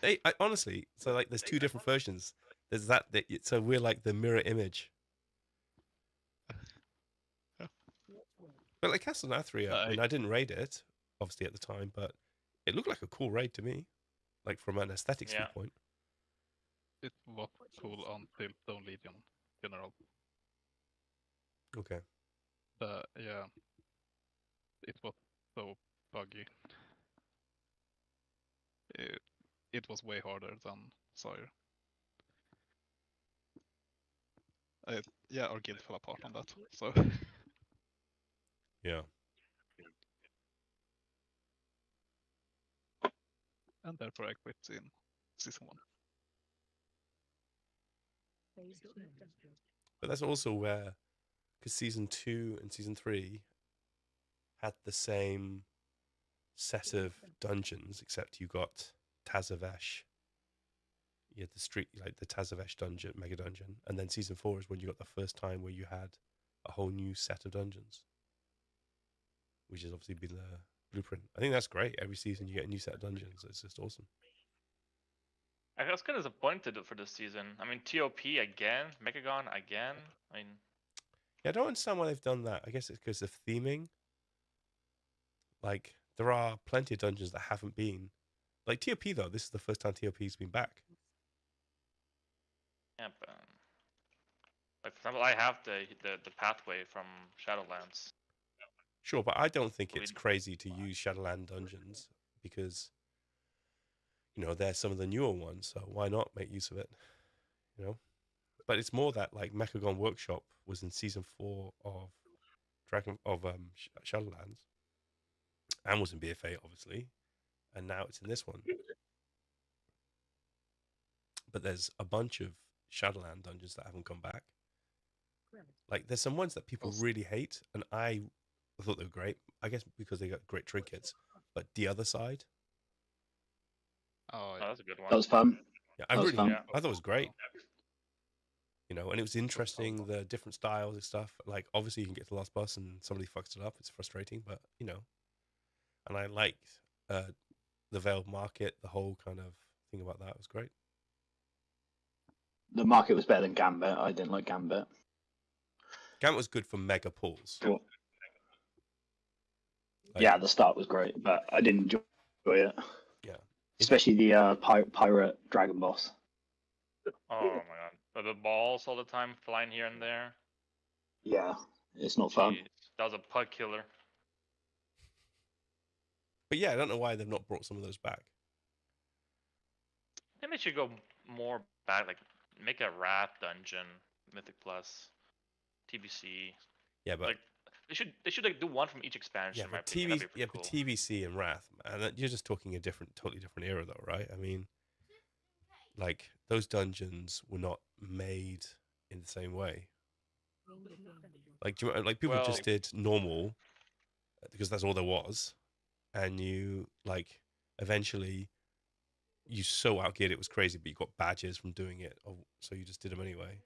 1. I honestly, so like, there's 2 different versions. There's so we're like the mirror image. But like Castle Nathria, I mean, I didn't raid it, obviously, at the time, but it looked like a cool raid to me, like from an aesthetics viewpoint. It was cool until Stone Legion General. Okay. Yeah, it was so buggy. It was way harder than Sire. Our guild fell apart on that, so... Yeah. And therefore I quit in season 1. But that's also where, because season 2 and season 3 had the same set of dungeons, except you got Tazavesh. You had the street, like the Tazavesh dungeon, mega dungeon, and then season 4 is when you got the first time where you had a whole new set of dungeons, which has obviously been the blueprint. I think that's great. Every season you get a new set of dungeons. It's just awesome. I was kind of disappointed for this season. I mean, TOP again, Mechagon again. I mean, Yeah, I don't understand why they've done that. I guess it's because of theming. Like, there are plenty of dungeons that haven't been. Like, TOP, though, this is the first time TOP's been back. yeah, but like for example, I have the pathway from Shadowlands. Sure, but I don't think it's crazy to use Shadowland dungeons because, they're some of the newer ones, so why not make use of it? But it's more that, like, Mechagon Workshop was in season 4 of Shadowlands, and was in BFA, obviously, and now it's in this one. But there's a bunch of Shadowland dungeons that haven't come back. Like, there's some ones that people really hate, and I thought they were great. I guess because they got great trinkets. But the other side. Oh, that's a good one. That was fun. Yeah, I thought it was great. And it was interesting, the different styles and stuff. Like, obviously, you can get to the last boss and somebody fucks it up. It's frustrating, but, And I liked the Veiled Market, the whole kind of thing about that was great. The market was better than Gambit. I didn't like Gambit. Gambit was good for mega pulls. Cool. Yeah, the start was great, but I didn't enjoy it. Yeah. Especially the pirate dragon boss. Oh my god. But the balls all the time flying here and there. Yeah, it's not fun. Jeez, that was a pug killer. But yeah, I don't know why they've not brought some of those back. I think they should go more back, like make a Wrath dungeon, Mythic Plus, TBC. Yeah, but like they should like do one from each expansion. yeah, in my but opinion. That'd be pretty but cool. TVC and Wrath, and you're just talking a totally different era, though, right? I mean, like those dungeons were not made in the same way. Like, people just did normal because that's all there was, and you like eventually you so outgeared it was crazy, but you got badges from doing it, so you just did them anyway.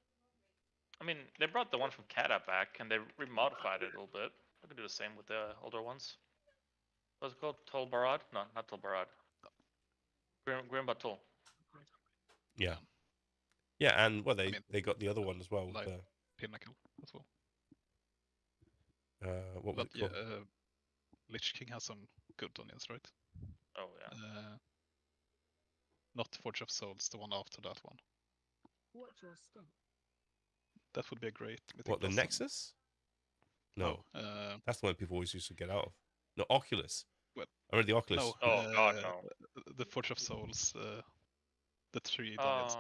I mean, they brought the one from Kata back and they remodified it a little bit. We can do the same with the older ones. What's it called? Tol Barad? No, not Tol Barad. Grim Batul. Yeah. Yeah, and well, they got the other one as well. Like, Pinnacle as well. What was But it yeah, called? Lich King has some good dungeons, right? Oh yeah. Not Forge of Souls, the one after that one. What's your step? That would be a great Mythic What, the Plus dungeon. Nexus? No. No. That's the one people always used to get out of. No, Oculus. Well, I read the Oculus. No. Oh god, no. The Forge of Souls, the 3 dungeons.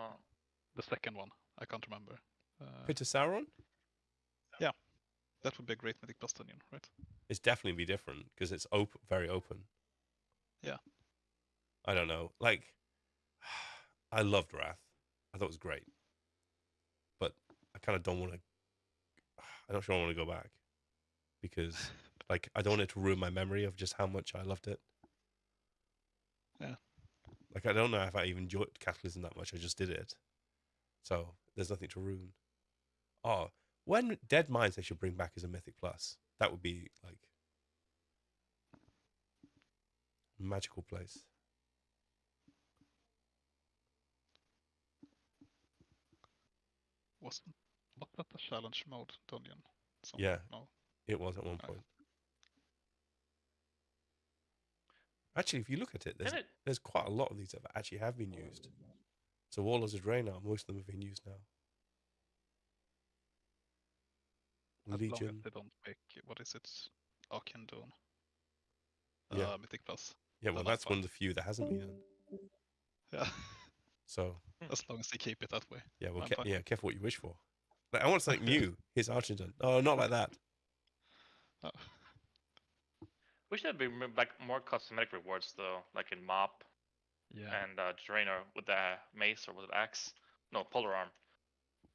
The second one, I can't remember. Pit of Sauron? Yeah, that would be a great Mythic Plus dungeon, right? It's definitely be different because it's open, very open. Yeah. I don't know. Like, I loved Wrath. I thought it was great. But I kind of don't want to. I'm not sure I want to go back because, like, I don't want it to ruin my memory of just how much I loved it. Yeah. Like, I don't know if I even enjoyed Cataclysm that much. I just did it. So there's nothing to ruin. Oh, when Dead Minds they should bring back as a Mythic Plus. That would be like a magical place. Wasn't that the challenge mode dungeon? Yeah, No. it was at one point. Actually, if you look at it, there's quite a lot of these that actually have been used. So Warlords of Draenor, most of them have been used now. As Legion. long as they don't make, what is it, Arcane Dawn. Yeah. Mythic Plus. Yeah, well, Then I'm that's one of fine. the few that hasn't been. Yeah. So. As long as they keep it that way. Yeah, well, I'm fine. careful what you wish for. Like, I want something new. Here's Archington. Oh, not like that. No. Wish there'd be like more cosmetic rewards though, like in Mop. Yeah. And Draenor with the mace or with the axe. No, polar arm.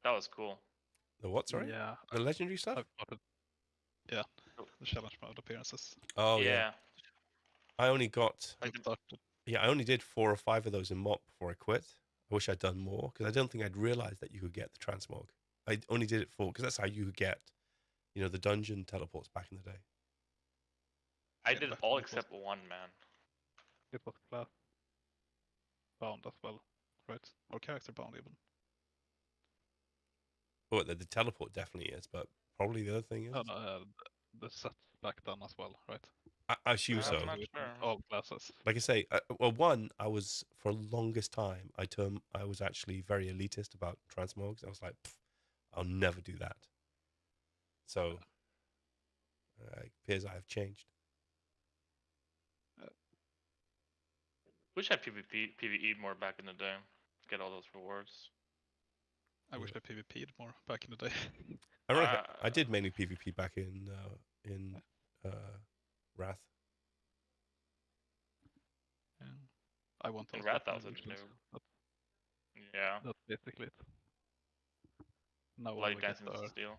That was cool. The what? Sorry. Yeah. The legendary stuff. Yeah. The challenge mode appearances. Oh yeah. I only got. Yeah, I only did 4 or 5 of those in Mop before I quit. I wish I'd done more because I don't think I'd realised that you could get the transmog. I only did it for because that's how you could get, the dungeon teleports back in the day. I did all except one, man. It was class bound as well, right? Or character bound even. Oh, the teleport definitely is, but probably the other thing is. The set back done as well, right? I assume so. All classes. Like I say, I was for the longest time. I was actually very elitist about transmogs. I was like, I'll never do that. So, it appears I have changed. Wish I had PvE more back in the day. Get all those rewards. I wish I PvP'd more back in the day. I did mainly PvP back in Wrath. Yeah. I want In those Wrath, that weapons was a usually, new. Yeah. That's basically it. Now all Light we get dancing are steel.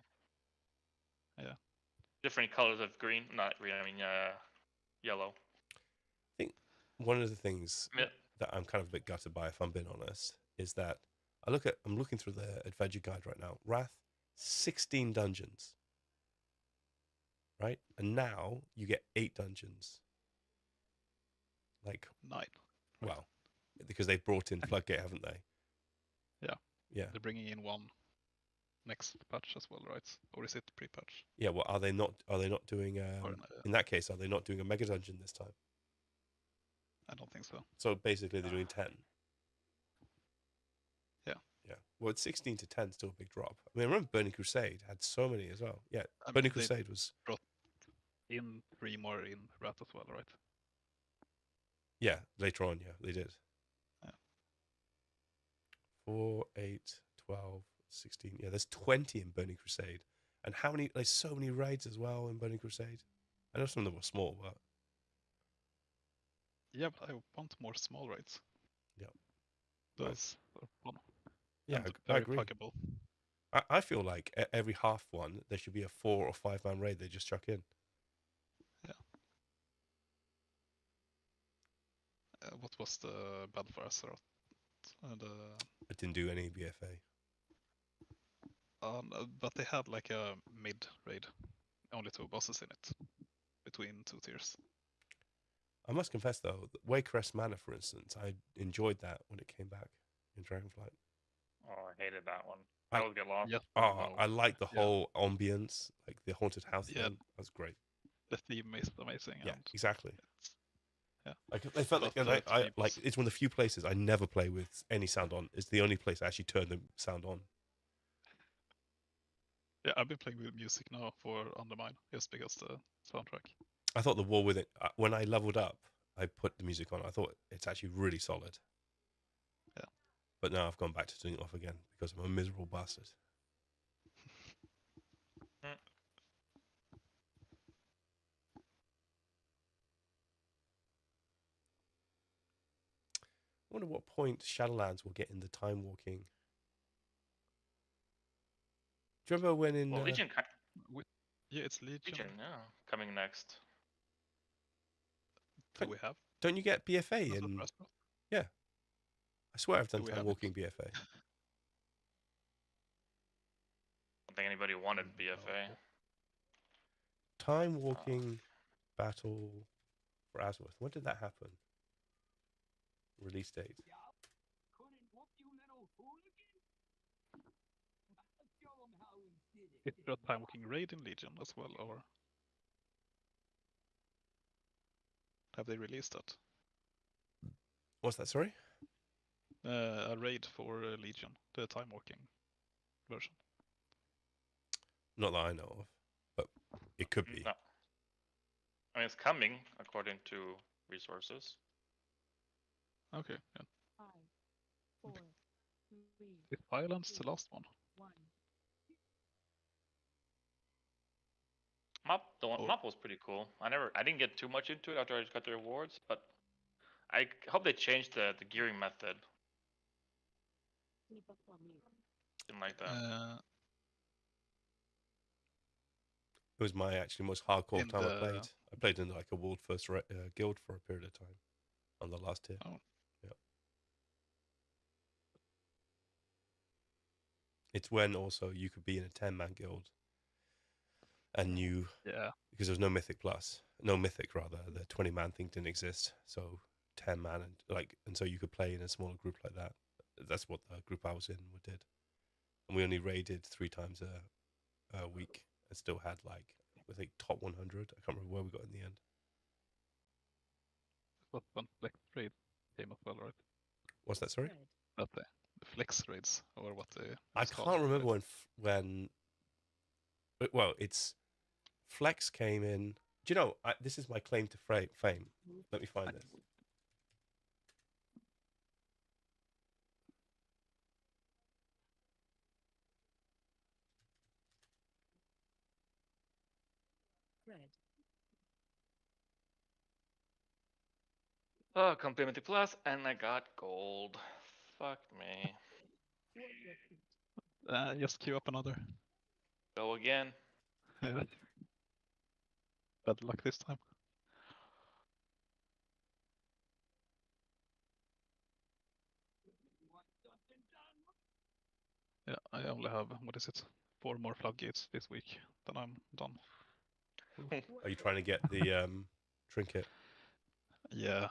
Yeah. Different colors of green. Not green. I mean, yellow. I think one of the things Yeah. that I'm kind of a bit gutted by, if I'm being honest, is that I'm looking through the adventure guide right now. Wrath, 16 dungeons, right? And now you get 8 dungeons. Like 9. Well, because they've brought in Floodgate, haven't they? Yeah. Yeah. They're bringing in one next patch as well, right? Or is it pre-patch? Yeah. Well, are they not doing? Or no, In that case, are they not doing a mega dungeon this time? I don't think so. So basically, they're doing 10. Yeah. Yeah. Well, it's 16 to 10, still a big drop. I mean, I remember Burning Crusade had so many as well. Yeah. I mean, Burning they Crusade was. brought in 3 more in Wrath as well, right? Yeah. Later on, yeah, they did. Yeah. 4, 8, 12, 16. Yeah, there's 20 in Burning Crusade. And how many? There's so many raids as well in Burning Crusade. I know some of them were small, but. Yeah, but I want more small raids. Yeah. Those are fun. Yeah, And I very agree. pluggable. I feel like every half one, there should be a 4 or 5 man raid they just chuck in. Yeah. What was the Battle for Azeroth? I didn't do any BFA. But they had like a mid raid, only 2 bosses in it, between 2 tiers. I must confess though, Waycrest Manor, for instance, I enjoyed that when it came back in Dragonflight. Oh, I hated that one. I would get lost. Yes. Oh, I like the Yeah. whole ambience, like the haunted house Yeah. thing. That's great. The theme is amazing. Yeah, and exactly. yeah. Like I felt like, But, and to I me like was- it's one of the few places I never play with any sound on. It's the only place I actually turn the sound on. Yeah, I've been playing with music now for Undermine just because the soundtrack. I thought the wall with it when I leveled up, I put the music on. I thought it's actually really solid. Yeah. But now I've gone back to turning it off again because I'm a miserable bastard. I wonder what point Shadowlands will get in the time walking. Do you remember when in Well, Legion. Yeah, it's Legion. Legion, yeah, coming next. Do we have? Don't you get BFA That's in? what Rasmus- Yeah, I swear I've done Do we time have walking BFA. I don't think anybody wanted BFA. Time walking battle for Asworth. When did that happen? Release date. Is there a time walking raid in Legion as well, or have they released that? What's that? Sorry. A raid for Legion, the time walking version. Not that I know of, but it could be. No. I mean, it's coming according to resources. Okay. Yeah. 5, 4, 3, Is Violence the last one? 1. Map was pretty cool. I didn't get too much into it after I just got the rewards, but I hope they changed the gearing method. Didn't like that. It was my actually most hardcore In time I the- played. I played in like a world first guild for a period of time on the last tier. Oh. Yeah. It's when also you could be in a 10-man guild and you, Yeah. because there was no mythic plus, no mythic rather, the 20-man thing didn't exist. So 10-man and so you could play in a smaller group like that. That's what the group I was in did. And we only raided 3 times a week and still had like, I think top 100. I can't remember where we got in the end. But when Flex raid came as well, right? What's that, sorry? Not the Flex raids, or what they. I can't remember when. Well, it's Flex came in. Do you know? This is my claim to fame. Let me find this. Red. Oh, Complimenty Plus, and I got gold. Fuck me. Just queue up another. Go again. Yeah. Bad luck this time. Yeah, I only have, what is it, 4 more floodgates this week, then I'm done. Are you trying to get the trinket? Yeah.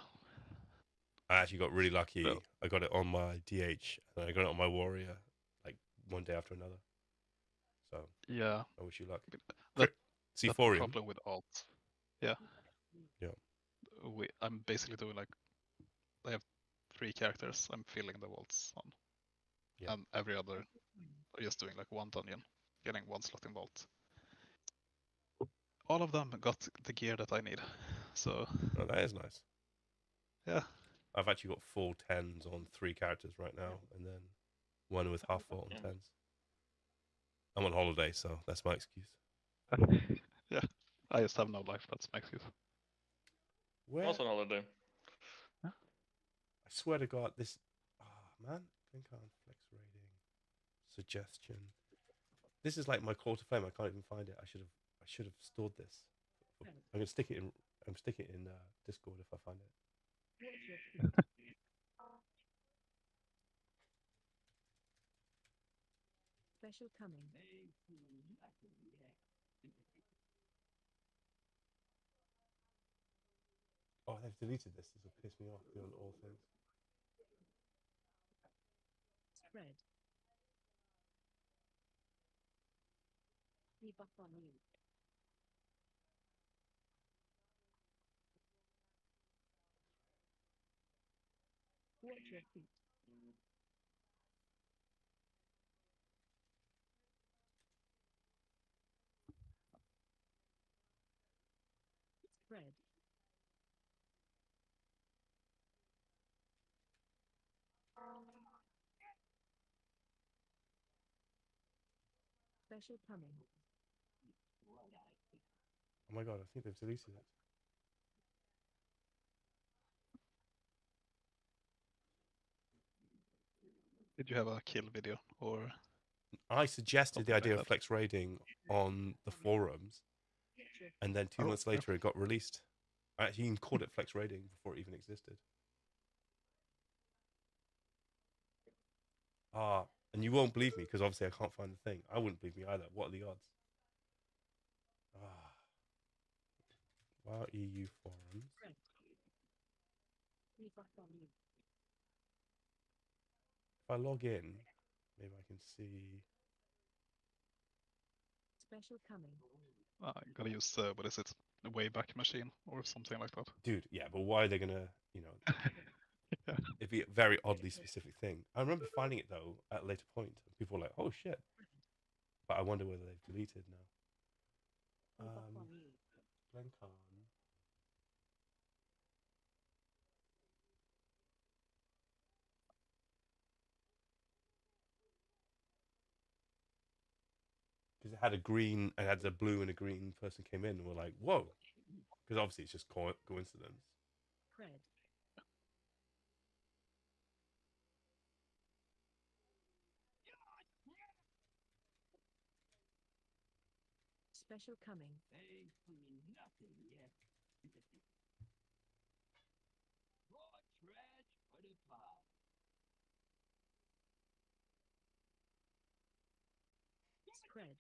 I actually got really lucky. So- I got it on my DH and I got it on my warrior, like one day after another. So Yeah. I wish you luck. That's the C4 problem with alt. Yeah. Yeah. I'm basically doing like, I have 3 characters I'm filling the vaults on. Yeah. And every other, just doing like 1 dungeon, getting 1 slot in vault. All of them got the gear that I need, so. Oh, that is nice. Yeah. I've actually got full 10s on 3 characters right now, and then 1 with half vault and 10s. I'm on holiday, so that's my excuse. Yeah, I just have no life. That's my excuse. Where? Also on holiday. I swear to God, this. Man, think on flex rating, suggestion. This is like my call to fame. I can't even find it. I should have stored this. I'm gonna stick it in. I'm sticking it in Discord if I find it. Special coming. Oh, they've deleted this. This will piss me off doing all things. Spread. Debuff on you. Watch your feet. Spread. Special coming. Oh my god, I think they've deleted it. Did you have a kill video or? I suggested the Something idea like of that. flex raiding on the forums, and then 2 Oh, months later it got released. I actually even called it flex raiding before it even existed. And you won't believe me because obviously I can't find the thing. I wouldn't believe me either. What are the odds? Wow, EU forums. Debuff on you. If I log in, maybe I can see. Special coming. I gotta use what is it? The Wayback Machine or something like that. Dude, yeah, but why are they gonna, it'd be a very oddly specific thing. I remember finding it though at a later point. People were like, oh shit. But I wonder whether they've deleted now. Debuff on you. Glencarn. Because it had a green, and had a blue and a green person came in, and we're like, whoa. Because obviously it's just coincidence. Cred. Special coming. Spread.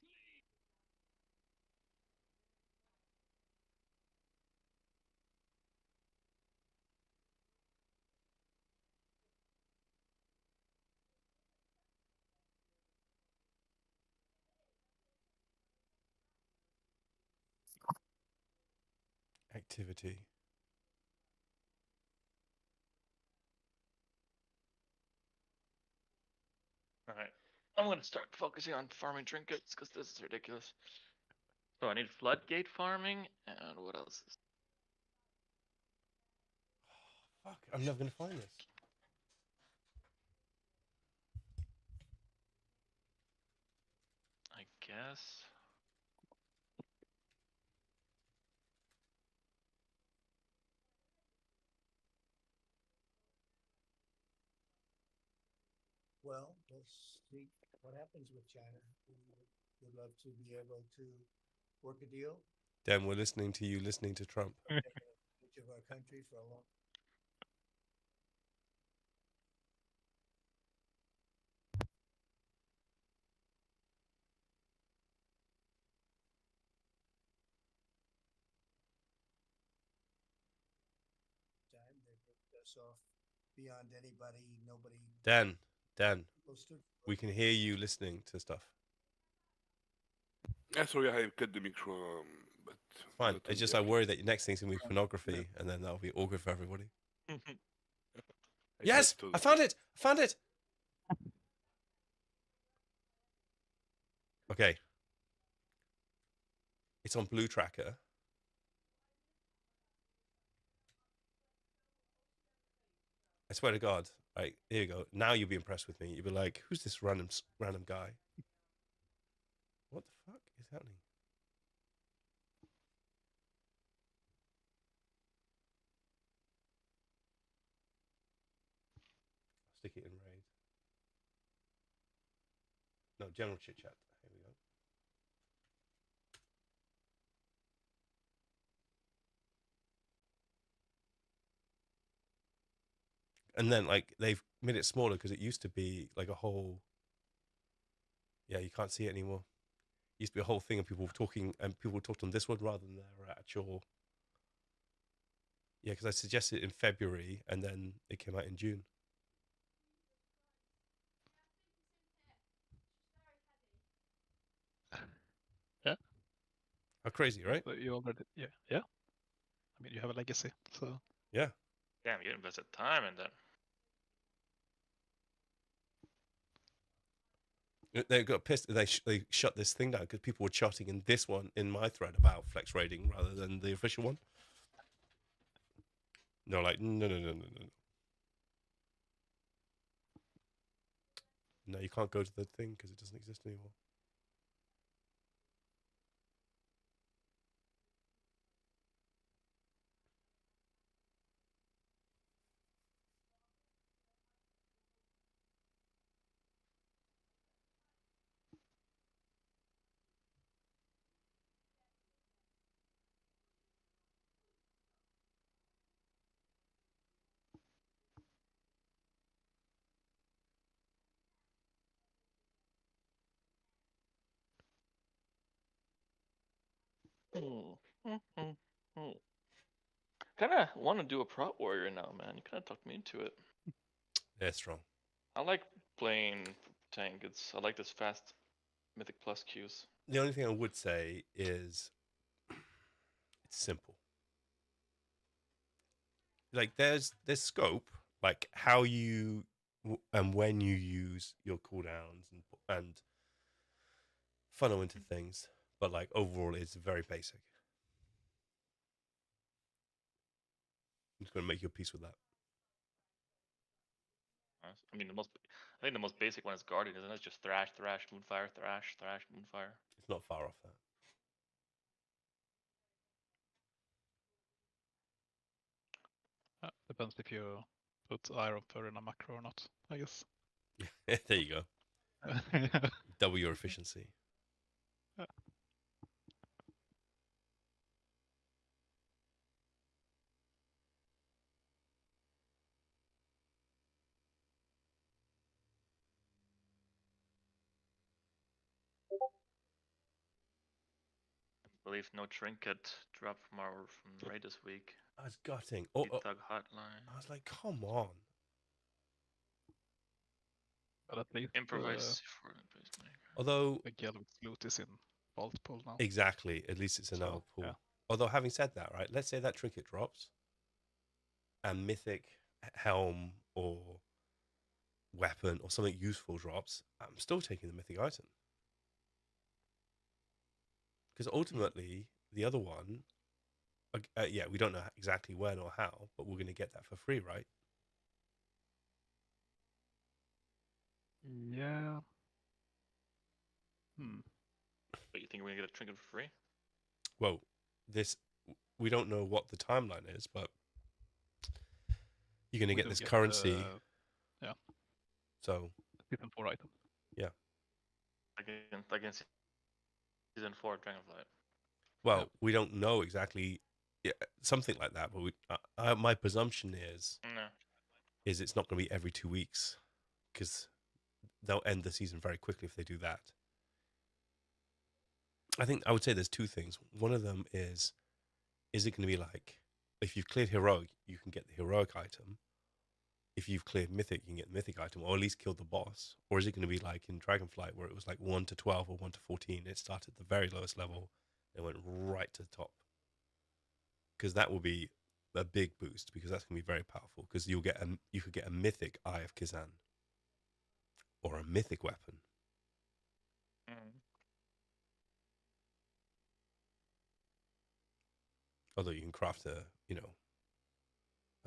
Activity. Alright. I'm gonna start focusing on farming trinkets because this is ridiculous. So I need floodgate farming, and what else is... Fuck, I'm never going to find this. I guess... Well, we'll see what happens with China. We'd love to be able to work a deal. Dan, we're listening to you listening to Trump. Each of our country for a long time. They ripped us off beyond anybody, nobody. Dan, we can hear you listening to stuff. Yeah, sorry, I cut the micro, but... Fine, it's just I worry that your next thing's going to be pornography, and then that'll be awkward for everybody. Yes! I found it! I found it! Okay. It's on Blue Tracker. I swear to God. Right, here you go. Now you'll be impressed with me. You'll be like, who's this random guy? What the fuck is happening? I'll stick it in raid. No, general chit chat. Here we go. And then, like, they've made it smaller because it used to be like a whole. Yeah, you can't see it anymore. It used to be a whole thing of people talking, and people talked on this one rather than their actual. Yeah, because I suggested it in February, and then it came out in June. Yeah. How crazy, right? So you already, yeah. I mean, you have a legacy, so Yeah. Damn, you invested time in that. They got pissed. They shut this thing down because people were chatting in this one in my thread about flex raiding rather than the official one. They're like, no. No, you can't go to the thing because it doesn't exist anymore. Kind of want to do a prop warrior now, man. You kind of talked me into it. They're strong. I like playing tank. I like this fast Mythic Plus queues. The only thing I would say is it's simple. Like there's scope, like how you and when you use your cooldowns and funnel into things, but like overall it's very basic. I'm just gonna make your peace with that. I mean, I think the most basic one is Guardian, isn't it? It's just Thrash, Moonfire, Thrash, Moonfire. It's not far off that. depends if you put Iron Fur in a macro or not, I guess. There you go. Double your efficiency. I believe no trinket drop from raid this week. I was gutting. Thug hotline. I was like, come on. But at least Improvise for the pacemaker. Although the Gallywigs loot is in vault pool now. Exactly. At least it's in our pool. Yeah. Although having said that, right, let's say that trinket drops and mythic helm or weapon or something useful drops, I'm still taking the mythic item. Because ultimately, the other one, yeah, we don't know exactly when or how, but we're going to get that for free, right? Yeah. But you think we're gonna get a trinket for free? Well, we don't know what the timeline is, but you're going to get this currency. Yeah. So. Season 4 item. Yeah. Against Season 4 Dragonflight. Well, we don't know exactly. Yeah, something like that, but my presumption is it's not going to be every 2 weeks because they'll end the season very quickly if they do that. I would say there's two things. One of them is it going to be like if you've cleared heroic, you can get the heroic item. If you've cleared mythic, you can get the mythic item, or at least killed the boss. Or is it going to be like in Dragonflight where it was like 1 to 12 or 1 to 14? It started at the very lowest level and went right to the top. Because that will be a big boost because that's going to be very powerful because you could get a mythic Eye of Kizan or a mythic weapon. Although you can craft an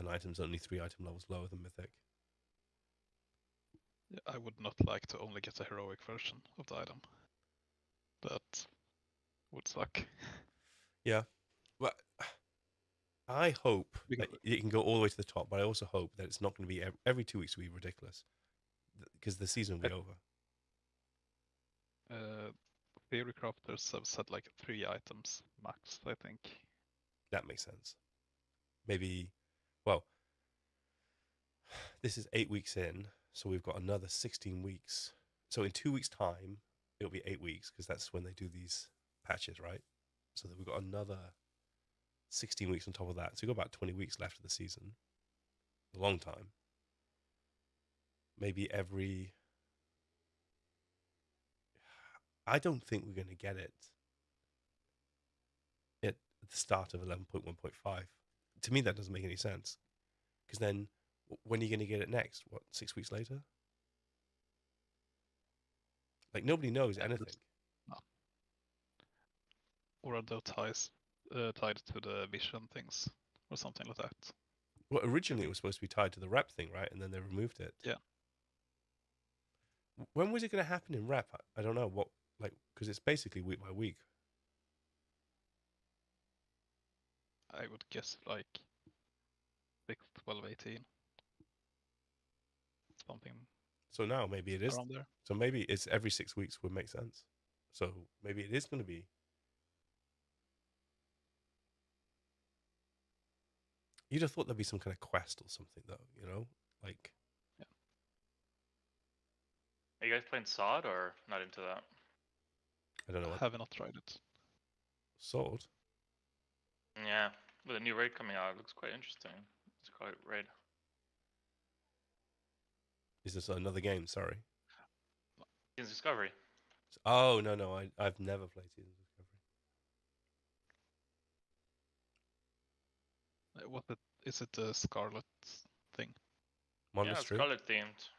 item's only 3 item levels lower than mythic. Yeah, I would not like to only get a heroic version of the item. That would suck. Yeah. Well, I hope that it can go all the way to the top, but I also hope that it's not going to be every 2 weeks will be ridiculous because the season will be over. Theory crafters have said like 3 items max, I think. That makes sense. Maybe, well, this is 8 weeks in, so we've got another 16 weeks. So in 2 weeks' time, it'll be 8 weeks because that's when they do these patches, right? So that we've got another 16 weeks on top of that. So we've got about 20 weeks left of the season. A long time. Maybe I don't think we're going to get it the start of 11.1.5. To me, that doesn't make any sense. Because then, when are you going to get it next? What, 6 weeks later? Like, nobody knows anything. No. Or are they tied to the vision things or something like that? Well, originally it was supposed to be tied to the rep thing, right? And then they removed it. Yeah. When was it going to happen in rep? I don't know. What, like, because it's basically week by week. I would guess like 6, 12, 18. Something. So now maybe it is. Around there. So maybe it's every 6 weeks would make sense. So maybe it is going to be. You'd have thought there'd be some kind of quest or something, though, you know? Like. Yeah. Are you guys playing SOD or not into that? I don't know. I have not tried it. Sword? Yeah, with a new raid coming out, it looks quite interesting. It's quite raid. Is this another game? Sorry. Seasons Discovery. Oh, no, I've never played Seasons Discovery. Is it the Scarlet thing? Monastery? Yeah, Scarlet themed.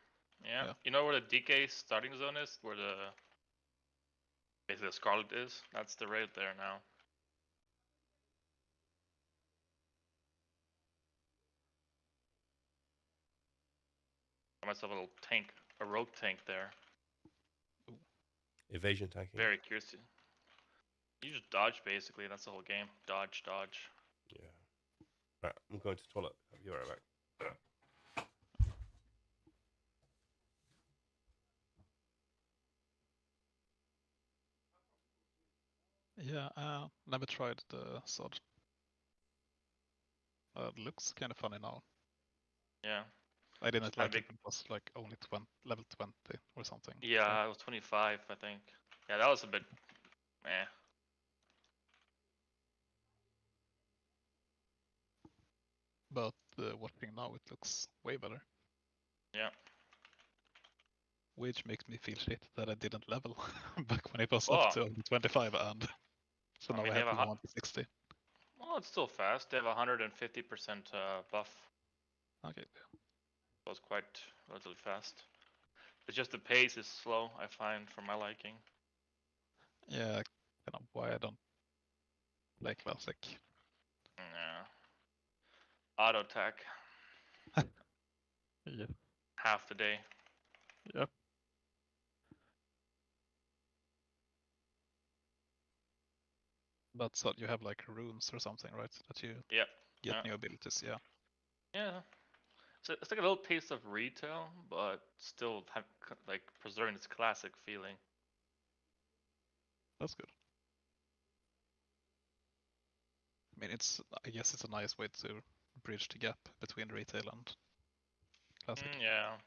Yeah. You know where the DK starting zone is? Where the basically the Scarlet is? That's the raid there now. Got myself a little tank, a rogue tank there. Ooh. Evasion tanking. Very curious. You just dodge basically, that's the whole game. Dodge, dodge. Yeah. Right, I'm going to the toilet. I'll be right back. Yeah, never tried the SOD. It looks kind of funny now. Yeah. I didn't like it. It was like only level 20 or something. Yeah, it was 25, I think. Yeah, that was a bit meh. But watching now, it looks way better. Yeah. Which makes me feel shit that I didn't level back when it was up to only 25, and so now I have to go on to 60. Well, it's still fast. They have 150% buff. Okay. So it's quite relatively fast. It's just the pace is slow, I find, for my liking. Yeah, kind of why I don't play classic. Yeah. Auto attack. Yeah. Half the day. Yep. But so you have like runes or something, right? That you get new abilities, yeah. Yeah. So it's like a little taste of retail, but still have like preserving its classic feeling. That's good. I mean, I guess it's a nice way to bridge the gap between retail and classic. Yeah.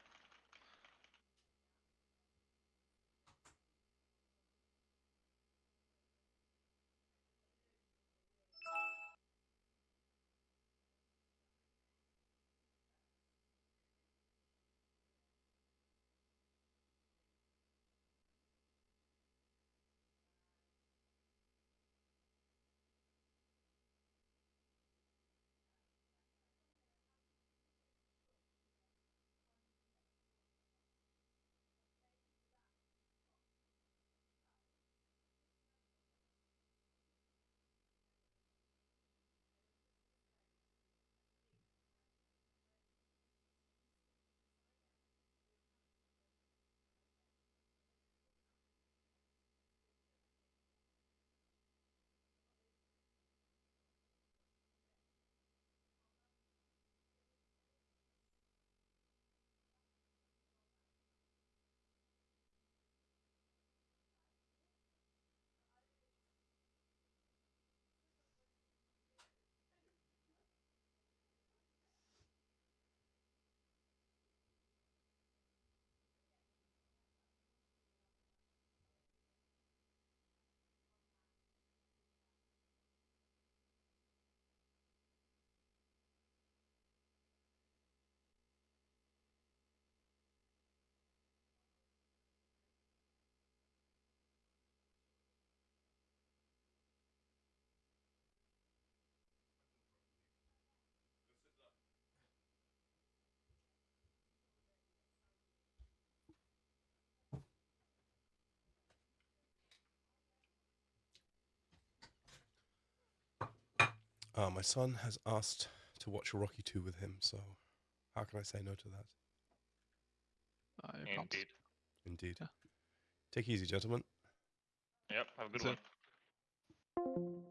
My son has asked to watch Rocky 2 with him, so how can I say no to that? You can't. Indeed. Indeed. Yeah. Take it easy, gentlemen. Yep. Have a good See ya. one.